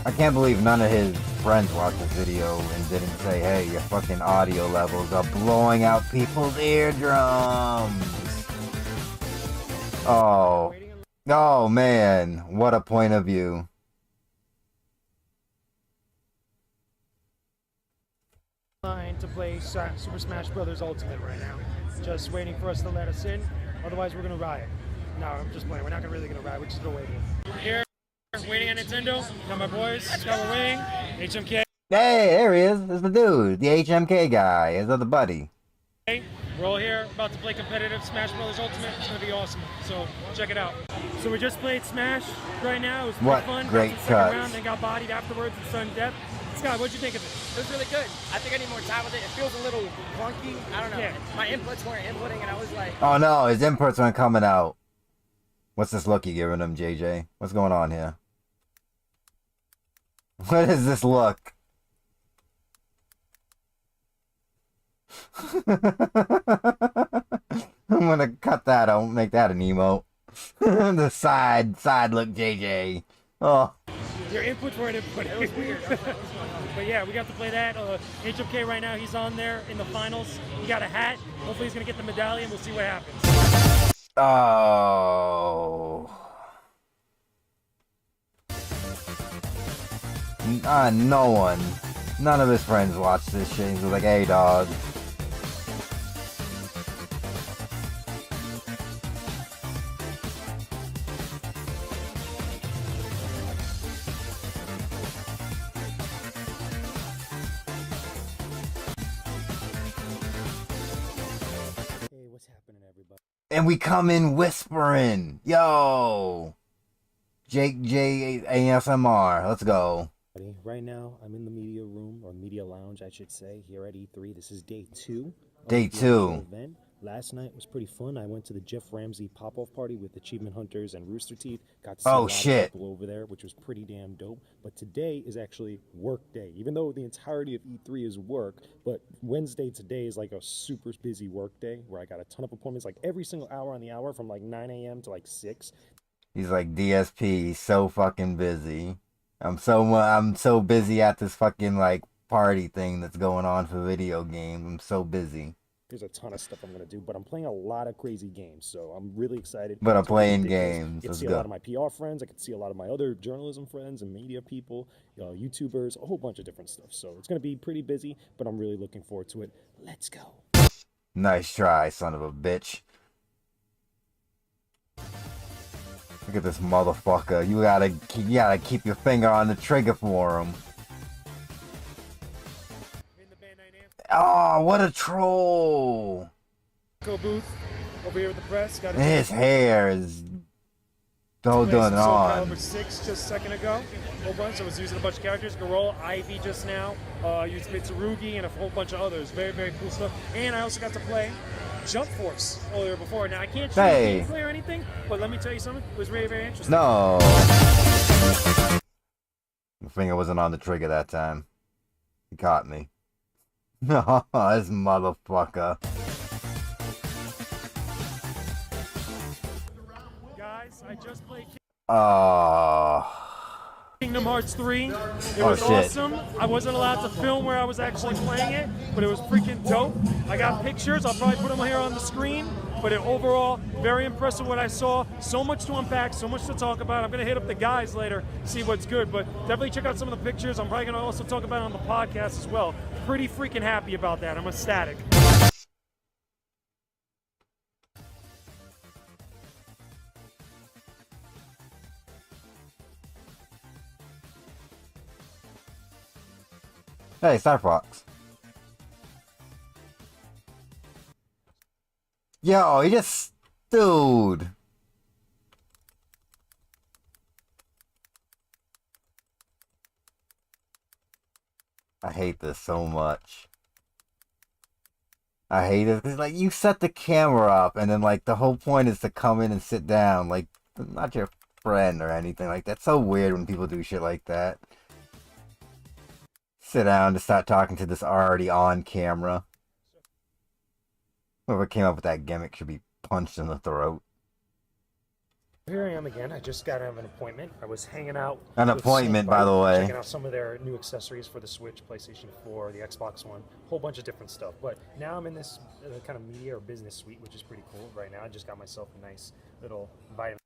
I can't believe none of his friends watched this video and didn't say, hey, your fucking audio levels are blowing out people's eardrums. Oh. Oh, man. What a point of view. Line to play Super Smash Bros. Ultimate right now. Just waiting for us to let us in. Otherwise, we're going to riot. No, I'm just playing. We're not really going to riot. We're just going to wait here. Waiting at Nintendo. Got my boys. Skylar Wing. HMK. Hey, there he is. There's the dude. The HMK guy. His other buddy. We're all here about to play competitive Smash Bros. Ultimate. It's going to be awesome. So check it out. So we just played Smash right now. It was pretty fun. Great got to the cuts. second round, then got bodied afterwards in sudden death. Scott, what'd you think of it? It was really good. I think I need more time with it. It feels a little clunky. I don't know. Yeah. My inputs weren't inputting, and I was like... Oh no, his inputs aren't coming out. What's this look you giving him, JJ? What's going on here? What is this look? I'm gonna cut that out, make that an emote. The side look JJ. Oh. Your input for an input. It was weird. But yeah, we got to play that. HMK right now, he's on there in the finals. He got a hat. Hopefully he's gonna get the medallion. We'll see what happens. Oh. No one. None of his friends watched this shit. He was like, hey, dog. Hey, what's happening, everybody? And we come in whispering. Yo. Jake J ASMR. Let's go. Right now, I'm in the media room, or media lounge, I should say, here at E3. This is day 2. Day 2. Event. Last night was pretty fun. I went to the Jeff Ramsey pop-off party with Achievement Hunters and Rooster Teeth. Got to see a lot of people over there, which was pretty damn dope. But today is actually work day. Even though the entirety of E3 is work, but Wednesday today is like a super busy work day where I got a ton of appointments, like every single hour on the hour from like 9 a.m. to like 6. He's like, DSP, so fucking busy. I'm so busy at this fucking like party thing that's going on for video games. I'm so busy. There's a ton of stuff I'm gonna do, but I'm playing a lot of crazy games, so I'm really excited. But I'm It's playing ridiculous. games. I get to Let's see a go. lot of my PR friends. I get to see a lot of my other journalism friends and media people, YouTubers, a whole bunch of different stuff. So it's gonna be pretty busy, but I'm really looking forward to it. Let's go. Nice try, son of a bitch. Look at this motherfucker. You gotta keep your finger on the trigger for him. Oh, what a troll! Go booth over here with the press. Got His hair is so done on. Caliber 6 just a second ago. A whole bunch. I was using a bunch of characters. Garola, Ivy just now. Used Mitsurugi and a whole bunch of others. Very, very cool stuff. And I also got to play Jump Force earlier before. Now I can't show you gameplay or anything, but let me tell you something. It was very, very interesting. No. My finger wasn't on the trigger that time. He caught me. No, this motherfucker. Guys, I just played Kingdom Hearts 3. It was awesome. I wasn't allowed to film where I was actually playing it, but it was freaking dope. I got pictures. I'll probably put them here on the screen. But overall, very impressed with what I saw. So much to unpack, so much to talk about. I'm going to hit up the guys later, see what's good. But definitely check out some of the pictures. I'm probably going to also talk about it on the podcast as well. Pretty freaking happy about that. I'm ecstatic. Hey, Star Fox. Yo, he just... Dude. I hate this so much. I hate it. 'Cause, like, you set the camera up, and then, like, the whole point is to come in and sit down. Like, not your friend or anything. Like, that's so weird when people do shit like that. Sit down to start talking to this already on camera. Whoever came up with that gimmick should be punched in the throat. Here I am again. I just got out of an appointment. I was hanging out. An appointment, by the way. Checking out some of their new accessories for the Switch, PlayStation 4, the Xbox One, a whole bunch of different stuff. But now I'm in this kind of media or business suite, which is pretty cool. Right now, I just got myself a nice little vitamin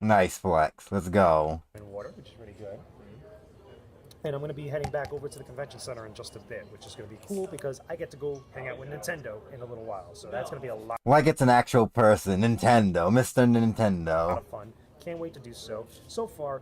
Nice flex. Let's go. water, which is pretty good. And I'm going to be heading back over to the convention center in just a bit, which is going to be cool because I get to go hang out with Nintendo in a little while. So that's going to be a lot. Like it's an actual person. Nintendo. Mr. Nintendo. A lot of fun. Can't wait to do so. So far,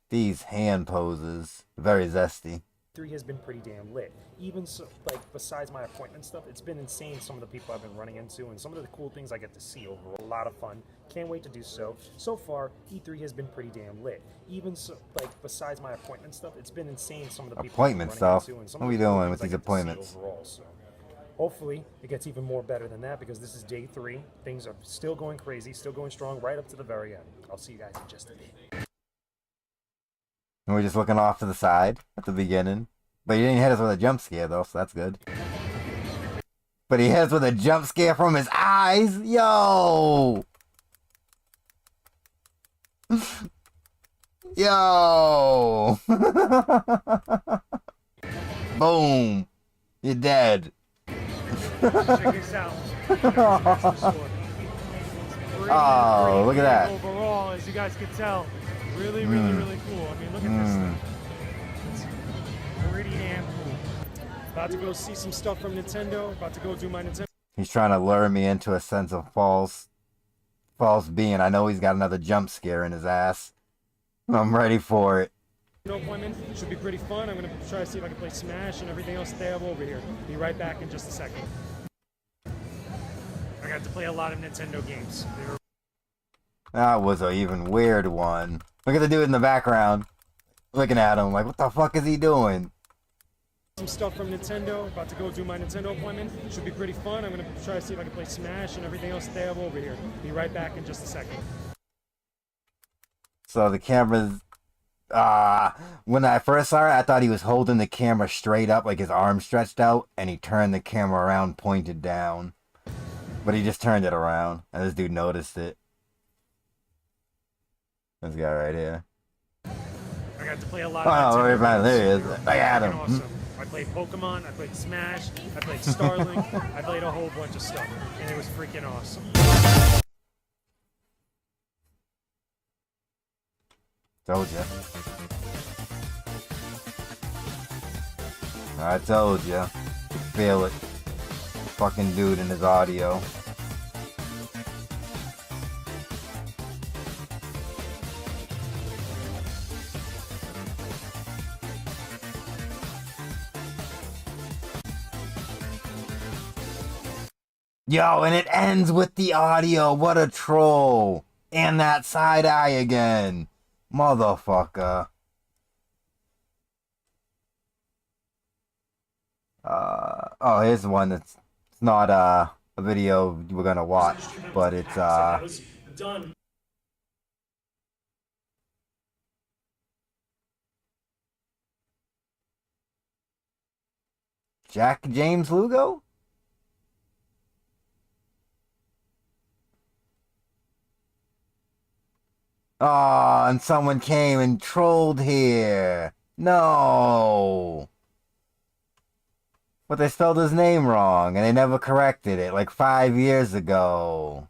These hand poses. Very zesty. E3 has been pretty damn lit. Even so, like, besides my appointment stuff, it's been insane some of the people I've been running into and some of the cool things I get to see overall. A lot of fun. Can't wait to do so. So far, E3 has been pretty damn lit. Even so, like, besides my appointment stuff, it's been insane some of the people Appointment I've been running stuff? into and some What of are we the cool doing things with I these get to see appointments? overall, so. Hopefully, it gets even more better than that because this is day 3. Things are still going crazy, still going strong right up to the very end. I'll see you guys in just a bit. And we're just looking off to the side at the beginning. But he didn't hit us with a jump scare, though, so that's good. But he hit us with a jump scare from his eyes. Yo! Yo! Boom! You're dead. Check this out. Oh, look at that. Overall, as you guys can tell, really cool. I mean, look at this thing. It's pretty damn cool. About to go see some stuff from Nintendo. About to go do my Nintendo. He's trying to lure me into a sense of false being. I know he's got another jump scare in his ass. I'm ready for it. Appointment should be pretty fun. I'm gonna try to see if I can play Smash and everything else they have over here. Be right back in just a second. I got to play a lot of Nintendo games. That was an even weird one. Look at the dude in the background. Looking at him like, what the fuck is he doing? Some stuff from Nintendo. About to go do my Nintendo appointment. Should be pretty fun. I'm gonna try to see if I can play Smash and everything else they have over here. Be right back in just a second. So the camera's... when I first saw it, I thought he was holding the camera straight up, like his arm stretched out, and he turned the camera around, pointed down. But he just turned it around, and this dude noticed it. This guy right here. I got to play a lot of Nintendo. There he is. I got him. Awesome. I played Pokemon, I played Smash, I played Starlink, I played a whole bunch of stuff, and it was freaking awesome. Told ya. I told ya. Feel it. Fucking dude in his audio. Yo, and it ends with the audio. What a troll. And that side eye again. Motherfucker. Oh, here's one that's not a video we're gonna watch, but it's done. Jack James Lugo? Oh, and someone came and trolled here. No. But they spelled his name wrong, and they never corrected it, like 5 years ago.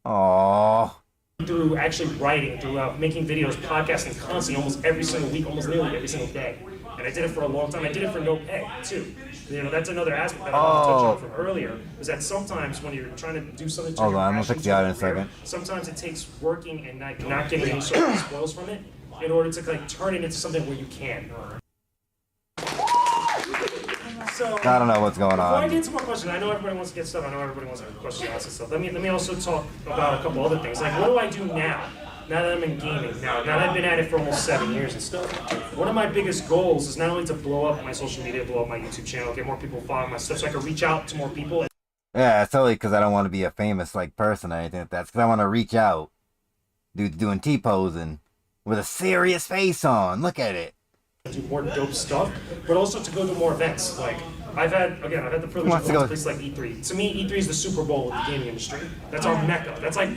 Oh. Through actually writing, through making videos, podcasting constantly, almost every single week, almost nearly every single day. And I did it for a long time. I did it for no pay, too. You know, that's another aspect that I wanted to touch on from earlier, is that sometimes when you're trying to do something to Hold on, I'm gonna fix the audio in a second. Sometimes it takes working and not getting any sort of spoils from it in order to like turn it into something where you can. So, I don't know what's going before I on. get to my question, I know everybody wants to get stuff. I know everybody wants to have questions to ask and stuff. Let me also talk about a couple other things. Like, what do I do now? Now that I'm in gaming, now that I've been at it for almost 7 years and stuff. One of my biggest goals is not only to blow up my social media, blow up my YouTube channel, get more people following my stuff, so I can reach out to more people. Yeah, it's totally because I don't want to be a famous person or anything like that. It's because I want to reach out. Dude's doing T-posing with a serious face on. Look at it. Do more dope stuff, but also to go to more events. Like I've had the privilege of going to places like E3. To me, E3 is the Super Bowl of the gaming industry. That's our Mecca. That's like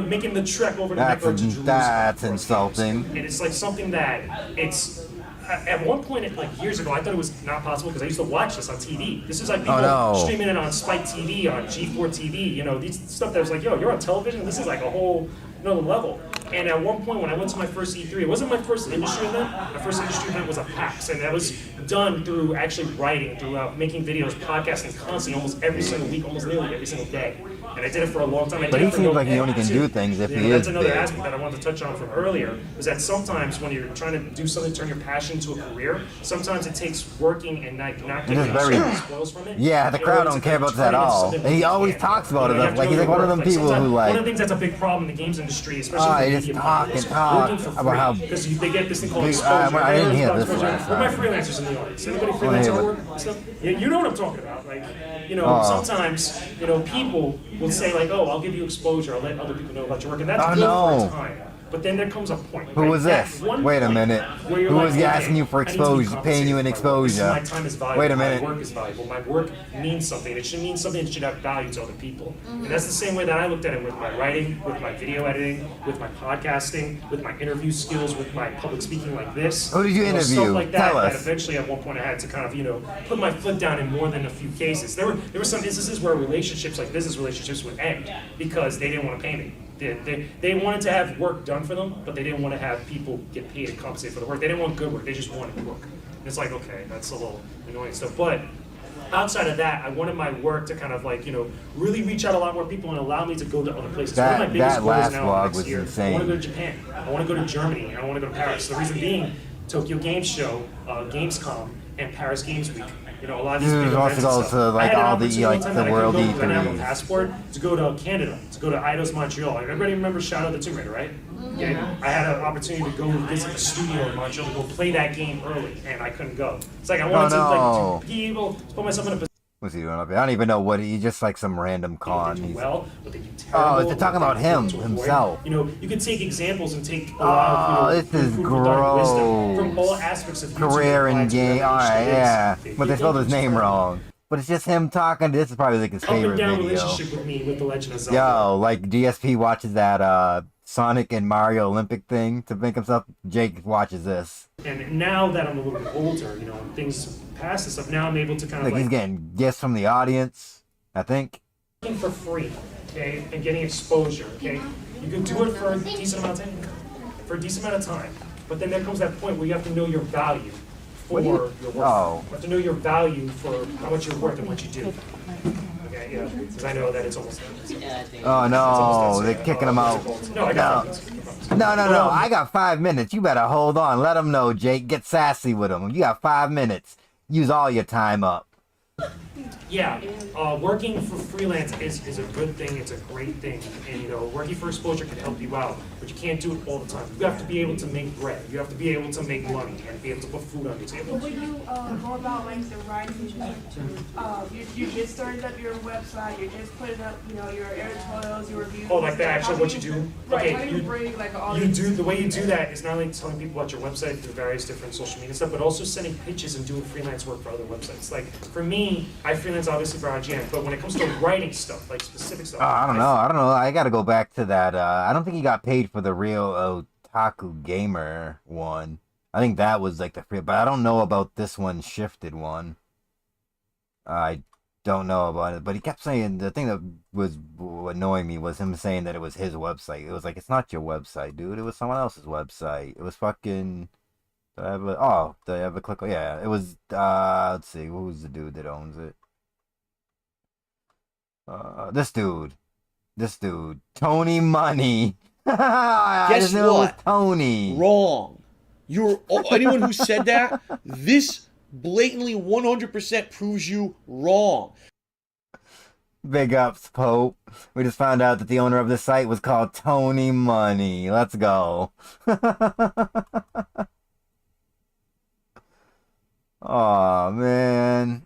making the trek over to Mecca to Jerusalem. That's insulting. And it's like something that it's. At one point, like years ago, I thought it was not possible because I used to watch this on TV. This is like people streaming it on Spike TV, on G4 TV. You know, these stuff that was like, yo, you're on television. This is like a whole another level. And at one point, when I went to my first E3, it wasn't my first industry event. My first industry event was a PAX, and that was done through actually writing, through making videos, podcasting constantly, almost every single week, almost nearly every single day. And I did it for a long time. But he seems like he only can do things if he is That's another big. aspect that I wanted to touch on from earlier, is that sometimes when you're trying to do something, turn your passion into a career, sometimes it takes working and not getting spoils from it. Yeah, the crowd don't care about that at all. And he always talks about it. Like he's like one of them people who like. One of the things that's a big problem in the games industry, especially just talk about how because they get this thing called exposure. I didn't hear this last Where are my freelancers in the audience? Anybody freelancer work and stuff? Yeah, you know what I'm talking about. Like, you know, sometimes, you know, people will say like, oh, I'll give you exposure. I'll let other people know about your work, and that's good for a time. But then there comes a point. Who was this? Wait a minute. Who was asking you for exposure, paying you an exposure? My time is valuable. Wait a minute. My work is valuable. My work means something. It should mean something that should have value to other people. And that's the same way that I looked at it with my writing, with my video editing, with my podcasting, with my interview skills, with my public speaking like this. Who did you interview? Stuff like that. Tell us. That eventually, at one point, I had to kind of, put my foot down in more than a few cases. There were some instances where relationships, like business relationships, would end because they didn't want to pay me. They wanted to have work done for them, but they didn't want to have people get paid and compensated for the work. They didn't want good work. They just wanted work. And it's like, okay, that's a little annoying stuff. But outside of that, I wanted my work to kind of really reach out a lot more people and allow me to go to other places. One of my biggest goals now next year, I want to go to Japan. I want to go to Germany. And I want to go to Paris. The reason being, Tokyo Game Show, Gamescom, and Paris Games Week. A lot of these big events and stuff. To I had an all the opportunity the world I didn't have a E3s. passport to go to Canada, to go to Eidos Montreal. Everybody remembers Shadow of the Tomb Raider, right? Yeah. I had an opportunity to go visit the studio in Montreal to go play that game early, and I couldn't go. It's like I wanted to be able to put myself in a position. What's he doing up here? I don't even know what he's just like some random con. He's... Well, but they do terrible. Oh, they're talking about him himself. You can take examples and take a lot of this is wisdom gross. from all aspects of Career YouTube and game. All right, yeah. But they spelled his focus name on wrong. But it's just him talking. This is probably like his up and favorite down video. relationship with me with the Legend of Zelda. Yo, like DSP watches that Sonic and Mario Olympic thing to think himself. Jake watches this. And now that I'm a little bit older, and things past this stuff, now I'm able to kind of He's getting gifts from the audience, I think. working for free, okay, and getting exposure, okay. You can do it for a decent amount of time, but then there comes that point where you have to know your value for your work. Oh. You have to know your value for how much you're worth and what you do. Okay, yeah, because I know that it's almost. Oh no, they're kicking him out. No, I got No, I got 5 minutes. You better hold on. Let him know, Jake. Get sassy with him. You got 5 minutes. Use all your time up. Yeah, working for freelance is a good thing. It's a great thing, and working for exposure can help you out, but you can't do it all the time. You have to be able to make bread. You have to be able to make money and be able to put food on your table. When you go about the writing, you just started up your website. You're just putting up, your editorials, your reviews. Oh, like the actual what you do? Right. Okay, How do you bring all you these? do the way you do that is not only telling people about your website through various different social media stuff, but also sending pitches and doing freelance work for other websites. Like for me, I freelance obviously for IGN, but when it comes to writing stuff, like specific stuff, I don't know. I gotta go back to that. I don't think he got paid for the real Otaku Gamer one. I think that was like the free, but I don't know about this one shifted one. I don't know about it, but he kept saying the thing that was annoying me was him saying that it was his website. It was like, it's not your website, dude. It was someone else's website. It was fucking. Do I have a click? Yeah, it was. Let's see, who's the dude that owns it? This dude, Tony Money. I Guess just knew it was what? Tony. Wrong. Anyone who said that, this blatantly 100% proves you wrong. Big ups, Pope. We just found out that the owner of this site was called Tony Money. Let's go. Oh man.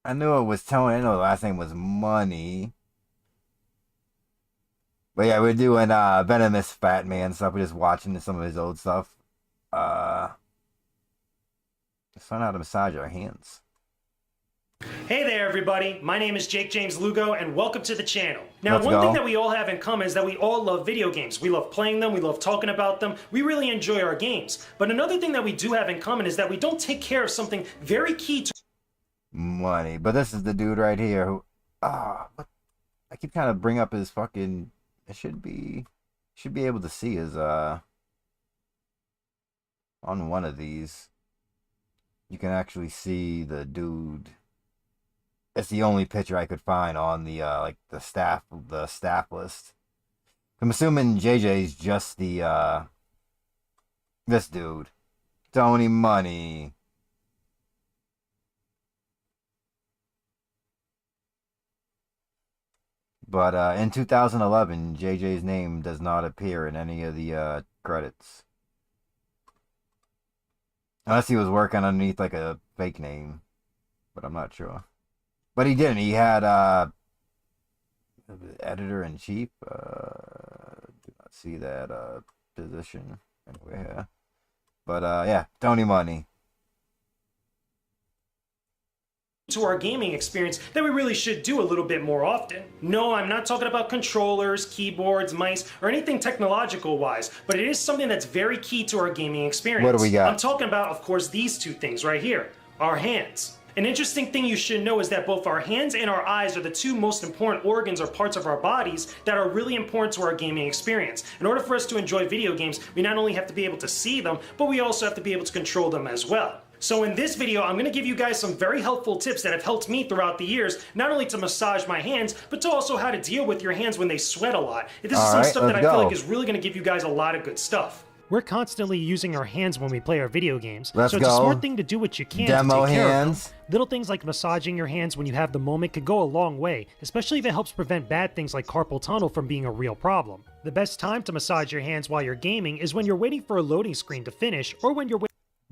I knew it was Tony. I know the last name was Money. But yeah, we're doing Venomous Fat Man stuff. We're just watching some of his old stuff. Just learn how to massage our hands. Hey there, everybody. My name is Jake James Lugo, and welcome to the channel. Now, Let's one go. thing that we all have in common is that we all love video games. We love playing them. We love talking about them. We really enjoy our games. But another thing that we do have in common is that we don't take care of something very key to Money. But this is the dude right here who... what? I keep trying to bring up his fucking... It should be able to see his, on one of these. You can actually see the dude... It's the only picture I could find on the the staff list. I'm assuming JJ's just the this dude, Tony Money. But in 2011, JJ's name does not appear in any of the credits, unless he was working underneath like a fake name, but I'm not sure. But he didn't. He had editor-in-chief. Do not see that position anywhere here. But yeah, Tony Money. To our gaming experience that we really should do a little bit more often. No, I'm not talking about controllers, keyboards, mice, or anything technological wise, but it is something that's very key to our gaming experience. What do we got? I'm talking about, of course, these two things right here, our hands. An interesting thing you should know is that both our hands and our eyes are the two most important organs or parts of our bodies that are really important to our gaming experience. In order for us to enjoy video games, we not only have to be able to see them, but we also have to be able to control them as well. So in this video, I'm going to give you guys some very helpful tips that have helped me throughout the years, not only to massage my hands, but to also how to deal with your hands when they sweat a lot. This is some stuff that I feel like is really going to give you guys a lot of good stuff. We're constantly using our hands when we play our video games, so it's a smart thing to do what you can Demo to take care hands. of them. Little things like massaging your hands when you have the moment could go a long way, especially if it helps prevent bad things like carpal tunnel from being a real problem. The best time to massage your hands while you're gaming is when you're waiting for a loading screen to finish, or when you're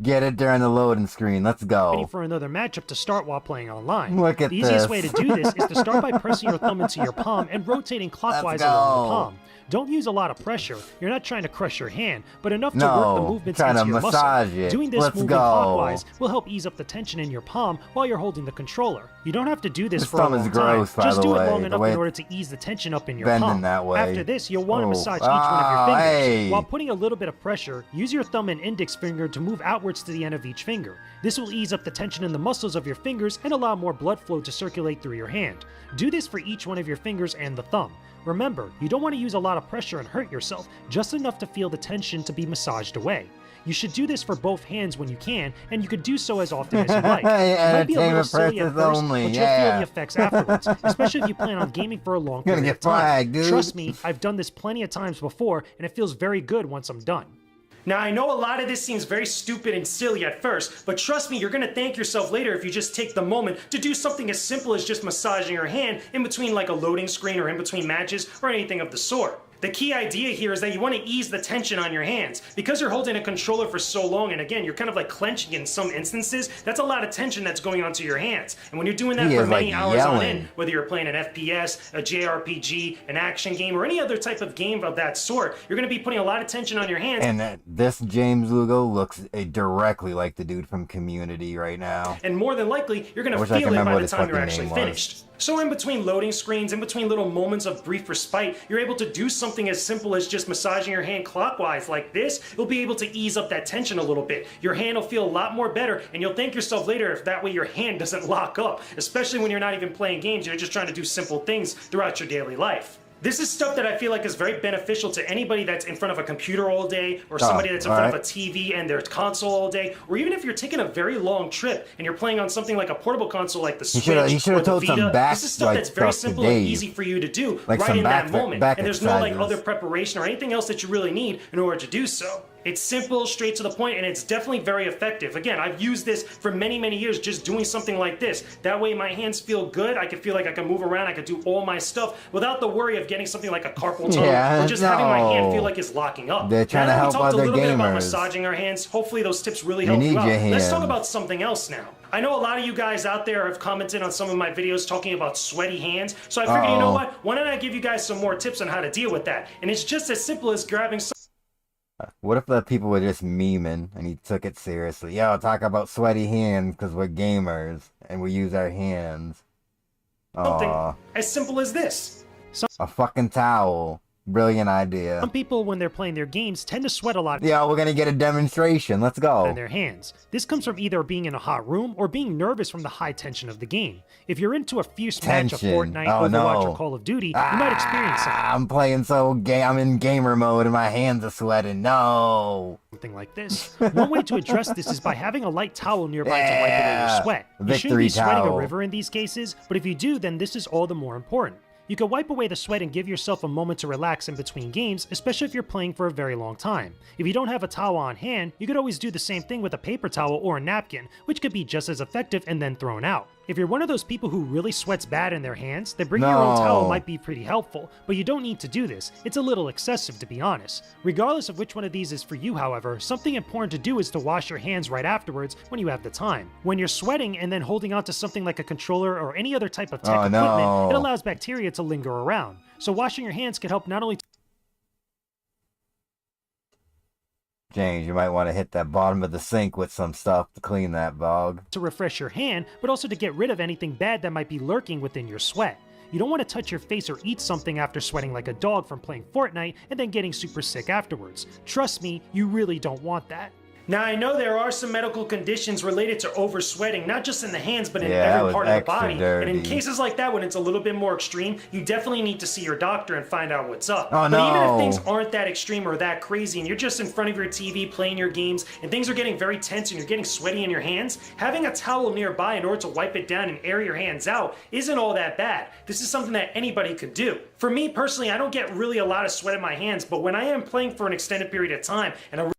Get it during the loading screen. Let's go. waiting for another matchup to start while playing online. Look at the easiest this. way to do this is to start by pressing your thumb into your palm and rotating clockwise along the palm. Don't use a lot of pressure. You're not trying to crush your hand, but enough to work the movements trying into to your massage muscle. it. Doing this Let's movement go. clockwise will help ease up the tension in your palm while you're holding the controller. You don't have to do this This for a thumb is long gross, time. by Just the do way, it long the enough way in order to ease the tension up in your bending palm. that way. After this, you'll want to Oh. massage each one of your fingers. Hey. While putting a little bit of pressure, use your thumb and index finger to move outwards to the end of each finger. This will ease up the tension in the muscles of your fingers and allow more blood flow to circulate through your hand. Do this for each one of your fingers and the thumb. Remember, you don't want to use a lot of pressure and hurt yourself, just enough to feel the tension to be massaged away. You should do this for both hands when you can, and you could do so as often as you like. It might be a little silly at first, only, but you'll feel the effects afterwards, especially if you plan on gaming for a long You're period gonna of get time. flagged, dude. Trust me, I've done this plenty of times before, and it feels very good once I'm done. Now, I know a lot of this seems very stupid and silly at first, but trust me, you're going to thank yourself later if you just take the moment to do something as simple as just massaging your hand in between like a loading screen or in between matches or anything of the sort. The key idea here is that you want to ease the tension on your hands. Because you're holding a controller for so long, and again, you're kind of like clenching in some instances, that's a lot of tension that's going onto your hands. And when you're doing that for many hours on end, whether you're playing an FPS, a JRPG, an action game, or any other type of game of that sort, you're going to be putting a lot of tension on your hands. And this James Lugo looks directly like the dude from Community right now. And more than likely, you're going to feel it by the time you're actually was. finished. So in between loading screens, in between little moments of brief respite, you're able to do something as simple as just massaging your hand clockwise like this. You'll be able to ease up that tension a little bit. Your hand will feel a lot more better, and you'll thank yourself later if that way your hand doesn't lock up, especially when you're not even playing games, you're just trying to do simple things throughout your daily life. This is stuff that I feel like is very beneficial to anybody that's in front of a computer all day, or somebody that's in front of a TV and their console all day, or even if you're taking a very long trip and you're playing on something like a portable console like the Switch or the Vita. This is stuff that's very simple and easy for you to do right in that moment. And there's no like other preparation or anything else that you really need in order to do so. It's simple, straight to the point, and it's definitely very effective. Again, I've used this for many, many years just doing something like this. That way my hands feel good, I can feel like I can move around, I can do all my stuff without the worry of getting something like a carpal tunnel or just having my hand feel like it's locking up. They're trying to help other We talked a little bit about gamers. massaging our hands. Hopefully those tips really help you out. Let's talk about something else now. I know a lot of you guys out there have commented on some of my videos talking about sweaty hands, so I figured, you know what? Why don't I give you guys some more tips on how to deal with that? And it's just as simple as grabbing some... What if the people were just memeing and he took it seriously? Yo, talk about sweaty hands because we're gamers and we use our hands. Something as simple as this. A fucking towel. Brilliant idea. Some people, when they're playing their games, tend to sweat a lot. Yeah, we're gonna get a demonstration. Let's go. In their hands. This comes from either being in a hot room or being nervous from the high tension of the game. If you're into a fierce match of Fortnite, Overwatch, or Call of Duty, you might experience something. I'm playing I'm in gamer mode and my hands are sweating. No. Something like this. One way to address this is by having a light towel nearby to wipe away your sweat. You shouldn't be sweating a river in these cases, but if you do, then this is all the more important. You can wipe away the sweat and give yourself a moment to relax in between games, especially if you're playing for a very long time. If you don't have a towel on hand, you could always do the same thing with a paper towel or a napkin, which could be just as effective and then thrown out. If you're one of those people who really sweats bad in their hands, then bringing your own towel might be pretty helpful, but you don't need to do this. It's a little excessive, to be honest. Regardless of which one of these is for you, however, something important to do is to wash your hands right afterwards when you have the time. When you're sweating and then holding onto something like a controller or any other type of tech equipment, it allows bacteria to linger around. So washing your hands can help not only James, you might want to hit that bottom of the sink with some stuff to clean that bog. to refresh your hand, but also to get rid of anything bad that might be lurking within your sweat. You don't want to touch your face or eat something after sweating like a dog from playing Fortnite and then getting super sick afterwards. Trust me, you really don't want that. Now, I know there are some medical conditions related to oversweating, not just in the hands, but in every part of the body. And in cases like that, when it's a little bit more extreme, you definitely need to see your doctor and find out what's up. But even if things aren't that extreme or that crazy, and you're just in front of your TV playing your games, and things are getting very tense and you're getting sweaty in your hands, having a towel nearby in order to wipe it down and air your hands out isn't all that bad. This is something that anybody could do. For me personally, I don't get really a lot of sweat in my hands, but when I am playing for an extended period of time, and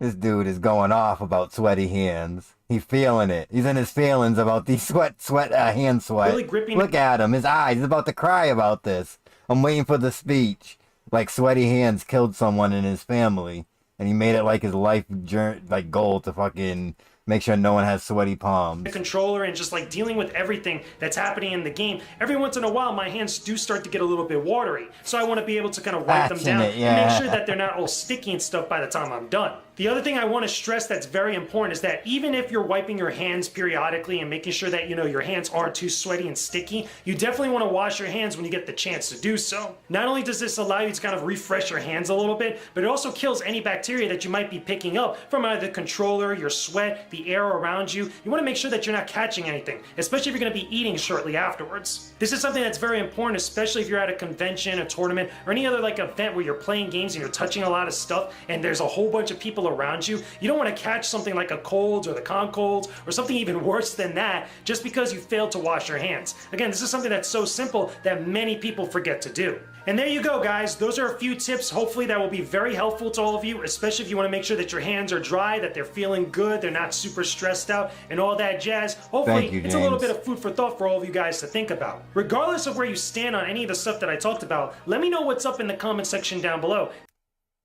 This dude is going off about sweaty hands. He's feeling it. He's in his feelings about these hand sweat. Really gripping. Look at him, his eyes. He's about to cry about this. I'm waiting for the speech. Like sweaty hands killed someone in his family, and he made it like his life goal to fucking make sure no one has sweaty palms. The controller and just like dealing with everything that's happening in the game, every once in a while my hands do start to get a little bit watery. So I want to be able to kind of wipe them down and make sure that they're not all sticky and stuff by the time I'm done. The other thing I want to stress that's very important is that even if you're wiping your hands periodically and making sure that, you know, your hands aren't too sweaty and sticky, you definitely want to wash your hands when you get the chance to do so. Not only does this allow you to kind of refresh your hands a little bit, but it also kills any bacteria that you might be picking up from either the controller, your sweat, the air around you. You want to make sure that you're not catching anything, especially if you're going to be eating shortly afterwards. This is something that's very important, especially if you're at a convention, a tournament, or any other like event where you're playing games and you're touching a lot of stuff and there's a whole bunch of people around you. You don't want to catch something like a cold or the con colds or something even worse than that just because you failed to wash your hands. Again, this is something that's so simple that many people forget to do. And there you go, guys. Those are a few tips. Hopefully that will be very helpful to all of you, especially if you want to make sure that your hands are dry, that they're feeling good, they're not super stressed out, and all that jazz. Hopefully it's a little bit of food for thought for all of you guys to think about. Regardless of where you stand on any of the stuff that I talked about, let me know what's up in the comment section down below.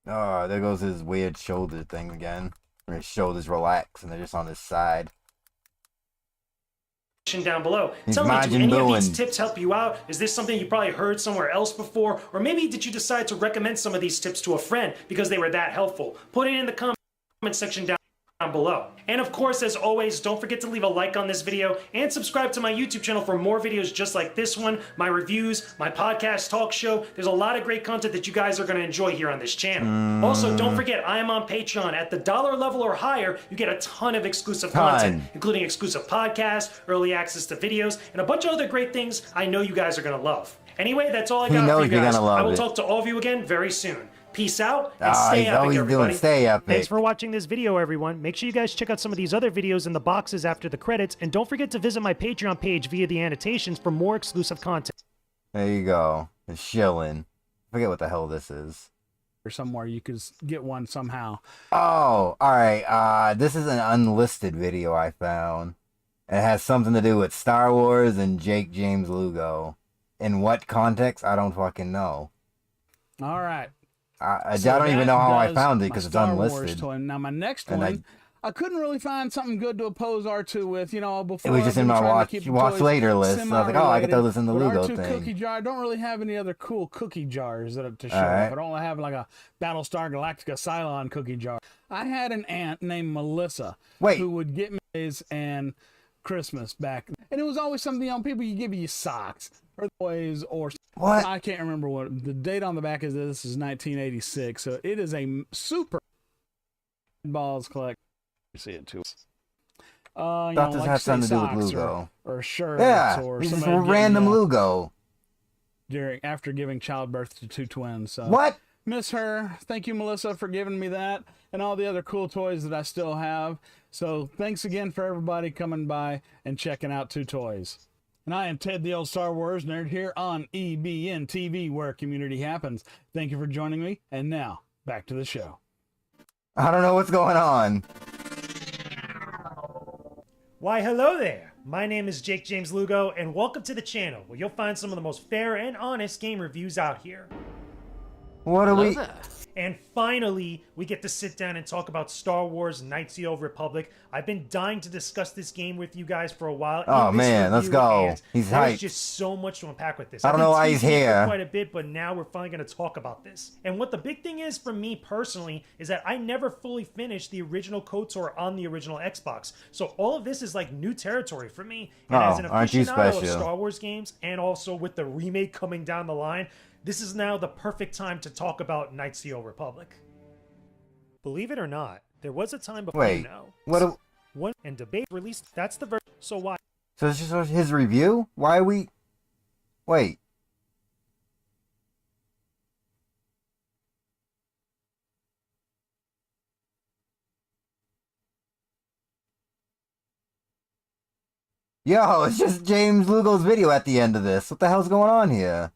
Oh, there goes his weird shoulder thing again. Where his shoulders relax and they're just on his side. Down below. Tell me, do any of these tips help you out? Is this something you probably heard somewhere else before? Or maybe did you decide to recommend some of these tips to a friend because they were that helpful? Put it in the comment section down below. And of course, as always, don't forget to leave a like on this video and subscribe to my YouTube channel for more videos just like this one, my reviews, my podcast talk show. There's a lot of great content that you guys are going to enjoy here on this channel. Also, don't forget, I am on Patreon. At the $1 level or higher, you get a ton of exclusive content, including exclusive podcasts, early access to videos, and a bunch of other great things I know you guys are going to love. Anyway, that's all I got for you guys. I will talk to all of you again very soon. Peace out and stay epic, everybody. Stay epic. Thanks for watching this video, everyone. Make sure you guys check out some of these other videos in the boxes after the credits, and don't forget to visit my Patreon page via the annotations for more exclusive content. There you go. It's shilling. Forget what the hell this is. Or somewhere you could get one somehow. Oh, alright. This is an unlisted video I found. It has something to do with Star Wars and Jake James Lugo. In what context? I don't fucking know. Alright. I don't even know how I found it because it's unlisted. Now my next one, I couldn't really find something good to oppose R2 with, you know, before. It was just in my watch later list. So I was like, oh, I could throw this in the Lugo R2 thing. Cookie jar. I don't really have any other cool cookie jars to show off. I don't have like a Battlestar Galactica Cylon cookie jar. I had an aunt named Melissa who would get me these and Christmas back, and it was always something, you know, people you give you socks or toys or what? I can't remember what the date on the back is. This is 1986, so it is a super balls collect. You see it too. Thought this had something to do with Lugo or shirts, or just a random Lugo. After giving childbirth to 2 twins. So what? Miss her. Thank you, Melissa, for giving me that and all the other cool toys that I still have. So thanks again for everybody coming by and checking out 2 Toys. And I am Ted, the old Star Wars nerd, here on EBN TV, where community happens. Thank you for joining me. And now, back to the show. I don't know what's going on. Why, hello there. My name is Jake James Lugo, and welcome to the channel, where you'll find some of the most fair and honest game reviews out here. What are we... And finally, we get to sit down and talk about Star Wars Knights of the Old Republic. I've been dying to discuss this game with you guys for a while. Oh man, let's go. He's hyped. There's just so much to unpack with this. I don't know why he's here. Quite a bit, but now we're finally going to talk about this. And what the big thing is for me personally is that I never fully finished the original KOTOR on the original Xbox. So all of this is like new territory for me. And as an aficionado of Star Wars games, and also with the remake coming down the line, this is now the perfect time to talk about Knights of the Old Republic. Believe it or not, there was a time before now. One and debate released. That's the version. So why? So this is his review? Why are we... Wait. Yo, it's just James Lugo's video at the end of this. What the hell's going on here?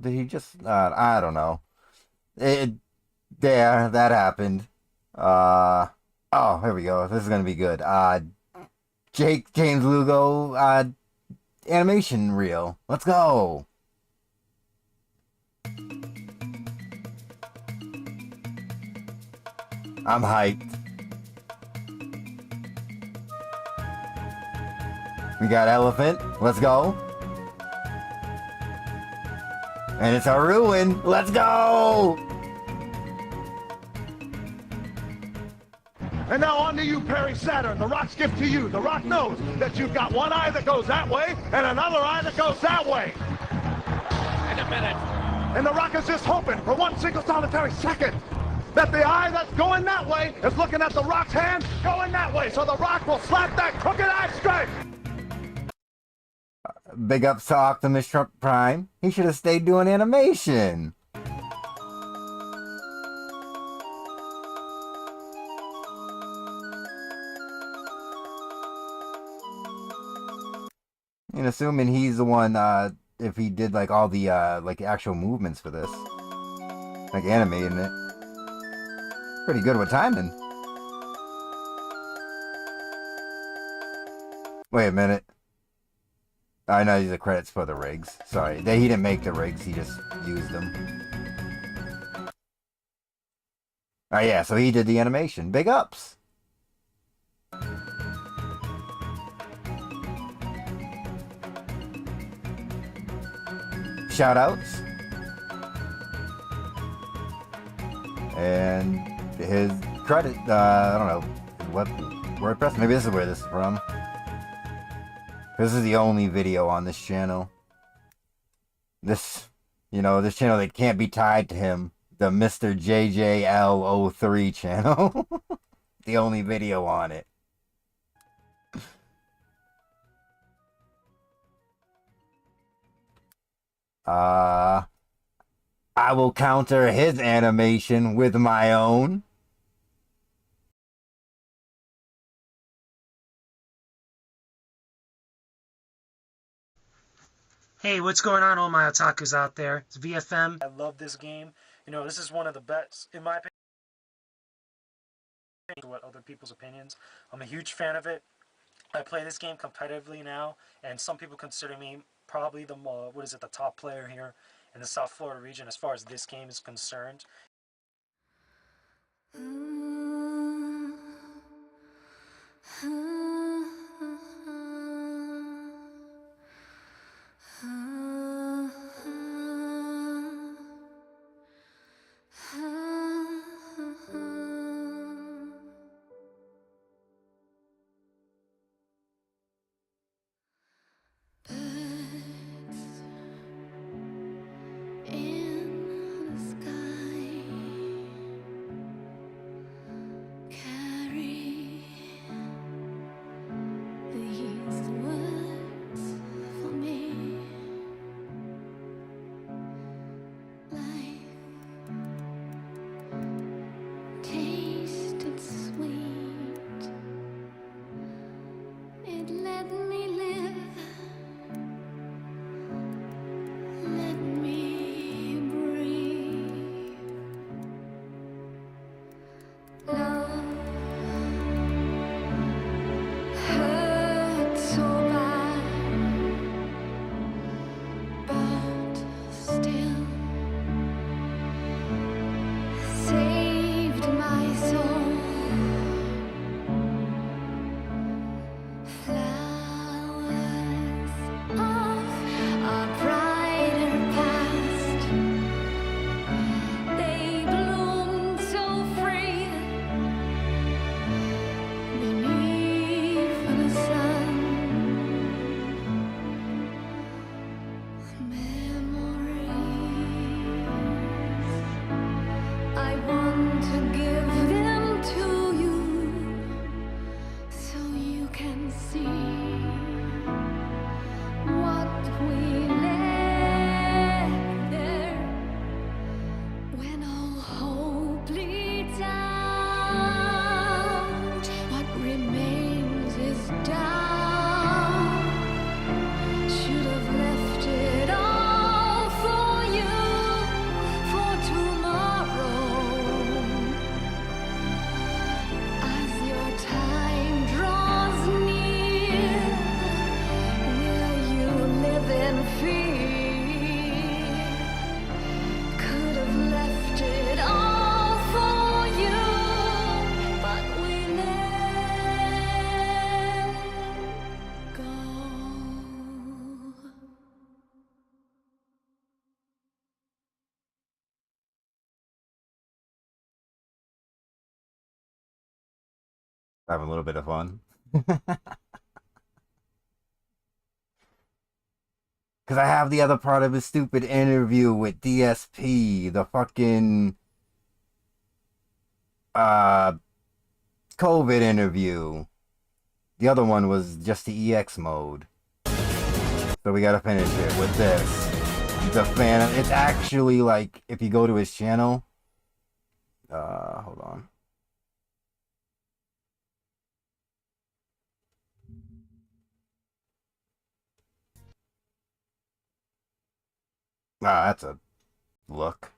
Did he just... I don't know. There, that happened. Oh, here we go. This is gonna be good. James Lugo, animation reel. Let's go. I'm hyped. We got elephant. Let's go. And it's a ruin. Let's go! And now on to you, Perry Saturn. The Rock's gift to you. The Rock knows that you've got one eye that goes that way and another eye that goes that way. In a minute. And the Rock is just hoping for one single solitary second that the eye that's going that way is looking at the Rock's hand going that way, so the Rock will slap that crooked eye straight. Big ups to Optimus Prime. He should have stayed doing animation. And assuming he's the one, if he did like all the like actual movements for this, like animating it, pretty good with timing. Wait a minute. I know these are credits for the rigs. Sorry, he didn't make the rigs, he just used them. Oh yeah, so he did the animation. Big ups! Shoutouts. And his credit, I don't know, what, WordPress? Maybe this is where this is from. This is the only video on this channel. This, you know, this channel that can't be tied to him. The Mr. JJL03 channel. The only video on it. I will counter his animation with my own. Hey, what's going on, all my otakus out there? It's VFM. I love this game. You know, this is one of the best, in my opinion, what other people's opinions. I'm a huge fan of it. I play this game competitively now, and some people consider me probably the, the top player here in the South Florida region as far as this game is concerned. Having a little bit of fun. Because I have the other part of his stupid interview with DSP, the fucking COVID interview. The other one was just the EX mode. So we gotta finish it with this. The Phantom. It's actually like, if you go to his channel, hold on. Ah, that's a look.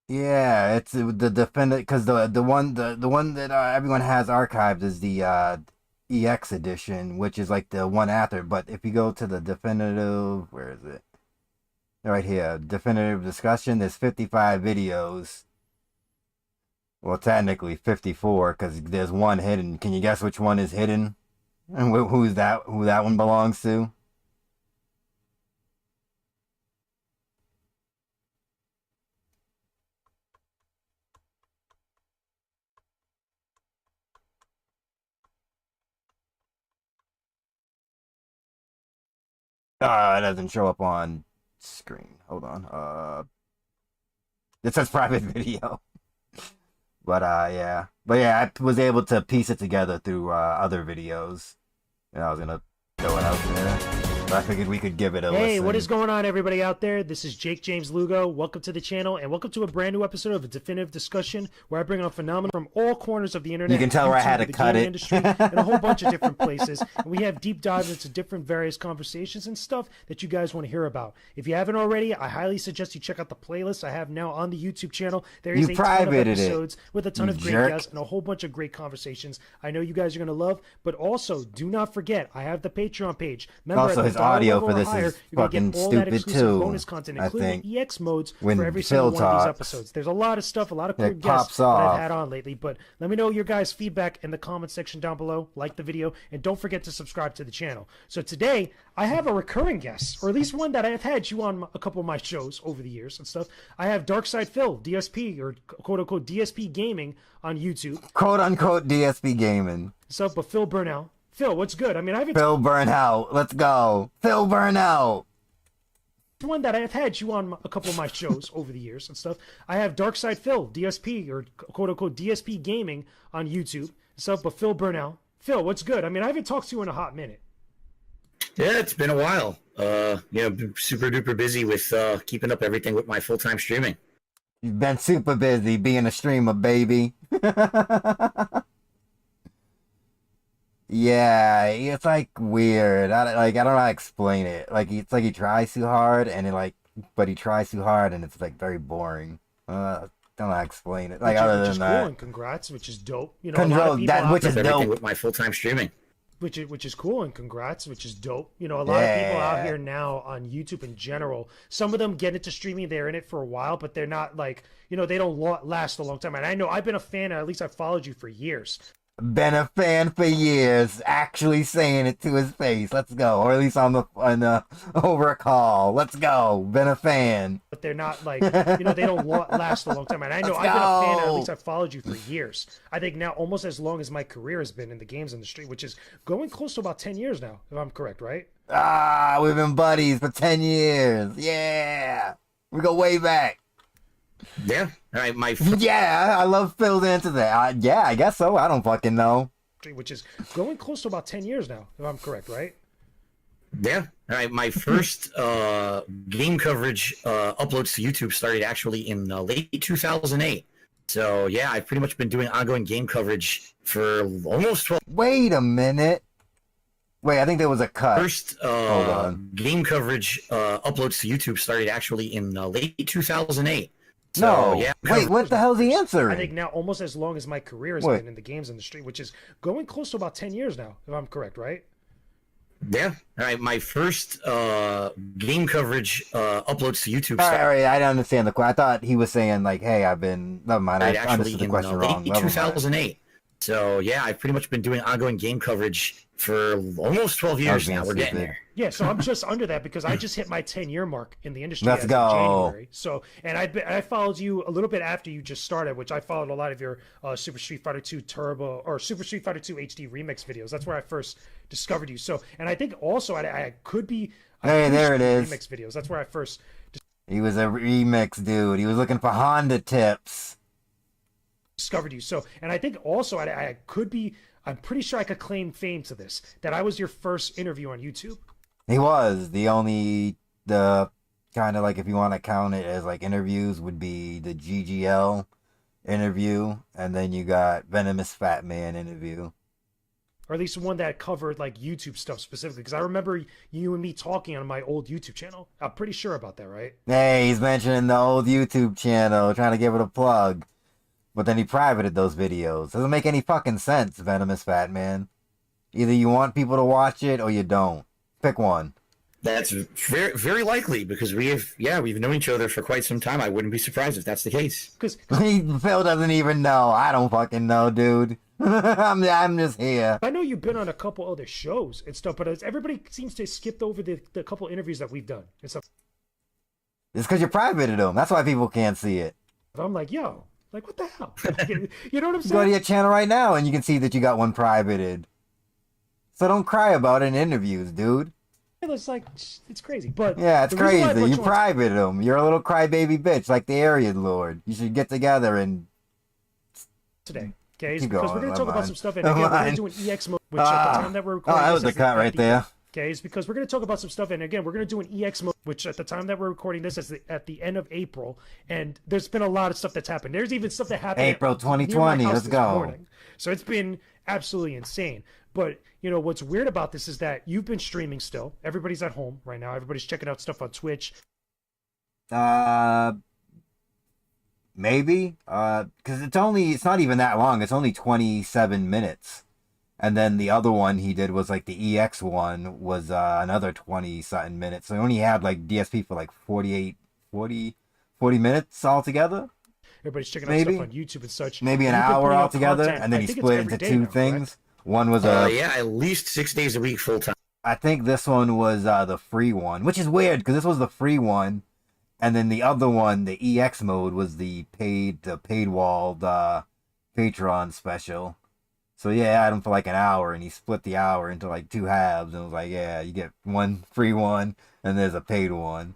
Yeah, it's the defendant, because the one that everyone has archived is the EX edition, which is like the one after. But if you go to the definitive, where is it? Right here, definitive discussion. There's 55 videos. Well, technically 54, because there's one hidden. Can you guess which one is hidden? And who that one belongs to? It doesn't show up on screen. Hold on. It says private video. But yeah. But yeah, I was able to piece it together through other videos. And I was gonna throw it out there. But I figured we could give it a listen. Hey, what is going on, everybody out there? This is Jake James Lugo. Welcome to the channel, and welcome to a brand new episode of a definitive discussion where I bring on phenomena from all corners of the internet. You can tell where I had to cut it. Industry, and a whole bunch of different places. And we have deep dives into different various conversations and stuff that you guys want to hear about. If you haven't already, I highly suggest you check out the playlist I have now on the YouTube channel. There is a ton of episodes with a ton of great guests and a whole bunch of great conversations I know you guys are going to love. But also, do not forget, I have the Patreon page. Remember, also, his audio for this is you're fucking get all that stupid exclusive too. bonus content, I including think EX modes when for every Phil single one of these talks, episodes. There's a lot of stuff, a lot of cool it guests pops that off. I've had on lately. But let me know your guys' feedback in the comment section down below. Like the video, and don't forget to subscribe to the channel. So today, I have a recurring guest, or at least one that I've had you on a couple of my shows over the years and stuff. I have Darkside Phil, DSP, or quote-unquote DSP Gaming on YouTube. Quote-unquote DSP Gaming. What's up, but Phil Burnell. Phil, what's good? I mean, I've Phil Burnout. Let's go. Phil Burnout. One that I've had you on a couple of my shows over the years and stuff. I have Darkside Phil, DSP, or quote-unquote DSP Gaming on YouTube. What's up, but Phil Burnell. Phil, what's good? I mean, I haven't talked to you in a hot minute. Yeah, it's been a while. Been super duper busy with keeping up everything with my full-time streaming. You've been super busy being a streamer, baby. Yeah, it's like weird. I don't know how to explain it. Like it's like he tries too hard, and but he tries too hard, and it's like very boring. Don't know how to explain it. Like other than that, cool, and congrats, which is dope. You know, a lot of people which is dope with my full-time streaming. Which is cool, and congrats, which is dope. You know, a lot of people out here now on YouTube in general, some of them get into streaming, they're in it for a while, but they're not like, you know, they don't last a long time. And I know I've been a fan, or at least I've followed you for years. Been a fan for years, actually saying it to his face. Let's go, or at least on the over a call. Let's go. Been a fan, but they're not like, you know, they don't last a long time. And I know I've been a fan, or at least I've followed you for years. I think now almost as long as my career has been in the games industry, which is going close to about 10 years now, if I'm correct, right? We've been buddies for 10 years. Yeah, we go way back. Yeah. All right. Yeah, I love Phil's answer there. Yeah, I guess so. I don't fucking know. Which is going close to about 10 years now, if I'm correct, right? Yeah. All right. My first game coverage uploads to YouTube started actually in late 2008. So yeah, I've pretty much been doing ongoing game coverage for almost 12. Wait a minute. Wait, I think there was a cut. First game coverage uploads to YouTube started actually in late 2008. So, no. Yeah, wait, what the hell's the answer? I think now almost as long as my career has been in the games industry, which is going close to about 10 years now, if I'm correct, right? Yeah. All right. My first game coverage uploads to YouTube. All right. I don't understand the question. I thought he was saying like, "Hey, I've been." Never mind. I understood the question wrong. Late 2008. So yeah, I've pretty much been doing ongoing game coverage for almost 12 years now. We're getting there. Yeah, so I'm just under that because I just hit my 10-year mark in the industry Let's as go. of January. So, and I followed you a little bit after you just started, which I followed a lot of your Super Street Fighter 2 Turbo or Super Street Fighter 2 HD remix videos. That's where I first discovered you. So, and I think also I could be. Hey, there it is. Remix videos. That's where I first. He was a remix dude. He was looking for Honda tips. Discovered you. So, and I think also I could be. I'm pretty sure I could claim fame to this, that I was your first interview on YouTube. He was. The kind of like, if you want to count it as like interviews, would be the GGL interview, and then you got Venomous Fat Man interview. Or at least one that covered like YouTube stuff specifically, because I remember you and me talking on my old YouTube channel. I'm pretty sure about that, right? Hey, he's mentioning the old YouTube channel, trying to give it a plug. But then he privated those videos. Doesn't make any fucking sense, Venomous Fat Man. Either you want people to watch it or you don't. Pick one. That's very, very likely because we've known each other for quite some time. I wouldn't be surprised if that's the case. Because Phil doesn't even know. I don't fucking know, dude. I'm just here. I know you've been on a couple other shows and stuff, but everybody seems to have skipped over the couple interviews that we've done and stuff. It's because you privated them. That's why people can't see it. I'm like, yo. Like, what the hell? You know what I'm saying? Go to your channel right now and you can see that you got one privated. So don't cry about it in interviews, dude. It's like, it's crazy. But yeah, it's crazy. You privated them. You're a little crybaby bitch like the Aryan Lord. You should get together and... Today, okay? Because we're going to talk about some stuff. And again, we're going to do an EX mode, which at the time that we're recording... Oh, that was the cut right there. Okay, it's because we're going to talk about some stuff, and again, we're going to do an EX mode, which at the time that we're recording this is at the end of April, and there's been a lot of stuff that's happened. There's even stuff that happened April 2020. Let's go. Morning. So it's been absolutely insane. But you know what's weird about this is that you've been streaming still. Everybody's at home right now. Everybody's checking out stuff on Twitch. Maybe. Because it's not even that long. It's only 27 minutes. And then the other one he did was like the EX one was another 20-something minutes. So he only had like DSP for like 40 minutes altogether. Everybody's checking out stuff on YouTube and such. Maybe an hour altogether, and then he split into two things. Correct? One was at least 6 days a week full time. I think this one was the free one, which is weird because this was the free one, and then the other one, the EX mode, was the paywalled Patreon special. So yeah, I had him for like an hour, and he split the hour into like two halves, and was like, yeah, you get one free one, and there's a paid one.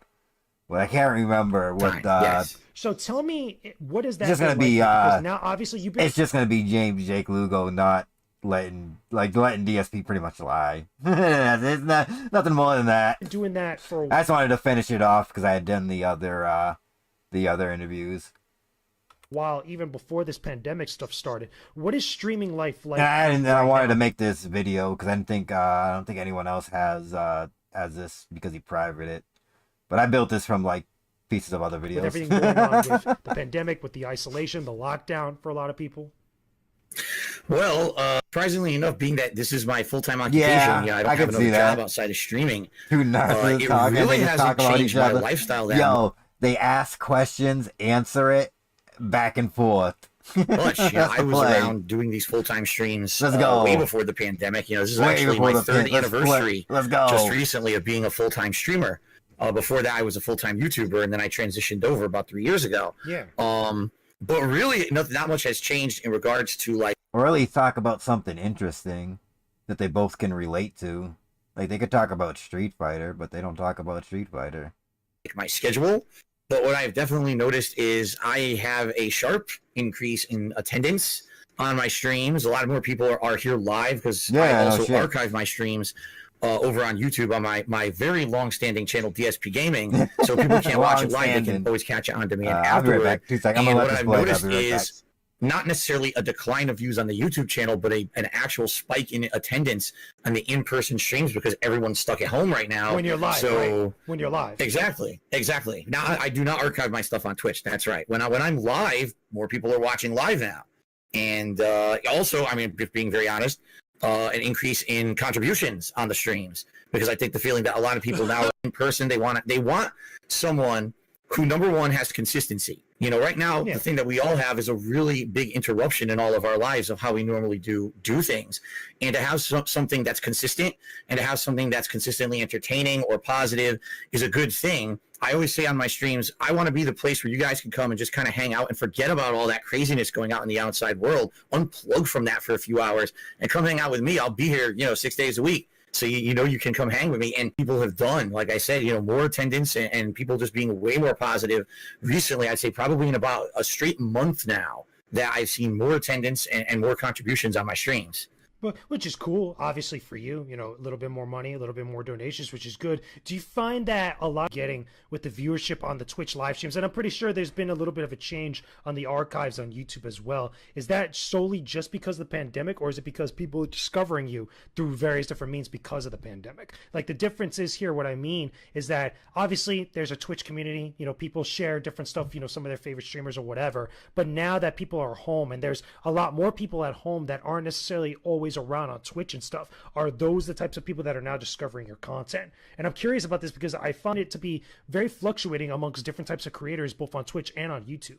But I can't remember what. Yes. So tell me, what is that? It's just gonna be. Because now, obviously, you've been. It's just gonna be James Jake Lugo not letting DSP pretty much lie. It's nothing more than that. Doing that for. I just wanted to finish it off because I had done the other interviews. While even before this pandemic stuff started, what is streaming life like? I wanted to make this video because I don't think anyone else has this because he privated it. But I built this from like pieces of other videos. With everything going on with the pandemic, with the isolation, the lockdown for a lot of people. Well, surprisingly enough, being that this is my full-time occupation, I don't have another job outside of streaming. Two narcissists it really hasn't changed my lifestyle that much. They ask questions, answer it, back and forth. Much. I was around doing these full-time streams way before the pandemic. This is actually my third anniversary just recently of being a full-time streamer. Before that, I was a full-time YouTuber, and then I transitioned over about 3 years ago. Yeah. But really, not much has changed in regards to like. Or really talk about something interesting that they both can relate to. Like they could talk about Street Fighter, but they don't talk about Street Fighter. My schedule. But what I've definitely noticed is I have a sharp increase in attendance on my streams. A lot more people are here live because I also archive my streams over on YouTube on my very long-standing channel, DSP Gaming. So people can't watch it live. They can always catch it on demand afterward. I'll be right back. 2 seconds. And what I've noticed is not necessarily a decline of views on the YouTube channel, but an actual spike in attendance on the in-person streams because everyone's stuck at home right now. When you're live, right? When you're live. Exactly. Now, I do not archive my stuff on Twitch. That's right. When I'm live, more people are watching live now. And also, I mean, just being very honest, an increase in contributions on the streams because I take the feeling that a lot of people now are in person. They want someone who, number one, has consistency. You know, right now, the thing that we all have is a really big interruption in all of our lives of how we normally do things. And to have something that's consistent and to have something that's consistently entertaining or positive is a good thing. I always say on my streams, I want to be the place where you guys can come and just kind of hang out and forget about all that craziness going out in the outside world, unplug from that for a few hours and come hang out with me. I'll be here, 6 days a week. So, you can come hang with me. And people have done, like I said, more attendance and people just being way more positive. Recently, I'd say probably in about a straight month now that I've seen more attendance and more contributions on my streams. But which is cool, obviously, for you, a little bit more money, a little bit more donations, which is good. Do you find that a lot getting with the viewership on the Twitch live streams? And I'm pretty sure there's been a little bit of a change on the archives on YouTube as well. Is that solely just because of the pandemic, or is it because people are discovering you through various different means because of the pandemic? Like, the difference is here, what I mean is that obviously there's a Twitch community, people share different stuff, some of their favorite streamers or whatever. But now that people are home and there's a lot more people at home that aren't necessarily always around on Twitch and stuff, are those the types of people that are now discovering your content? And I'm curious about this because I found it to be very fluctuating amongst different types of creators, both on Twitch and on YouTube.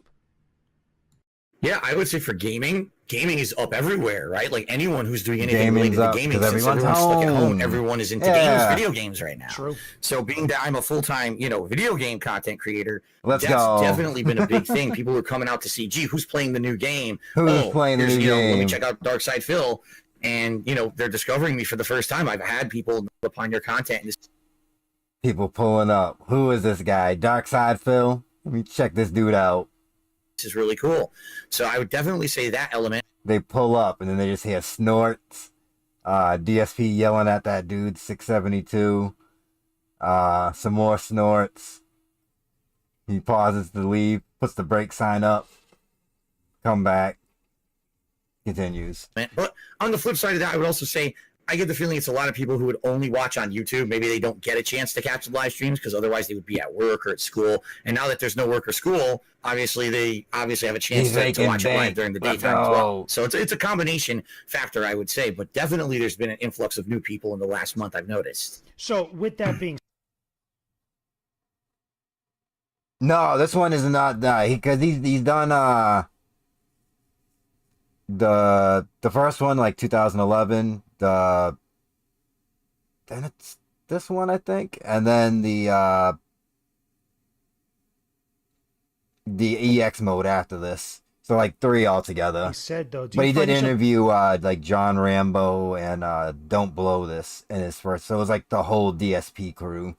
Yeah, I would say for gaming is up everywhere, right? Like anyone who's doing anything related to gaming, since everyone's stuck at home, everyone is into video games right now. True. So being that I'm a full-time, video game content creator, Let's that's go. definitely been a big thing. People are coming out to see, gee, who's playing the new game? Who's playing the new game? Let me check out Dark Side Phil. And, they're discovering me for the first time. I've had people upon your content. And people pulling up. Who is this guy? Dark Side Phil? Let me check this dude out. This is really cool. So I would definitely say that element. They pull up and then they just hear snorts. DSP yelling at that dude, 672. Some more snorts. He pauses to leave, puts the brake sign up. Come back. Continues. But on the flip side of that, I would also say I get the feeling it's a lot of people who would only watch on YouTube. Maybe they don't get a chance to catch the live streams because otherwise they would be at work or at school. And now that there's no work or school, obviously they have a chance to watch it live during the daytime as well. So it's a combination factor, I would say. But definitely there's been an influx of new people in the last month, I've noticed. So with that being No, this one is not because he's done the first one, like 2011, then it's this one, I think, and then the EX mode after this, so like 3 altogether. He said though, but he did interview like John Rambo and Don't Blow This in his first, so it was like the whole DSP crew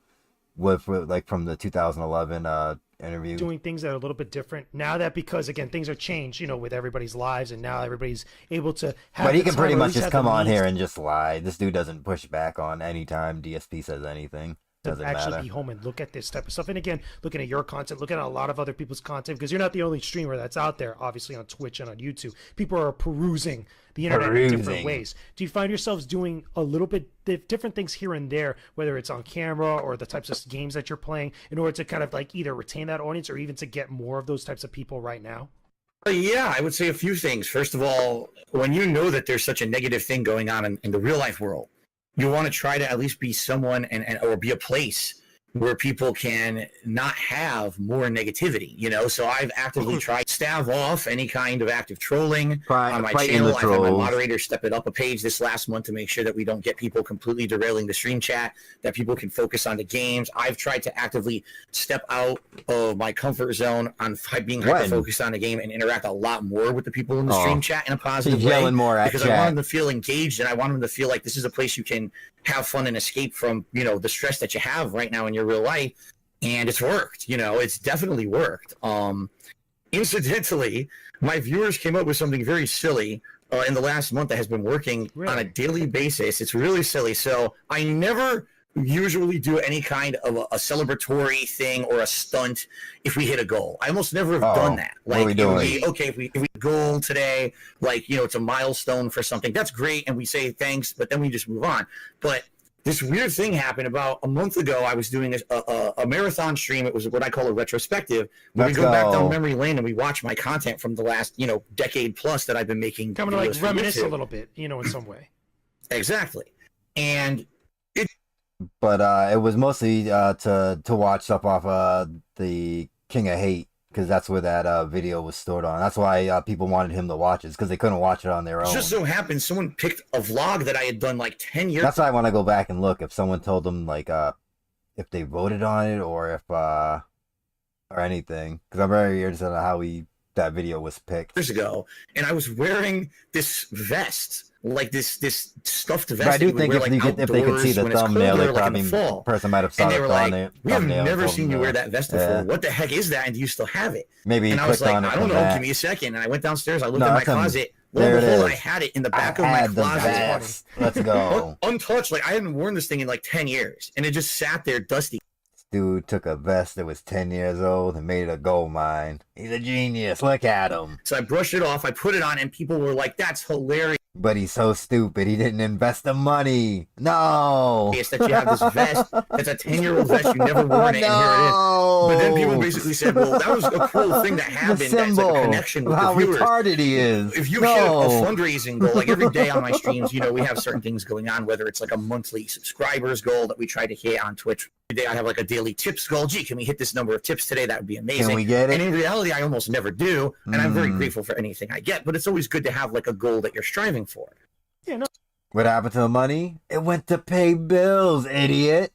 with like from the 2011 interview, doing things that are a little bit different now, that because again things are changed, with everybody's lives, and now everybody's able to have. But he can pretty much just come on here and just lie. This dude doesn't push back on any time DSP says anything. Doesn't actually matter. Be home and look at this type of stuff. And again, looking at your content, looking at a lot of other people's content, because you're not the only streamer that's out there, obviously on Twitch and on YouTube. People are perusing the internet in different ways. Do you find yourselves doing a little bit different things here and there, whether it's on camera or the types of games that you're playing, in order to kind of like either retain that audience or even to get more of those types of people right now? Yeah, I would say a few things. First of all, when you know that there's such a negative thing going on in the real life world, you want to try to at least be someone or be a place where people can not have more negativity, So I've actively tried to stave off any kind of active trolling on my channel. I've had my moderator step it up a page this last month to make sure that we don't get people completely derailing the stream chat, that people can focus on the games. I've tried to actively step out of my comfort zone on being hyper-focused on the game and interact a lot more with the people in the stream chat in a positive way. Because I want them to feel engaged, and I want them to feel like this is a place you can have fun and escape from, the stress that you have right now in your real life. And it's worked, it's definitely worked. Incidentally, my viewers came up with something very silly in the last month that has been working on a daily basis. It's really silly. So I never usually do any kind of a celebratory thing or a stunt if we hit a goal. I almost never have done that. Like, what are we doing? If we goal today, like, it's a milestone for something, that's great, and we say thanks, but then we just move on. But this weird thing happened about a month ago. I was doing a marathon stream. It was what I call a retrospective, where we go back down memory lane and we watch my content from the last, decade plus that I've been making. Kind of like reminisce a little bit, in some way. Exactly. And but it was mostly to watch stuff off the King of Hate, because that's where that video was stored on. That's why people wanted him to watch it, because they couldn't watch it on their own. It just so happened someone picked a vlog that I had done like 10 years. That's why I want to go back and look if someone told them like if they voted on it or if or anything, because I'm very interested in how that video was picked years ago, and I was wearing this vest, like this stuffed vest. But I do that think wear, if they could see the thumbnail, they probably person might have saw and they the were thumbnail. like, "We have never seen you wear that vest before. What the heck is that? And do you still have it?" Maybe and I was like, "I don't know. Give me a second." And I went downstairs. I looked in my closet. Lo and behold, I had it in the back of my closet. Let's go. Untouched. Like I hadn't worn this thing in like 10 years, and it just sat there dusty. Dude took a vest that was 10 years old and made it a gold mine. He's a genius. Look at him. So I brushed it off. I put it on, and people were like, "That's hilarious." But he's so stupid. He didn't invest the money. No. It's that you have this vest. It's a 10-year-old vest. You never worn it, and here it is. But then people basically said, "Well, that was a cool thing that happened. That's like a connection with how the viewers." retarded he is. If you hit a fundraising goal, like every day on my streams, we have certain things going on. Whether it's like a monthly subscribers goal that we try to hit on Twitch. Today I have like a daily tips goal. Gee, can we hit this number of tips today? That would be amazing. Can we get it? And in reality, I almost never do. And I'm very grateful for anything I get. But it's always good to have like a goal that you're striving for. Yeah, no. What happened to the money? It went to pay bills, idiot.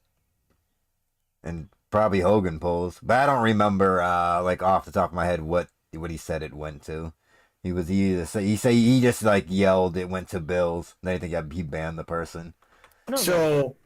And probably Hogan polls, but I don't remember like off the top of my head what he said it went to. He just like yelled it went to bills. Then I think he banned the person. So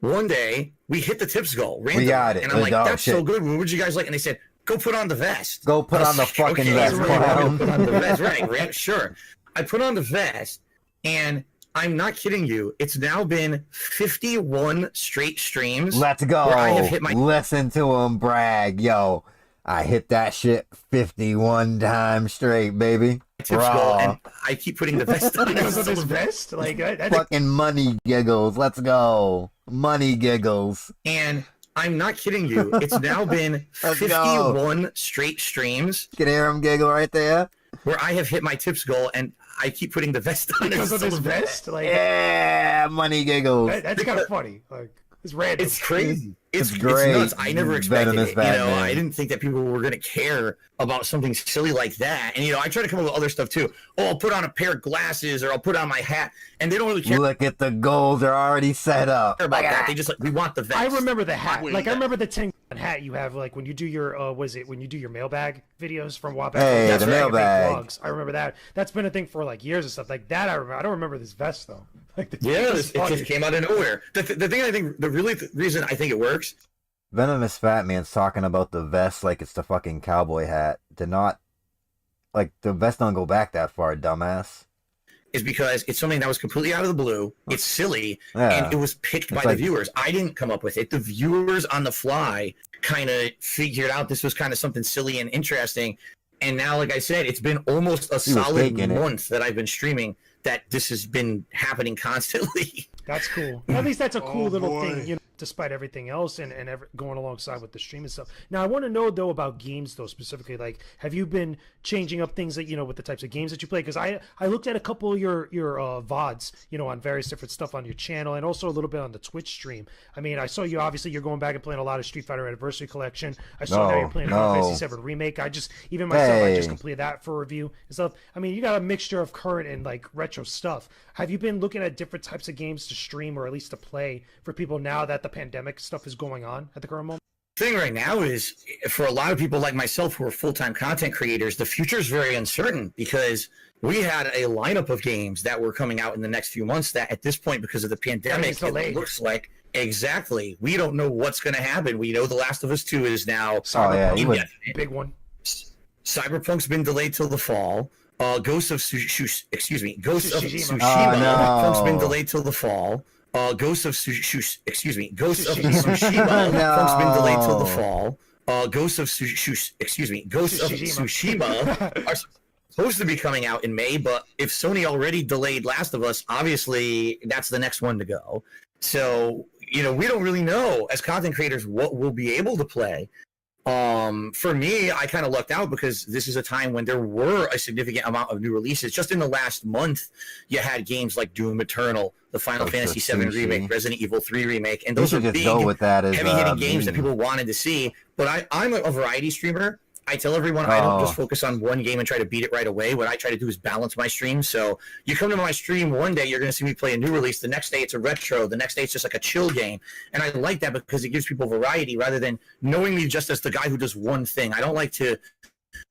one day we hit the tips goal randomly, we got it. And I'm like, "That's so good. What would you guys like?" And they said, "Go put on the vest." Go put on the fucking vest. Right, put on the vest. Right, sure. I put on the vest, and I'm not kidding you. It's now been 51 straight streams. Let's go. Where I have hit my Listen to him brag. Yo, I hit that shit 51 times straight, baby. Tips goal, and I keep putting the vest on. Because of his vest? Like, fucking money giggles. Let's go. Money giggles. And I'm not kidding you. It's now been 51 straight streams. You can hear him giggle right there. Where I have hit my tips goal, and I keep putting the vest on. Because of his vest? Like, yeah, money giggles. That's kind of funny. Like, it's random. It's crazy. It's great. It's nuts. I never expected Venomous it. Batman. I didn't think that people were going to care about something silly like that. And, I try to come up with other stuff, too. Oh, I'll put on a pair of glasses, or I'll put on my hat. And they don't really care. Look at the goals. They're already set up. About that. They just we want the vest. I remember the hat. Like, I remember the 10 hat you have, like, when you do your, when you do your mailbag videos from WAP. Hey, that's the mailbag. Vlogs. I remember that. That's been a thing for, like, years and stuff. Like, that I remember. I don't remember this vest, though. Like, it just came out of nowhere. The thing I think, the reason I think it works. Venomous Fat Man's talking about the vest like it's the fucking cowboy hat. Did not, like, the vest don't go back that far, dumbass. Is because it's something that was completely out of the blue. It's silly, and it was picked by the viewers. I didn't come up with it. The viewers on the fly kind of figured out this was kind of something silly and interesting. And now, like I said, it's been almost a solid month that I've been streaming that this has been happening constantly. That's cool. At least that's a cool little thing, despite everything else and going alongside with the stream and stuff. Now, I want to know, though, about games, though, specifically. Like, have you been changing up things that, with the types of games that you play? Because I looked at a couple of your VODs, on various different stuff on your channel and also a little bit on the Twitch stream. I mean, I saw you, obviously, you're going back and playing a lot of Street Fighter Anniversary Collection. I saw now you're playing Final Fantasy 7 Remake. I just completed that for review and stuff. I mean, you got a mixture of current and, like, retro stuff. Have you been looking at different types of games to stream or at least to play for people now that the pandemic stuff is going on at the current moment? The thing right now is, for a lot of people like myself who are full-time content creators, the future is very uncertain because we had a lineup of games that were coming out in the next few months that at this point, because of the pandemic, it looks like exactly we don't know what's going to happen. We know The Last of Us 2 is now big one. Cyberpunk's been delayed till the fall. Ghost of Tsushima. Punk's been delayed till the fall. Ghost of Tsushima. Punk's been delayed till the fall. Ghost of Tsushima are supposed to be coming out in May, but if Sony already delayed Last of Us, obviously that's the next one to go. So, we don't really know as content creators what we'll be able to play. For me, I kind of lucked out because this is a time when there were a significant amount of new releases. Just in the last month, you had games like Doom Eternal, the Final Fantasy VII Remake, Resident Evil 3 Remake, and those are big, heavy-hitting games that people wanted to see. But I'm a variety streamer. I tell everyone I don't just focus on one game and try to beat it right away. What I try to do is balance my stream. So you come to my stream one day, you're going to see me play a new release. The next day, it's a retro. The next day, it's just like a chill game. And I like that because it gives people variety rather than knowing me just as the guy who does one thing. I don't like to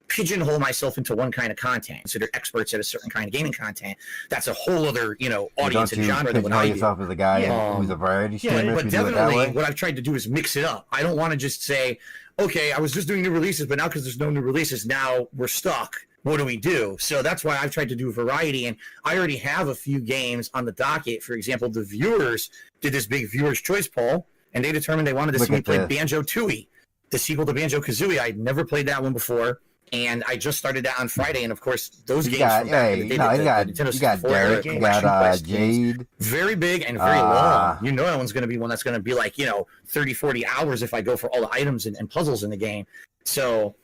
pigeonhole myself into one kind of content. Consider experts at a certain kind of gaming content. That's a whole other, audience and genre than what I do. Yourself as a guy who's a variety streamer. Yeah, but definitely what I've tried to do is mix it up. I don't want to just say, okay, I was just doing new releases, but now because there's no new releases, now we're stuck. What do we do? So that's why I've tried to do variety, and I already have a few games on the docket. For example, the viewers did this big viewers' choice poll, and they determined they wanted to see me play Banjo-Tooie, the sequel to Banjo-Kazooie. I'd never played that one before, and I just started that on Friday. And of course, those games from back in the day, you got Derek, you got Jade. Very big and very long. You know that one's going to be one that's going to be like 30, 40 hours if I go for all the items and puzzles in the game. So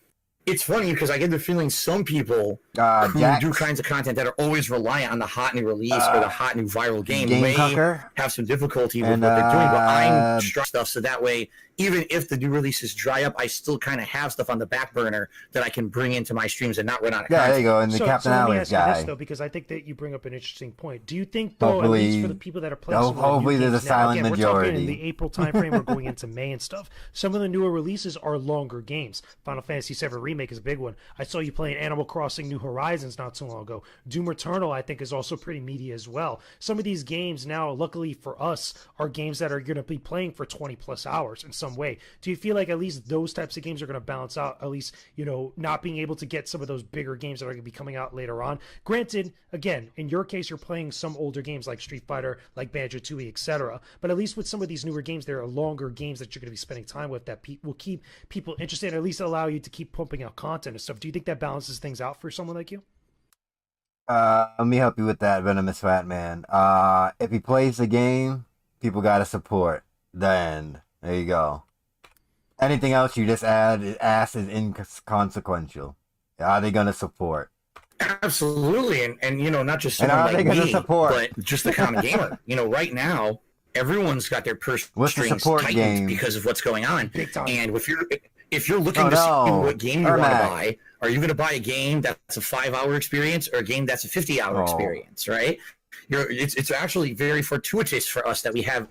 it's funny because I get the feeling some people who do kinds of content that are always reliant on the hot new release or the hot new viral game may have some difficulty with what they're doing, but I'm struck stuff so that way, even if the new releases dry up, I still kind of have stuff on the back burner that I can bring into my streams and not run out of content. There you go, and the Captain Alex guy. This, though, because I think that you bring up an interesting point. Do you think, though, at least for the people that are playing hopefully there's a silent majority. We're talking in the April timeframe, we're going into May and stuff. Some of the newer releases are longer games. Final Fantasy VII Remake is a big one. I saw you playing Animal Crossing New Horizons not too long ago. Doom Eternal, I think, is also pretty meaty as well. Some of these games now, luckily for us, are games that are going to be playing for 20 plus hours in some way. Do you feel like at least those types of games are going to balance out, at least, not being able to get some of those bigger games that are going to be coming out later on? Granted, again, in your case, you're playing some older games like Street Fighter, like Banjo-Tooie, etc. But at least with some of these newer games, there are longer games that you're going to be spending time with that will keep people interested and at least allow you to keep pumping out content and stuff. Do you think that balances things out for someone like you? Let me help you with that, Venomous Fat Man. If he plays the game, people got to support. Then, there you go. Anything else you just ask is inconsequential. Are they going to support? Absolutely. And not just someone like me, but just the common gamer. Right now, everyone's got their purse strings tightened because of what's going on. And if you're looking to see what game you want to buy, are you going to buy a game that's a 5-hour experience or a game that's a 50-hour experience, right? It's actually very fortuitous for us that we have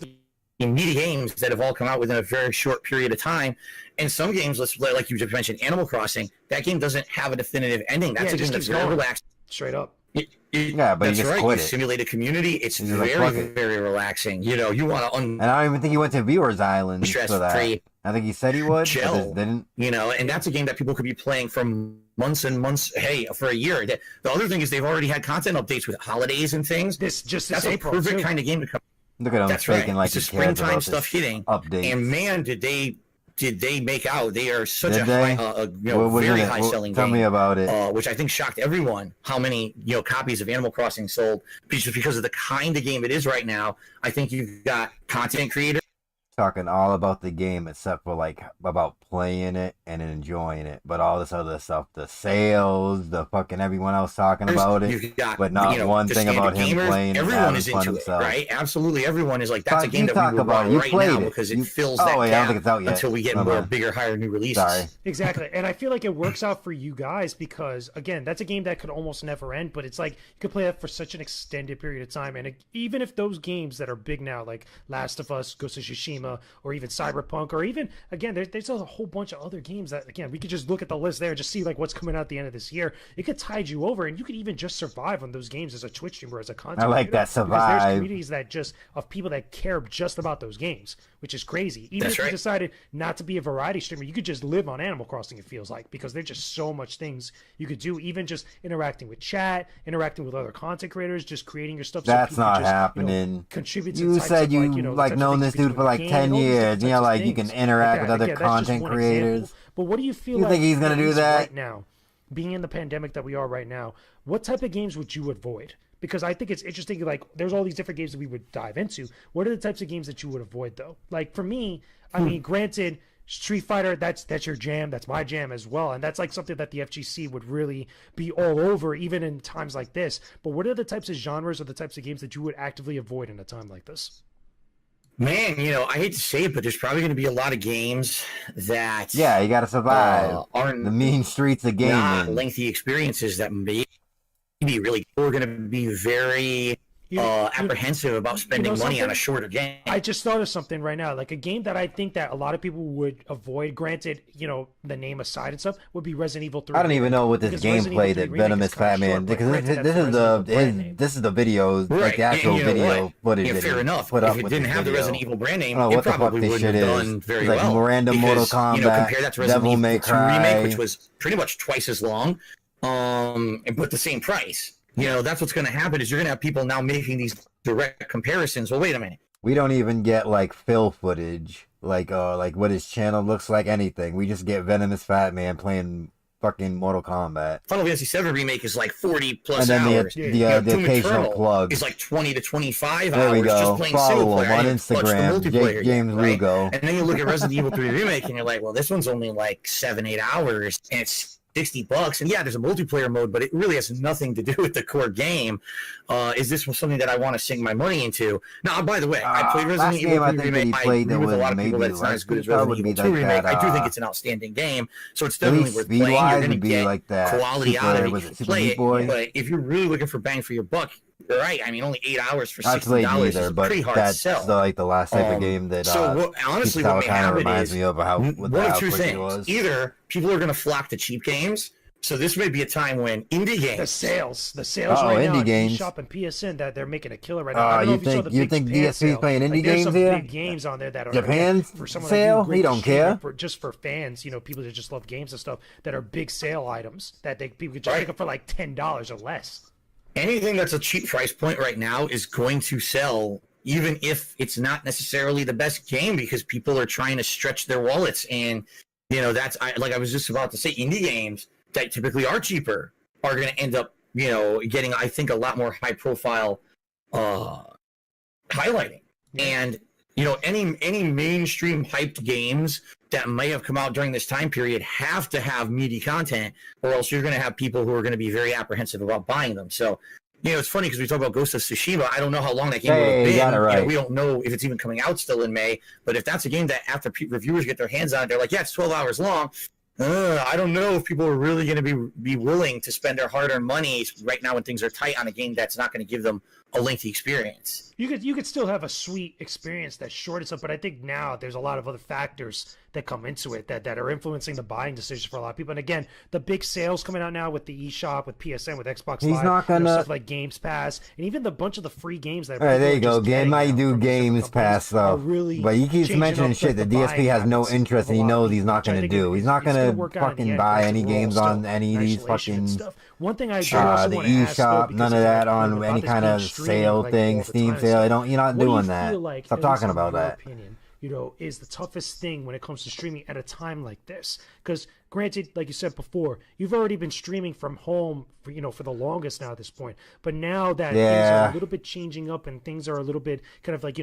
meaty games that have all come out within a very short period of time. And some games, like you just mentioned, Animal Crossing, that game doesn't have a definitive ending. That's a game that's very relaxed. Straight up. Yeah, but that's you just right. quit You it. simulate a community. It's very relaxing. You want to and I don't even think he went to Viewers Island for that. Free. I think he said he would. Gel, didn't. And that's a game that people could be playing for months and months. Hey, for a year. The other thing is they've already had content updates with holidays and things. That's April, a perfect too. kind of game to come. Look at him faking like it's the he cares springtime about stuff hitting. Updates. And man, did they make out? They are such very high selling game. Tell me about it. Which I think shocked everyone. How many copies of Animal Crossing sold just because of the kind of game it is right now. I think you've got content creators talking all about the game except for about playing it and enjoying it, but all this other stuff, the sales, the fucking everyone else talking about it, but not one thing about him playing. Everyone is into it, right? Absolutely, everyone is like, that's a game that we would want right now because it fills that gap. I don't think it's out yet. Until we get more bigger, higher new releases. Sorry. Exactly, and I feel like it works out for you guys because again, that's a game that could almost never end, but it's like you could play that for such an extended period of time, and even if those games that are big now, like Last of Us, Ghost of Tsushima, or even Cyberpunk, or even again there's a whole bunch of other games that again we could just look at the list there and just see like what's coming out at the end of this year. It could tide you over, and you could even just survive on those games as a Twitch streamer, as a content I like creator, that, survive, because there's communities that just of people that care just about those games, which is crazy. Even if you decided not to be a variety streamer, you could just live on Animal Crossing, it feels like, because there's just so much things you could do, even just interacting with chat, interacting with other content creators, just creating your stuff. That's so not just, contributing. Contribute to You said of, you known this dude for like 10 years. You can interact with other content creators. Example. But what do you feel? You think he's gonna do that right now? Being in the pandemic that we are right now, what type of games would you avoid? Because I think it's interesting. Like, there's all these different games that we would dive into. What are the types of games that you would avoid, though? Like for me, I mean, granted, Street Fighter, that's your jam. That's my jam as well, and that's like something that the FGC would really be all over, even in times like this. But what are the types of genres or the types of games that you would actively avoid in a time like this? Man, I hate to say it, but there's probably going to be a lot of games that you got to survive. Aren't the mean streets of gaming. Not lengthy experiences that maybe really we're going to be very apprehensive about spending money on a shorter game. I just thought of something right now, like a game that I think that a lot of people would avoid. Granted, the name aside and stuff, would be Resident Evil 3. I don't even know what this gameplay that Venomous Batman, because this is the videos, like the actual video footage. Fair enough. Put if up it with didn't this have the video. Resident Evil brand name, I don't know it what the fuck probably this wouldn't shit have is. done very It's like well. Miranda Mortal Kombat, compare that to Resident Devil May Evil 2 Cry. remake, which was pretty much twice as long, but the same price. That's what's going to happen is you're going to have people now making these direct comparisons. Well, wait a minute. We don't even get like fill footage, like what his channel looks like, anything. We just get Venomous Batman playing fucking Mortal Kombat. Final Fantasy VII remake is like 40 plus and then hours. The occasional plug is like 20 to 25 there hours we go. just playing Follow single player. him on Instagram, James Lugo. And then you look at Resident Evil 3 remake and you're like, well, this one's only like 7-8 hours and it's $60, and there's a multiplayer mode, but it really has nothing to do with the core game. Is this something that I want to sink my money into? Now, by the way, I played Resident Evil 3 remake. I agree with a lot of people that it's not as good as Resident Evil 2 remake. I do think it's an outstanding game, so it's definitely worth playing. You're going to get like quality out of it. You can play it, but if you're really looking for bang for your buck, you're right. I mean, only 8 hours for $60 is a pretty hard sell. That's the last type of game that honestly, what may happen reminds me of how one of two things. Either people are going to flock to cheap games, so this may be a time when indie games, the sales right now, eShop and PSN, that they're making a killer right now. I don't know if you think DSP's playing indie games here? There's some big games on there that are Japan's for someone sale. Like he don't care. Just for fans, people that just love games and stuff, that are big sale items that people could just pick up for like $10 or less. Anything that's a cheap price point right now is going to sell, even if it's not necessarily the best game, because people are trying to stretch their wallets. And that's like I was just about to say, indie games that typically are cheaper are going to end up, getting, I think, a lot more high profile highlighting. And any mainstream hyped games that may have come out during this time period have to have meaty content, or else you're going to have people who are going to be very apprehensive about buying them. So, it's funny because we talk about Ghost of Tsushima. I don't know how long that game would have been. Right. We don't know if it's even coming out still in May. But if that's a game that after reviewers get their hands on it, they're like, yeah, it's 12 hours long. I don't know if people are really going to be willing to spend their hard-earned money right now when things are tight on a game that's not going to give them a lengthy experience. You could still have a sweet experience that's short and stuff, but I think now there's a lot of other factors that come into it that are influencing the buying decisions for a lot of people. And again, the big sales coming out now with the eShop, with PSN, with Xbox Live, not gonna... stuff like Games Pass, and even the bunch of the free games that. All right, there you go. Game might do Games Pass though, really, but he keeps mentioning shit that DSP has no interest, and he knows he's not going to do. He's not going to fucking buy any games on any of these fucking. One thing I the eShop, none of that on any kind of sale thing, Steam sale. You're not doing that. Stop talking about that. Is the toughest thing when it comes to streaming at a time like this? Because granted, like you said before, you've already been streaming from home for the longest now at this point. But now that things are a little bit changing up and things are a little bit kind of like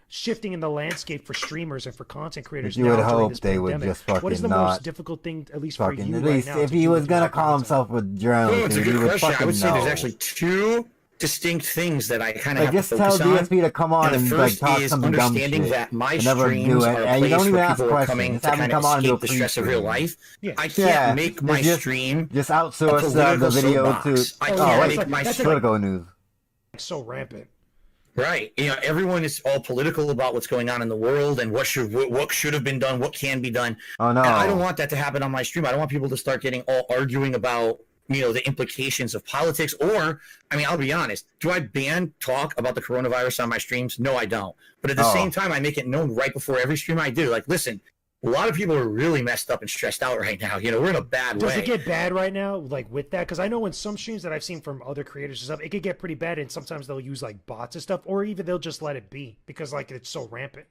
shifting in the landscape for streamers and for content creators. You would hope they would just fucking what is the most difficult thing, at least for you at least right now? If he was gonna call himself a journalist, it's a good question. I would say there's actually two distinct things that I kind of have just to focus tell DSP on. to come on and first talk is some dumb understanding shit. that my Never streams do it. are a And place you don't even where ask people are questions. coming Just to have him kind of come on and do escape a the stress of real life. I can't make my stream just outsource the video to I can't make my political news. So rampant. Right. Everyone is all political about what's going on in the world and what should have been done, what can be done. Oh no. And I don't want that to happen on my stream. I don't want people to start getting all arguing about the implications of politics. Or, I'll be honest, do I ban talk about the coronavirus on my streams? No, I don't. But at the same time, I make it known right before every stream I do. Like, listen, a lot of people are really messed up and stressed out right now. We're in a bad way. Does it get bad right now, like with that? Because I know in some streams that I've seen from other creators and stuff, it could get pretty bad, and sometimes they'll use like bots and stuff, or even they'll just let it be because like it's so rampant.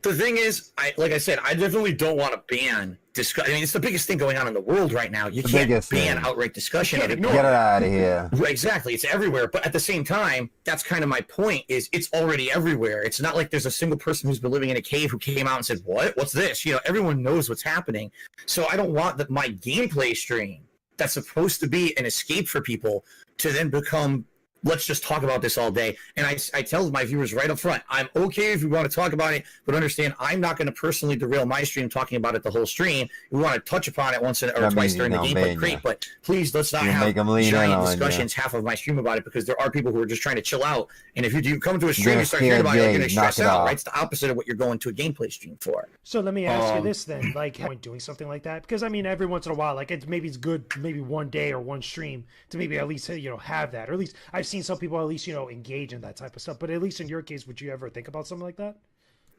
The thing is, like I said, I definitely don't want to ban discussion. I mean, it's the biggest thing going on in the world right now. You can't ban outright discussion. Get it out of here. Exactly. It's everywhere. But at the same time, that's kind of my point, is it's already everywhere. It's not like there's a single person who's been living in a cave who came out and said, what? What's this? You know, everyone knows what's happening. So I don't want my gameplay stream that's supposed to be an escape for people to then become, let's just talk about this all day. And I tell my viewers right up front, I'm okay if you want to talk about it, but understand I'm not going to personally derail my stream talking about it the whole stream. We want to touch upon it once or twice during the gameplay, great, but please let's not have giant discussions half of my stream about it, because there are people who are just trying to chill out. And if you come to a stream and start hearing about it, you're going to stress out, right? It's the opposite of what you're going to a gameplay stream for. So let me ask you this then, like, how doing something like that? Because I mean, every once in a while, like it's good, maybe one day or one stream to maybe at least, you know, have that, or at least I've seen some people at least, you know, engage in that type of stuff. But at least in your case, would you ever think about something like that?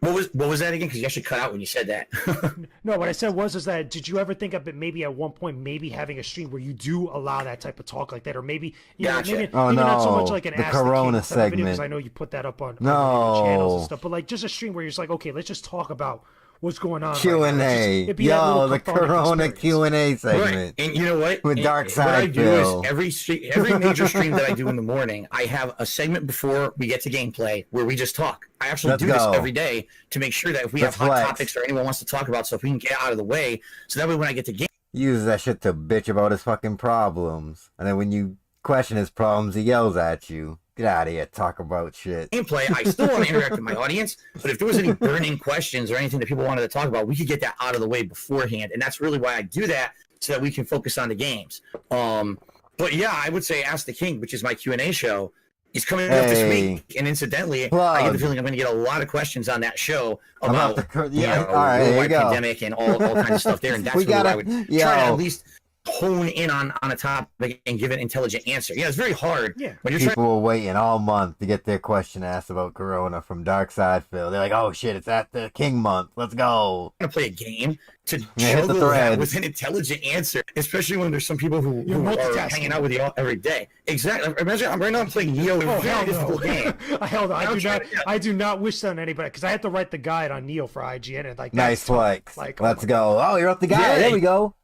What was that again? Because you actually cut out when you said that. No, what I said is that did you ever think of it maybe at one point, maybe having a stream where you do allow that type of talk like that, or maybe maybe not so much like an Ask Corona the King segment. Because I know you put that up on your channels and stuff, but like just a stream where you're just like, okay, let's just talk about what's going on. Q&A. Yo, the Corona Q&A segment. Right. And you know what? With Dark Side what I do is every major stream that I do in the morning, I have a segment before we get to gameplay where we just talk. I actually do this every day to make sure that if we have hot topics or anyone wants to talk about stuff, we can get out of the way. So that way when I get to game... He uses that shit to bitch about his fucking problems. And then when you question his problems, he yells at you. Get out of here, talk about shit. Gameplay, I still want to interact with my audience, but if there was any burning questions or anything that people wanted to talk about, we could get that out of the way beforehand. And that's really why I do that, so that we can focus on the games. But yeah, I would say Ask the King, which is my Q&A show, is coming up this week. And incidentally, I get the feeling I'm going to get a lot of questions on that show about the worldwide pandemic and all kinds of stuff there. And that's where I would try to at least hone in on a topic and give an intelligent answer. Yeah, it's very hard. Yeah. When you're People were waiting all month to get their question asked about Corona from Dark Side Phil. They're like, oh shit, it's at the King month. Let's go. I'm going to play a game to juggle that with an intelligent answer, especially when there's some people who are hanging out with you every day. Exactly. Imagine, right now I'm playing Neo in a very difficult game. I do not wish that on anybody, because I had to write the guide on Neo for IGN. And like, nice flex. Like, let's go. Oh, you wrote the guide. Yeah. There we go.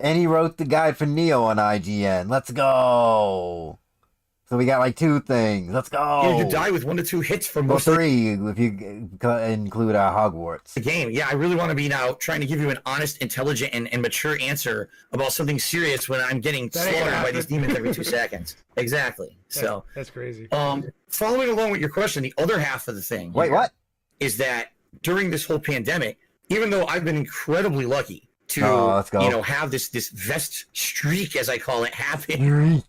And he wrote the guide for Neo on IGN. Let's go. So we got like 2 things. Let's go. Yeah, you die with 1 to 2 hits from most 3 if you include Hogwarts. The game. Yeah, I really want to be now trying to give you an honest, intelligent, and mature answer about something serious when I'm getting slaughtered by these demons every 2 seconds. Exactly. So that's crazy. Following along with your question, the other half of the thing. Wait, what? Is that during this whole pandemic, even though I've been incredibly lucky to have this vest streak, as I call it, happen.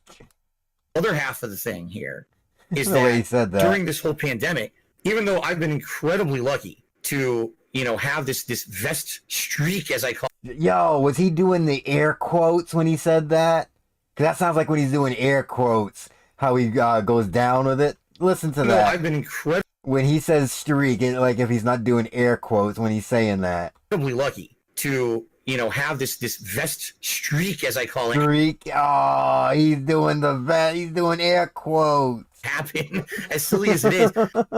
Other half of the thing here is that during this whole pandemic, even though I've been incredibly lucky to have this vest streak, as I call it. Yo, was he doing the air quotes when he said that? Because that sounds like when he's doing air quotes, how he goes down with it. Listen to that. No, I've been incredibly... When he says streak, like if he's not doing air quotes when he's saying that. Incredibly lucky to... have this vest streak, as I call it. Streak? Oh, he's doing the vest. He's doing air quotes. Happen, as silly as it is.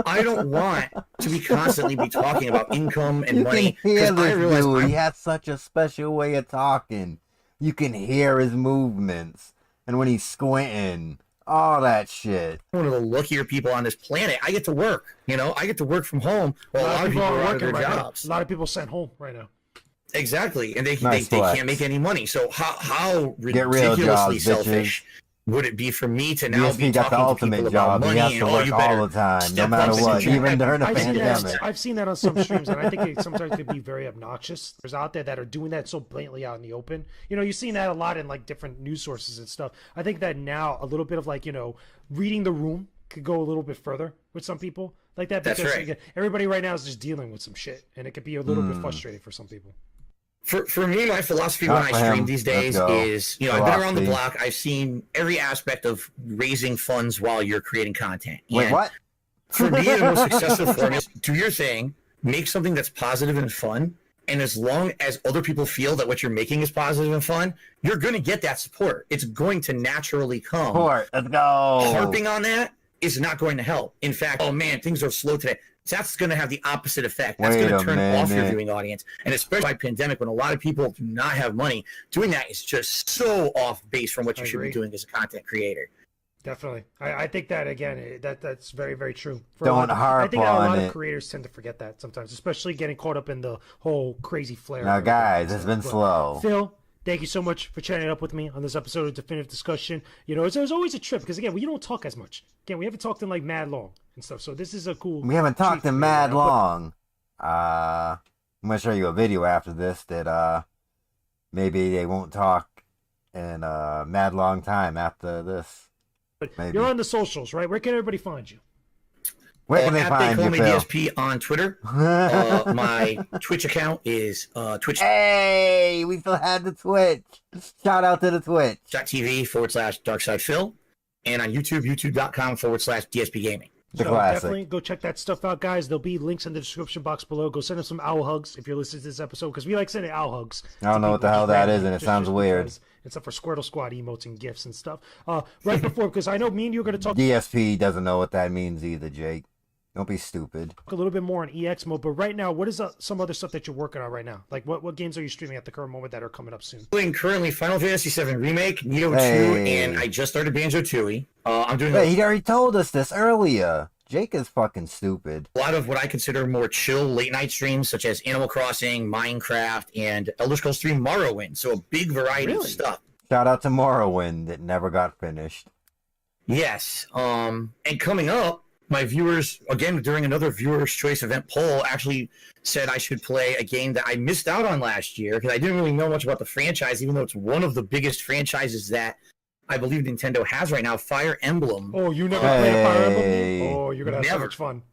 I don't want to be constantly talking about income and money. You can hear this dude. He has such a special way of talking. You can hear his movements. And when he's squinting, all that shit. One of the luckier people on this planet. I get to work. I get to work from home while a lot of people are out of their jobs. A lot of people sent home right now. Exactly, and they can't make any money. So how ridiculously selfish would it be for me to now be talking to people about money? He has to work all the time, no matter what, even during a pandemic. I've seen that on some streams, and I think it sometimes could be very obnoxious. There's out there that are doing that so blatantly out in the open. You've seen that a lot in like different news sources and stuff. I think that now a little bit of like reading the room could go a little bit further with some people like that, because everybody right now is just dealing with some shit, and it could be a little bit frustrating for some people. For me, my philosophy when I stream these days is, I've been around the block. I've seen every aspect of raising funds while you're creating content. Wait, what? For me, the most successful form is do your thing, make something that's positive and fun, and as long as other people feel that what you're making is positive and fun, you're going to get that support. It's going to naturally come. Support. Let's go. Harping on that is not going to help. In fact, oh man, things are slow today. that's going to have the opposite effect. That's going to turn off your viewing audience. And especially by pandemic, when a lot of people do not have money, doing that is just so off base from what you should be doing as a content creator. Definitely. I think that, again, that's very, very true. Don't harp I think that a lot on of it. creators tend to forget that sometimes, especially getting caught up in the whole crazy flare. Now, guys, it's been slow. Phil, thank you so much for chatting up with me on this episode of Definitive Discussion. You know, it was always a trip because, again, we don't talk as much. Again, we haven't talked in like mad long and stuff, so this is a cool. We haven't talked treat in for me mad now, long. I'm gonna show you a video after this that maybe they won't talk in a mad long time after this. But Maybe. you're on the socials, right? Where can everybody find you? Where can they find you, Phil? DSP on Twitter. My Twitch account is Twitch. Hey, we still had the Twitch. Shout out to the Twitch. .tv/DarksidePhil. And on YouTube, youtube.com/DSP Gaming. The So classic. definitely go check that stuff out, guys. There'll be links in the description box below. Go send us some owl hugs if you're listening to this episode, because we like sending owl hugs. I don't know what the hell that is, and it sounds weird. It's up for Squirtle Squad emotes and gifts and stuff. Right before, because I know me and you are going to talk DSP doesn't know what that means either, Jake. Don't be stupid. a little bit more on EX mode, but right now, what is some other stuff that you're working on right now? Like, what games are you streaming at the current moment that are coming up soon? Doing currently Final Fantasy VII Remake, Neo 2, and I just started Banjo-Tooie. I'm doing Wait, he already told us this earlier. Jake is fucking stupid. a lot of what I consider more chill late night streams, such as Animal Crossing, Minecraft, and Elder Scrolls 3 Morrowind. So a big variety of stuff. Shout out to Morrowind that never got finished. Yes. And coming up, my viewers, again, during another Viewers' Choice event poll, actually said I should play a game that I missed out on last year because I didn't really know much about the franchise, even though it's one of the biggest franchises that I believe Nintendo has right now, Fire Emblem. Oh, you never played Fire Emblem? Oh, you're going to have so much fun.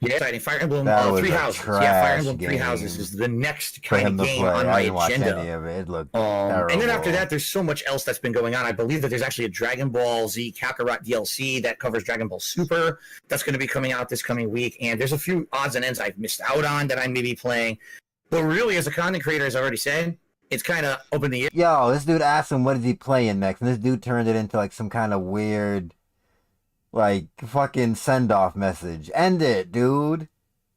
Yeah, exciting. Fire Emblem That Three was a Houses. trash Yeah, Fire Emblem game. Three Houses is the next For kind him of to game play. on I my didn't watch agenda. any of it. It looked And then after terrible. that, there's so much else that's been going on. I believe that there's actually a Dragon Ball Z Kakarot DLC that covers Dragon Ball Super that's going to be coming out this coming week. And there's a few odds and ends I've missed out on that I may be playing. But really, as a content creator, as I already said, it's kind of open the air. Yo, this dude asked him what is he playing next, and this dude turned it into like some kind of weird, like fucking send-off message. End it, dude.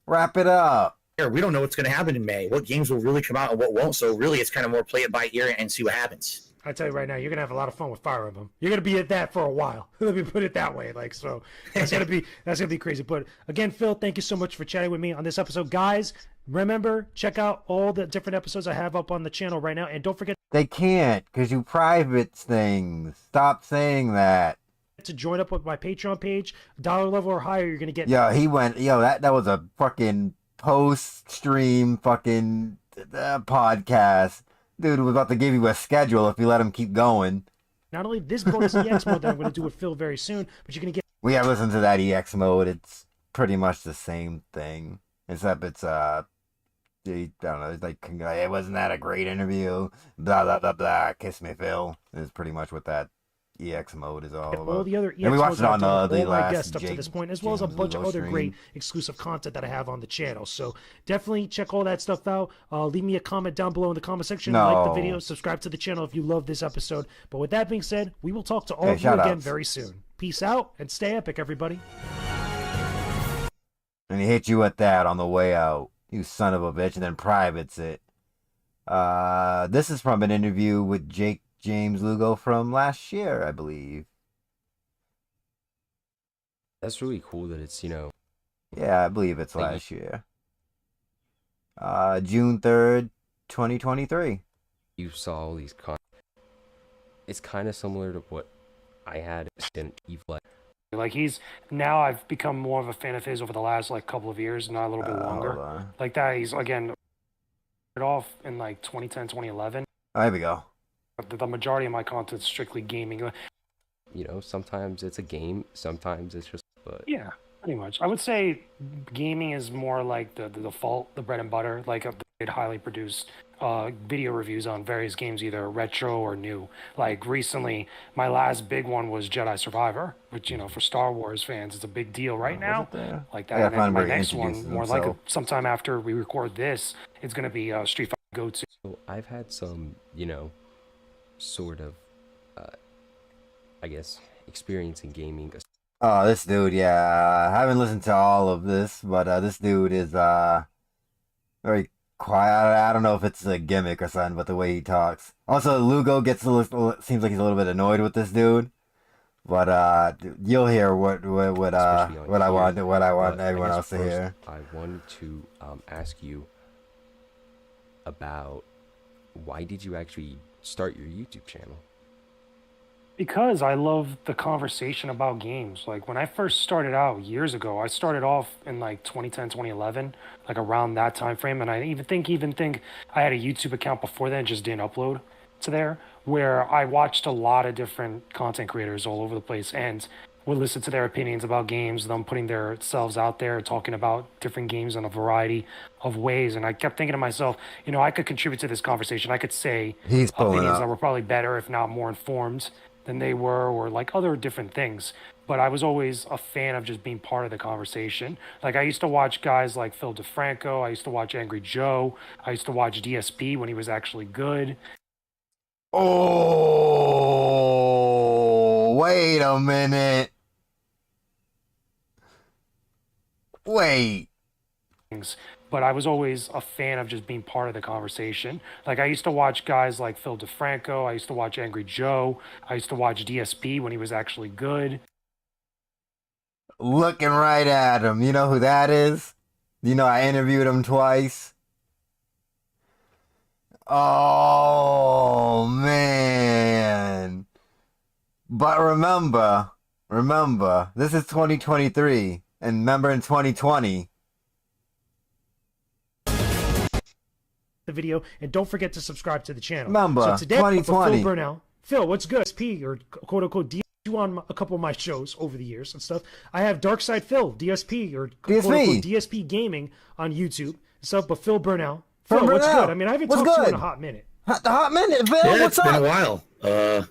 Wrap it up. We don't know what's going to happen in May. What games will really come out and what won't. So really, it's kind of more play it by ear and see what happens. I tell you right now, you're gonna have a lot of fun with Fire Emblem. You're gonna be at that for a while. Let me put it that way. Like, so that's gonna be crazy. But again, Phil, thank you so much for chatting with me on this episode, guys. Remember, check out all the different episodes I have up on the channel right now, and don't forget They can't, because you private things. Stop saying that. to join up with my Patreon page. $1 level or higher, you're gonna get. Yo, that was a fucking post-stream fucking podcast. Dude was about to give you a schedule if you let him keep going. Not only this bonus EX mode that I'm gonna do with Phil very soon, but you're gonna get. We have listened to that EX mode. It's pretty much the same thing, except it's I don't know. It's like, hey, wasn't that a great interview? Blah blah blah blah. Kiss me, Phil. Is pretty much what that EX mode is all about. All the other EX and we watched modes it on I've done, the all my last guests up to this point, as well as a bunch of other stream. great exclusive content that I have on the channel. So definitely check all that stuff out. Leave me a comment down below in the comment section. Like the video, subscribe to the channel if you love this episode. But with that being said, we will talk to all of you again very soon. Peace out and stay epic, everybody. And he hit you with that on the way out. You son of a bitch, and then privates it. This is from an interview with James Lugo from last year, I believe. That's really cool that it's, Yeah, I believe it's last year. June 3rd, 2023. You saw all these It's kind of similar to what I had in Evil. Like I've become more of a fan of his over the last couple of years, not a little bit longer. Like that, he's again off in 2010, 2011. There we go. The majority of my content is strictly gaming. Sometimes it's a game, sometimes it's just. But yeah, pretty much. I would say gaming is more like the default, the bread and butter. Like I've highly produced video reviews on various games, either retro or new. Like recently, my last big one was Jedi Survivor, which for Star Wars fans, it's a big deal right now. Like that. And then my next one, more like sometime after we record this, it's gonna be Street Fighter Go 2. So I've had some, sort of, I guess, experience in gaming. Oh, this dude, yeah. I haven't listened to all of this, but this dude is very quiet. I don't know if it's a gimmick or something, but the way he talks. Also, Lugo gets seems like he's a little bit annoyed with this dude. But you'll hear what I want everyone else to hear. I wanted to ask you about why did you actually start your YouTube channel? Because I love the conversation about games. Like when I first started out years ago, I started off in like 2010, 2011, like around that time frame. And I even think I had a YouTube account before then, just didn't upload to there, where I watched a lot of different content creators all over the place and would listen to their opinions about games, them putting themselves out there, talking about different games in a variety of ways. And I kept thinking to myself, I could contribute to this conversation. I could say opinions that were probably better, if not more informed than they were, or like other different things. But I was always a fan of just being part of the conversation. Like I used to watch guys like Phil DeFranco. I used to watch Angry Joe. I used to watch DSP when he was actually good. Oh, wait a minute. Wait. But I was always a fan of just being part of the conversation. Like I used to watch guys like Phil DeFranco. I used to watch Angry Joe. I used to watch DSP when he was actually good. Looking right at him. You know who that is? I interviewed him twice. Oh, man. But remember, this is 2023. And remember in 2020. The video, and don't forget to subscribe to the channel. Remember, so today, 2020. Phil Burnell. Phil, what's good? DSP, or quote unquote DSP, on a couple of my shows over the years and stuff. I have Darkside Phil, DSP, or quote unquote DSP Gaming on YouTube and stuff. But Phil Burnell. Phil, what's good? I mean, I haven't talked to you in a hot minute. The hot minute, Phil. Yeah, what's it's been up? a while.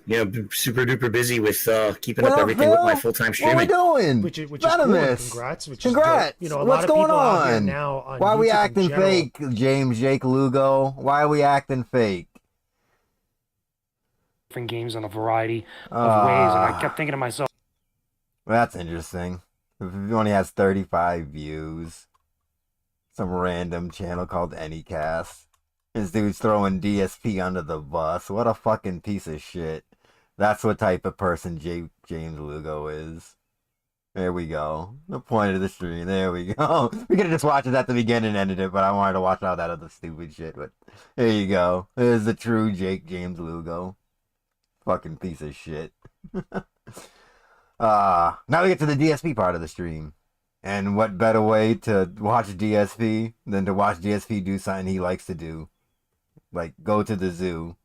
Been super duper busy with keeping up everything with my full-time streaming. What are we doing? Which is Venomous. cool. Congrats. Congrats. Is, a What's lot of going people out here on? now on Why are we YouTube acting fake, James Jake Lugo? Why are we acting fake? Different games in a variety of ways, and I kept thinking to myself, well, that's interesting. If he only has 35 views, some random channel called Anycast. This dude's throwing DSP under the bus. What a fucking piece of shit. That's what type of person James Lugo is. There we go. The point of the stream. There we go. We could have just watched it at the beginning and ended it, but I wanted to watch all that other stupid shit. But there you go. There's the true James Lugo. Fucking piece of shit. Now we get to the DSP part of the stream. And what better way to watch DSP than to watch DSP do something he likes to do? Like go to the zoo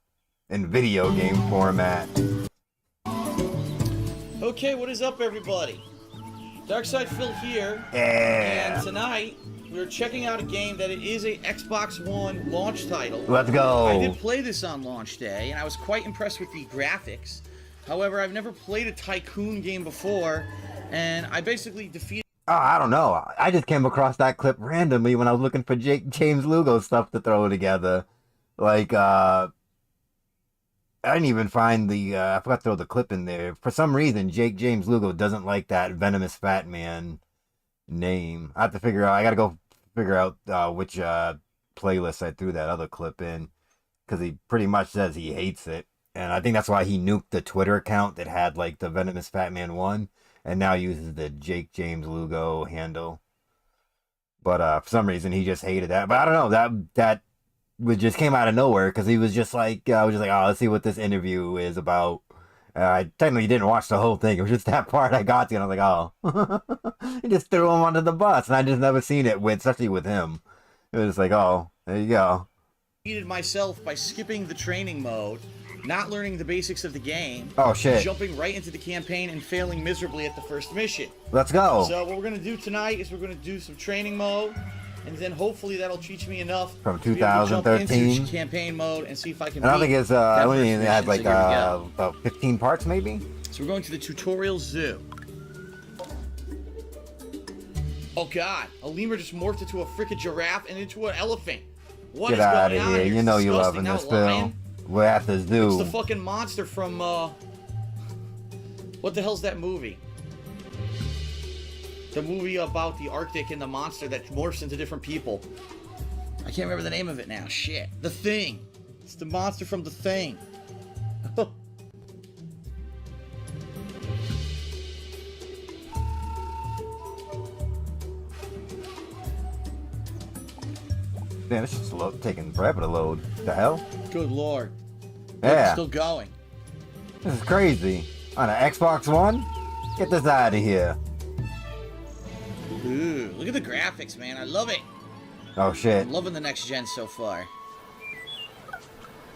in video game format. Okay, what is up, everybody? Darkside Phil here. Yeah. And tonight we're checking out a game that it is a Xbox One launch title. Let's go. I did play this on launch day, and I was quite impressed with the graphics. However, I've never played a tycoon game before, and I basically defeated. Oh, I don't know. I just came across that clip randomly when I was looking for James Lugo stuff to throw together. Like, I didn't even find I forgot to throw the clip in there. For some reason, James Lugo doesn't like that Venomous Fat Man name. I have to figure out, I gotta go figure out which playlist I threw that other clip in. Because he pretty much says he hates it. And I think that's why he nuked the Twitter account that had, like, the Venomous Fat Man 1. And now uses the James Lugo handle. But for some reason, he just hated that. But I don't know, that just came out of nowhere because he was just like, I was just like, oh, let's see what this interview is about. I technically didn't watch the whole thing. It was just that part I got to, and I was like, oh. He just threw him under the bus, and I just never seen it, especially with him. It was like, oh, there you go. Defeated myself by skipping the training mode, not learning the basics of the game. Oh, shit. Jumping right into the campaign and failing miserably at the first mission. Let's go. So what we're going to do tonight is we're going to do some training mode. And then hopefully that'll teach me enough from to be able to jump 2013 into campaign mode and see if I can. I don't think it's I only had like so about 15 parts maybe. So we're going to the tutorial zoo. Oh god, a lemur just morphed into a freaking giraffe and into an elephant. What Get is out going of on here! here? You know It's you're disgusting. loving this Now a lion? film. We're at the zoo. It's the fucking monster from what the hell's that movie? The movie about the Arctic and the monster that morphs into different people. I can't remember the name of it now. Shit. The Thing. It's the monster from The Thing. Man, this is taking forever to load. The hell? Good lord. Yeah. It's still going. This is crazy. On an Xbox One? Get this out of here. Ooh, look at the graphics, man. I love it. Oh, shit. I'm loving the next gen so far.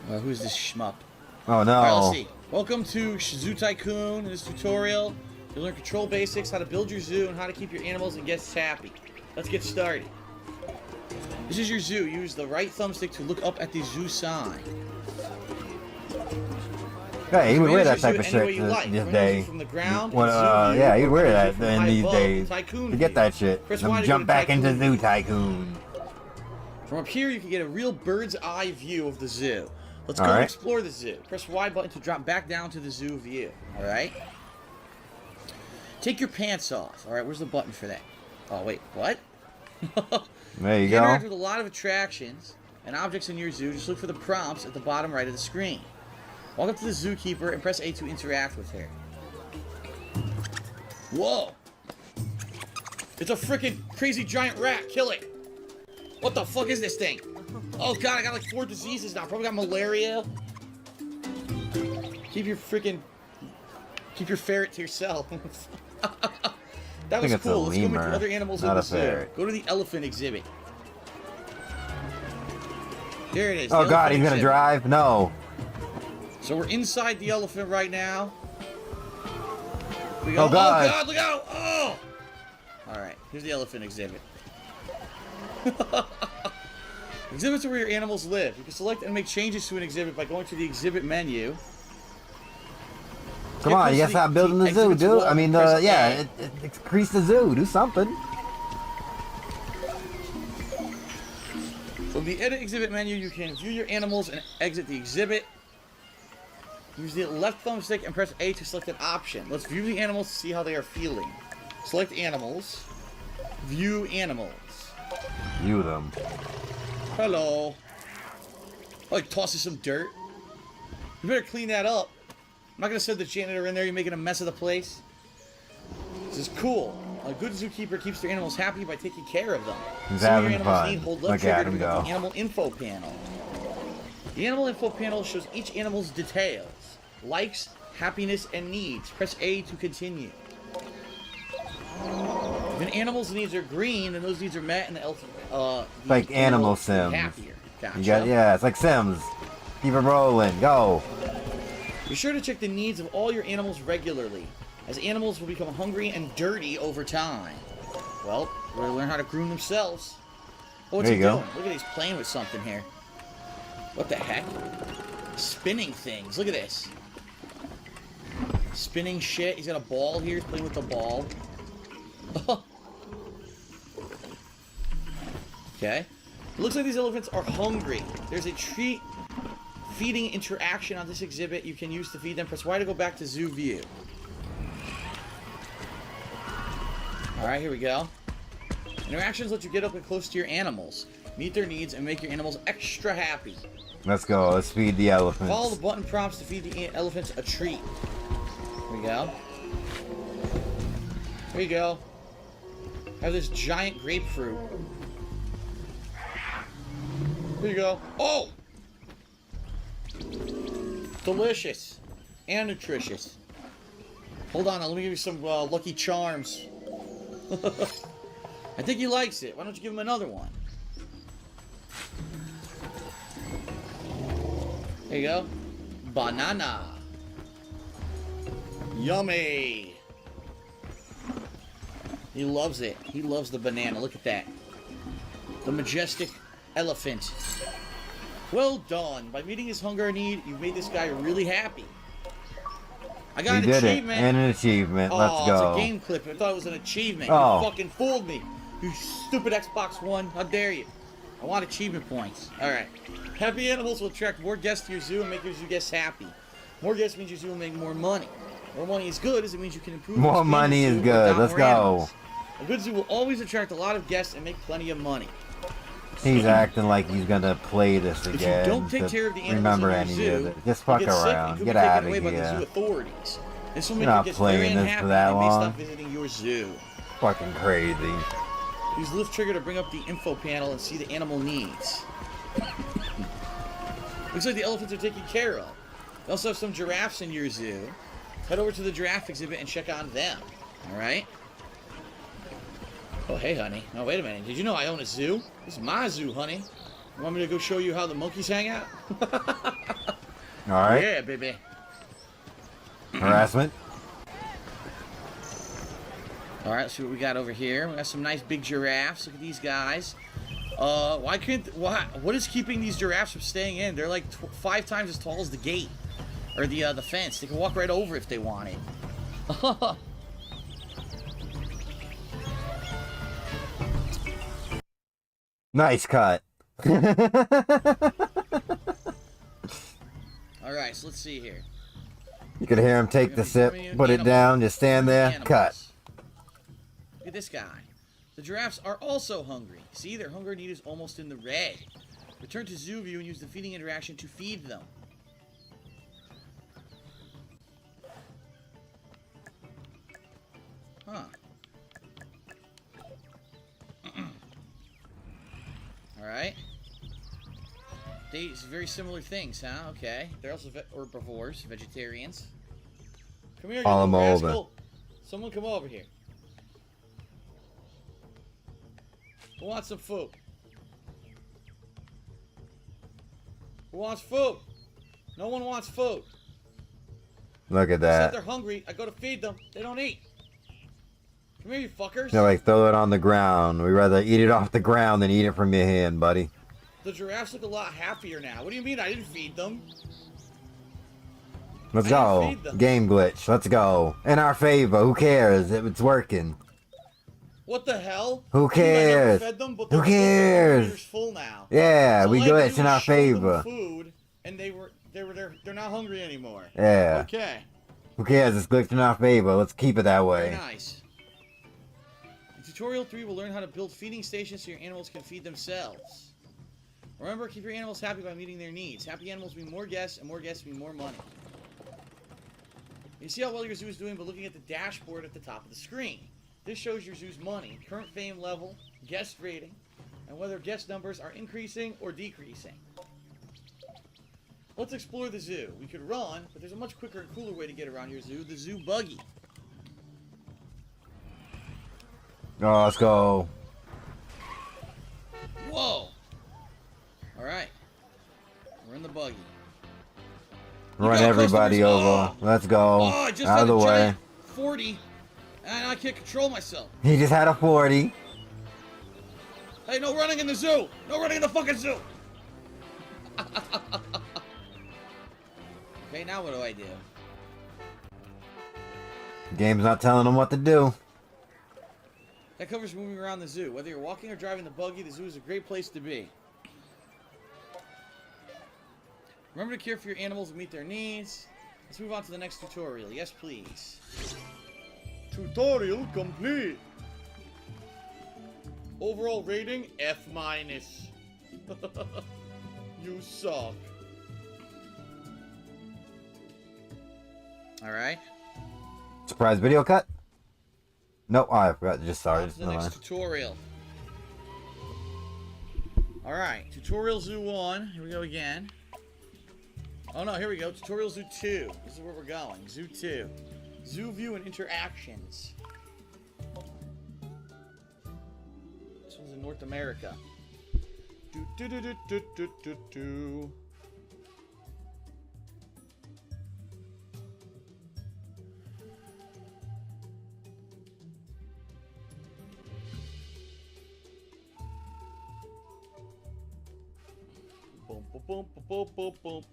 Who's this schmuck? Oh, no. Alright, let's see. Welcome to Zoo Tycoon. In this tutorial, you'll learn control basics, how to build your zoo, and how to keep your animals and guests happy. Let's get started. This is your zoo. Use the right thumbstick to look up at the zoo sign. Hey, he would wear that type of shit this day. Yeah, he'd wear that in these days. Forget that shit. Let me jump back into Zoo Tycoon. From up here, you can get a real bird's eye view of the zoo. Let's go and explore the zoo. Press Y button to drop back down to the zoo view. Alright? Take your pants off. Alright, where's the button for that? Oh, wait, what? There you You go. interact with a lot of attractions and objects in your zoo. Just look for the prompts at the bottom right of the screen. Walk up to the zookeeper and press A to interact with her. Whoa! It's a freaking crazy giant rat. Kill it. What the fuck is this thing? Oh god, I got like 4 diseases now. Probably got malaria. Keep your ferret to yourself. That was cool. Let's go meet the other animals in the zoo. Go to the elephant exhibit. There it is. Oh god, he's gonna drive? No. So we're inside the elephant right now. Oh god. Oh god, look out! Oh! Alright, here's the elephant exhibit. Exhibits are where your animals live. You can select and make changes to an exhibit by going to the exhibit menu. Come on, you gotta stop building the zoo, dude. I mean, yeah, increase the zoo. Do something. From the edit exhibit menu, you can view your animals and exit the exhibit. Use the left thumbstick and press A to select an option. Let's view the animals to see how they are feeling. Select animals. View animals. View them. Hello. Oh, he tosses some dirt. You better clean that up. I'm not gonna send the janitor in there. You're making a mess of the place. This is cool. A good zookeeper keeps their animals happy by taking care of them. He's having fun. Look at him go. The animal info panel. The animal info panel shows each animal's details, likes, happiness, and needs. Press A to continue. If an animal's needs are green, then those needs are met, and the like Animal Sims. Happier. Gotcha. You got, yeah, it's like Sims. Keep it rolling. Go. Be sure to check the needs of all your animals regularly, as animals will become hungry and dirty over time. Well, we're gonna learn how to groom themselves. Oh, what's he doing? Look at he's playing with something here. What the heck? Spinning things. Look at this. Spinning shit. He's got a ball here. He's playing with the ball. Okay. It looks like these elephants are hungry. There's a treat feeding interaction on this exhibit you can use to feed them. Press Y to go back to zoo view. Alright, here we go. Interactions let you get up and close to your animals, meet their needs, and make your animals extra happy. Let's go. Let's feed the elephants. Follow the button prompts to feed the elephants a treat. Here we go. Here you go. Have this giant grapefruit. Here you go. Oh! Delicious. And nutritious. Hold on, let me give you some Lucky Charms. I think he likes it. Why don't you give him another one? There you go. Banana. Yummy. He loves it. He loves the banana. Look at that. The majestic elephant. Well done. By meeting his hunger and need, you've made this guy really happy. I got an achievement. And an achievement. Let's go. Oh, it's a game clip. I thought it was an achievement. Oh. You fucking fooled me. You stupid Xbox One. How dare you? I want achievement points. Alright. Happy animals will attract more guests to your zoo and make your zoo guests happy. More guests means your zoo will make more money. More money is good as it means you can improve. More money is good. Let's go. A good zoo will always attract a lot of guests and make plenty of money. He's acting like he's gonna play this again. If you don't take care of the animals remember in your any zoo, of it. Just fuck you get sick and around. could Get be taken out of away by the zoo here. authorities. This will You're make not you get very playing this unhappy for that and may long. stop visiting your zoo. Fucking crazy. Use lift trigger to bring up the info panel and see the animal needs. Looks like the elephants are taken care of. You also have some giraffes in your zoo. Head over to the giraffe exhibit and check on them. Alright? Oh, hey, honey. Oh, wait a minute. Did you know I own a zoo? This is my zoo, honey. You want me to go show you how the monkeys hang out? Alright. Yeah, baby. Harassment. Alright, let's see what we got over here. We got some nice big giraffes. Look at these guys. What is keeping these giraffes from staying in? They're like 5 times as tall as the gate. Or the fence. They can walk right over if they wanted. Nice cut. Alright, so let's see here. You could hear him take the sip, put it down, just stand there, cut. Look at this guy. The giraffes are also hungry. See, their hunger need is almost in the red. Return to zoo view and use the feeding interaction to feed them. Huh. Alright. These very similar things, huh? Okay. They're also herbivores, vegetarians. Come here, you little rascal. Someone come over here. Who wants some food? Who wants food? No one wants food. Look at They said that. they're hungry. I go to feed them. They don't eat. Come here, you fuckers. They're like, throw it on the ground. We'd rather eat it off the ground than eat it from your hand, buddy. The giraffes look a lot happier now. What do you mean I didn't feed them? Let's go. Game glitch. Let's go. In our favor. Who cares? It's working. What the hell? Who cares? Fed them, but Who cares? full now. Yeah, So we all I had to glitched do in was our show them favor. Food, and they're not hungry anymore. Yeah. Okay. Who cares? It's glitched in our favor. Let's keep it that way. Very nice. In Tutorial 3, we'll learn how to build feeding stations so your animals can feed themselves. Remember, keep your animals happy by meeting their needs. Happy animals mean more guests, and more guests mean more money. You see how well your zoo is doing by looking at the dashboard at the top of the screen. This shows your zoo's money, current fame level, guest rating, and whether guest numbers are increasing or decreasing. Let's explore the zoo. We could run, but there's a much quicker and cooler way to get around your zoo, the zoo buggy. Oh, let's go. Whoa! Alright. We're in the buggy. Run everybody over. Let's go. Oh, I just out had of the a way. giant 40, and I can't control myself. He just had a 40. Hey, no running in the zoo! No running in the fucking zoo! Okay, now what do I do? Game's not telling him what to do. That covers moving around the zoo. Whether you're walking or driving the buggy, the zoo is a great place to be. Remember to care for your animals and meet their needs. Let's move on to the next tutorial. Yes, please. Tutorial complete. Overall rating, F-. You suck. Alright. Surprise video cut? Nope, oh, I forgot to just start. On to the next tutorial. Alright, Tutorial Zoo 1. Here we go again. Oh no, here we go. Tutorial Zoo 2. This is where we're going. Zoo 2. Zoo view and interactions. This one's in North America. Do. Boom, boom, boom, boom, boom, boom.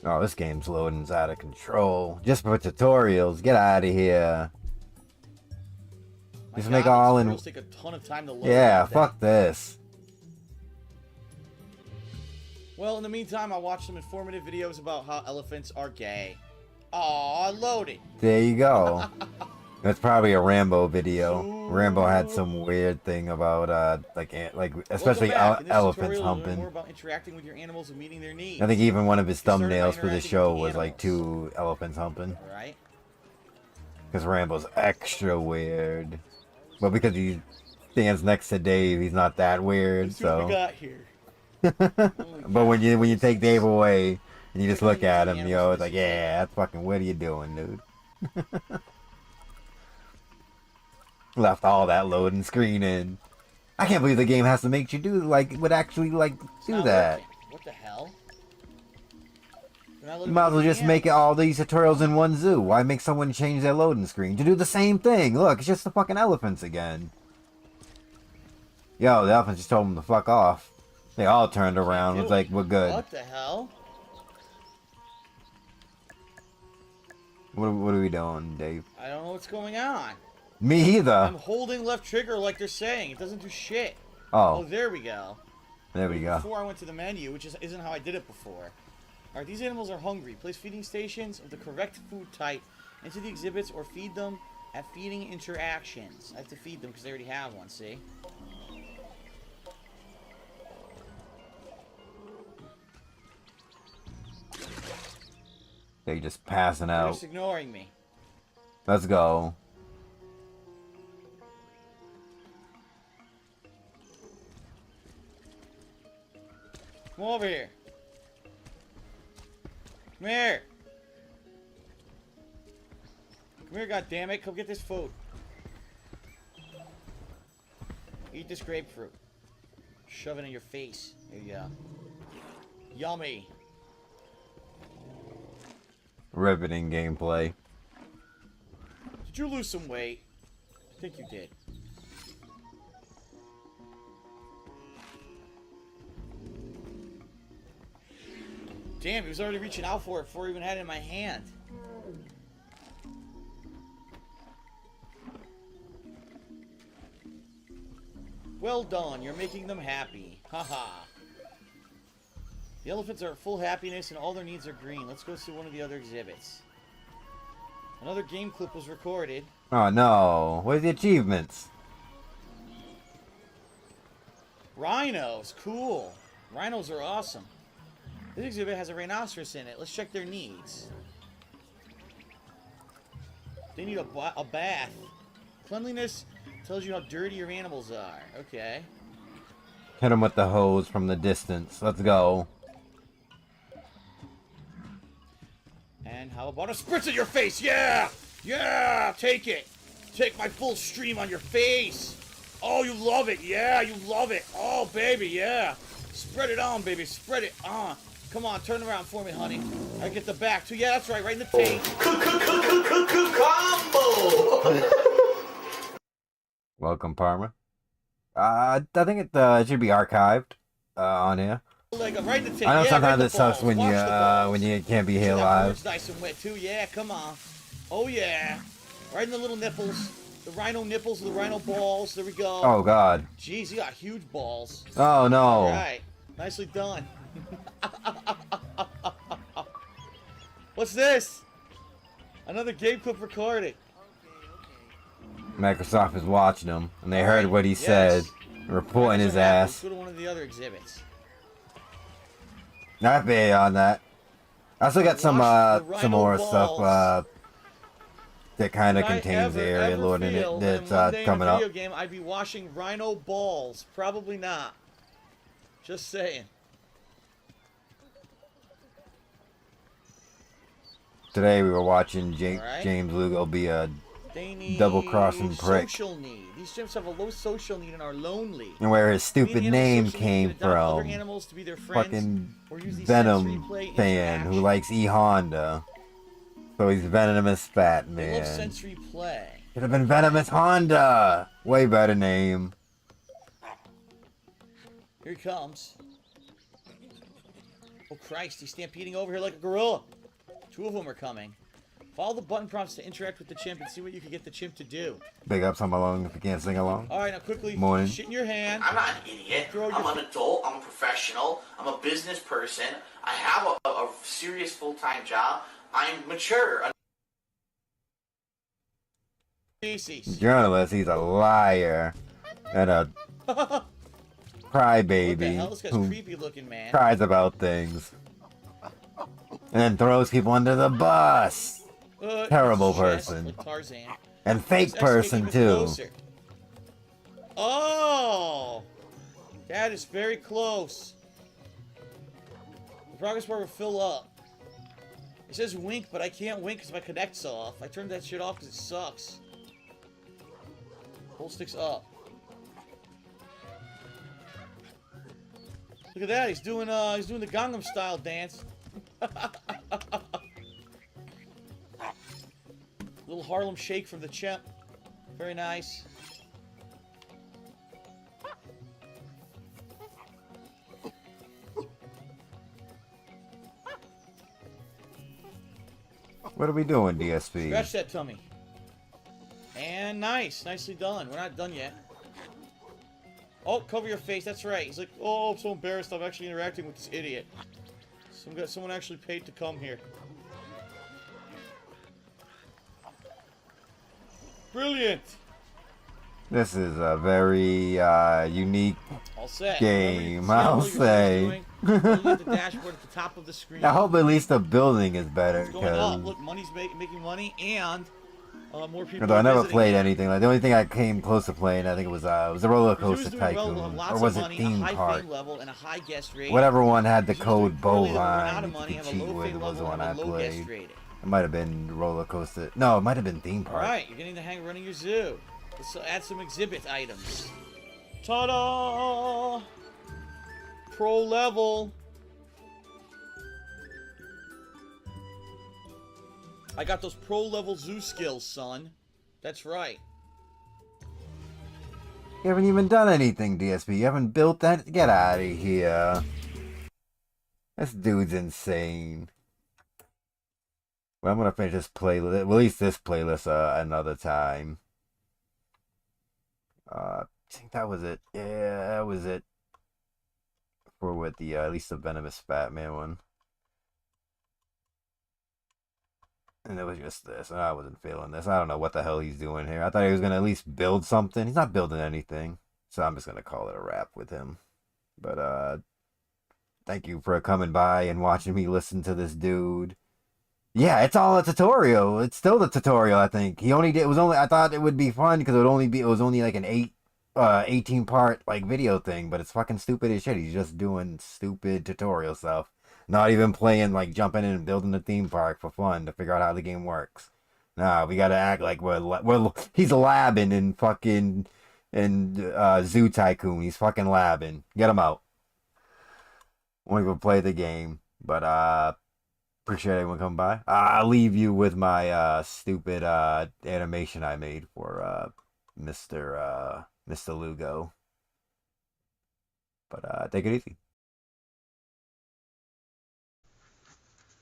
Oh, this game's loading's out of control. Just for tutorials. Get out of here. Just make all in. Take a ton of time to load. Yeah, fuck this. Well, in the meantime, I'll watch some informative videos about how elephants are gay. Aw, loaded. There you go. That's probably a Rambo video. Rambo had some weird thing about especially elephants humping. More about interacting with your animals and meeting their needs. I think even one of his thumbnails for the show was like 2 elephants humping. Right. Because Rambo's extra weird. But because he stands next to Dave, he's not that weird. Let's see what we got here. But when you take Dave away and you just look at him, it's like, yeah, that's fucking, what are you doing, dude? Left all that loading screen in. I can't believe the game has to make you do would actually do that. Working. What the hell? You might as well just make all these tutorials in one zoo. Why make someone change their loading screen to do the same thing? Look, it's just the fucking elephants again. Yo, the elephants just told them to fuck off. They all turned around. It's like, we're good. What the hell? What are we doing, Dave? I don't know what's going on. Me either. I'm holding left trigger like they're saying. It doesn't do shit. Oh. Oh, there we go. There we go. Before I went to the menu, which isn't how I did it before. Alright, these animals are hungry. Place feeding stations of the correct food type into the exhibits or feed them at feeding interactions. I have to feed them because they already have one, see? They're just passing They're out. just ignoring me. Let's go. Come over here. Come here. Come here, goddammit. Come get this food. Eat this grapefruit. Shove it in your face. There you go. Yummy. Riveting gameplay. Did you lose some weight? I think you did. Damn, he was already reaching out for it before I even had it in my hand. Well done, you're making them happy. Haha. The elephants are at full happiness and all their needs are green. Let's go see one of the other exhibits. Another game clip was recorded. Oh no, what are the achievements? Rhinos, cool. Rhinos are awesome. This exhibit has a rhinoceros in it. Let's check their needs. They need a bath. Cleanliness tells you how dirty your animals are. Okay. Hit them with the hose from the distance. Let's go. And how about a spritz in your face? Yeah! Yeah! Take it! Take my full stream on your face! Oh, you love it! Yeah, you love it! Oh, baby, yeah! Spread it on, baby. Spread it on. Come on, turn around for me, honey. I get the back, too. Yeah, that's right. Right in the tank. Combo! Welcome, Parma. I think it should be archived on here. Right in the tank. I know yeah, sometimes right it sucks when you can't be here live. It's nice and wet, too. Yeah, come on. Oh, yeah. Right in the little nipples. The rhino nipples, the rhino balls. There we go. Oh, God. Jeez, you got huge balls. Oh, no. All right. Nicely done. What's this? Another game clip recording. Microsoft is watching him, and they heard what he said, reporting his ass. Let's go to one of the other exhibits. Not bad on that. I still got some more stuff that kind of contains the area lord in it that's coming up. In a video game, I'd be washing rhino balls. Probably not. Just saying. Today we were watching James Lugo be a double-crossing prick. Social need. These chimps have a low social need and are lonely. And where his stupid name came from. Fucking Venom fan who likes E Honda. So he's Venomous Fat Man. They love sensory play. Could have been Venomous Honda. Way better name. Here he comes. Oh Christ, he's stampeding over here like a gorilla. Two of them are coming. Follow the button prompts to interact with the chimp and see what you can get the chimp to do. Big ups, I'm along if you can't sing along. All right, now quickly, Morning. shit in your hand. I'm not an idiot. I'm an adult. I'm a professional. I'm a business person. I have a serious full-time job. I'm mature. Journalist, he's a liar and a crybaby What the hell? This guy's who creepy looking, man. cries about things and then throws people under the bus. Terrible person. Like Tarzan. And fake Let's actually person get too. closer. Oh, that is very close. The progress bar will fill up. It says wink, but I can't wink because my connect's off. I turned that shit off because it sucks. Whole stick's up. Look at that. He's doing the Gangnam Style dance. Little Harlem Shake from the chimp. Very nice. What are we doing, DSP? Scratch that tummy. And nice. Nicely done. We're not done yet. Oh, cover your face. That's right. He's like, oh, I'm so embarrassed. I'm actually interacting with this idiot. Someone actually paid to come here. Brilliant. This is a very unique All set. game, I'll say. Look at the dashboard at the top of the screen. I hope at least the building is better. It's going up. Look, money's making money, and more people. Although I never visiting. played anything. Like the only thing I came close to playing, I think it was a roller coaster tycoon, or was it theme park? Level and a high guest rate. Whatever one had the code out bovine of you money, could have a cheat low with fame was the level one and I a low guest played. rating. It might have been roller coaster. No, it might have been theme All park. right, you're getting the hang of running your zoo. Let's add some exhibit items. Ta-da! Pro level. I got those pro level zoo skills, son. That's right. You haven't even done anything, DSP. You haven't built that. Get out of here. This dude's insane. Well, I'm gonna finish this playlist. At least this playlist another time. I think that was it. Yeah, that was it. For with the at least the Venomous Batman one. And it was just this. And I wasn't feeling this. I don't know what the hell he's doing here. I thought he was gonna at least build something. He's not building anything. So I'm just gonna call it a wrap with him. But thank you for coming by and watching me listen to this dude. Yeah, it's all a tutorial. It's still the tutorial, I think. I thought it would be fun because it was only like an 18 part like video thing, but it's fucking stupid as shit. He's just doing stupid tutorial stuff. Not even playing, like jumping in and building a theme park for fun to figure out how the game works. Nah, we gotta act like he's labbing in fucking Zoo Tycoon. He's fucking labbing. Get him out. Won't even play the game, but appreciate everyone coming by. I'll leave you with my stupid animation I made for Mr. Lugo. But take it easy.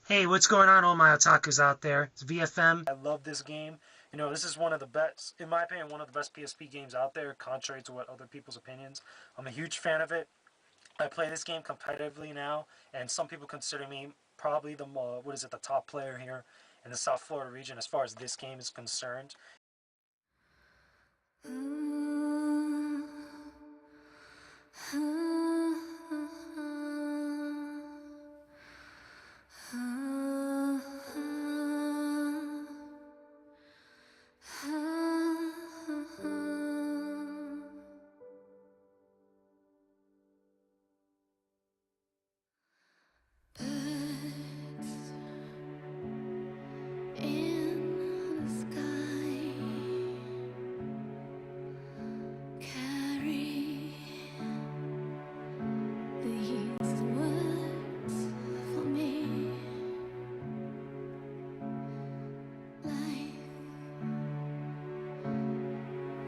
Hey, what's going on, all my otakus out there? It's VFM. I love this game. You know, this is one of the best, in my opinion, one of the best PSP games out there, contrary to what other people's opinions. I'm a huge fan of it. I play this game competitively now, and some people consider me probably the top player here in the South Florida region as far as this game is concerned.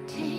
Take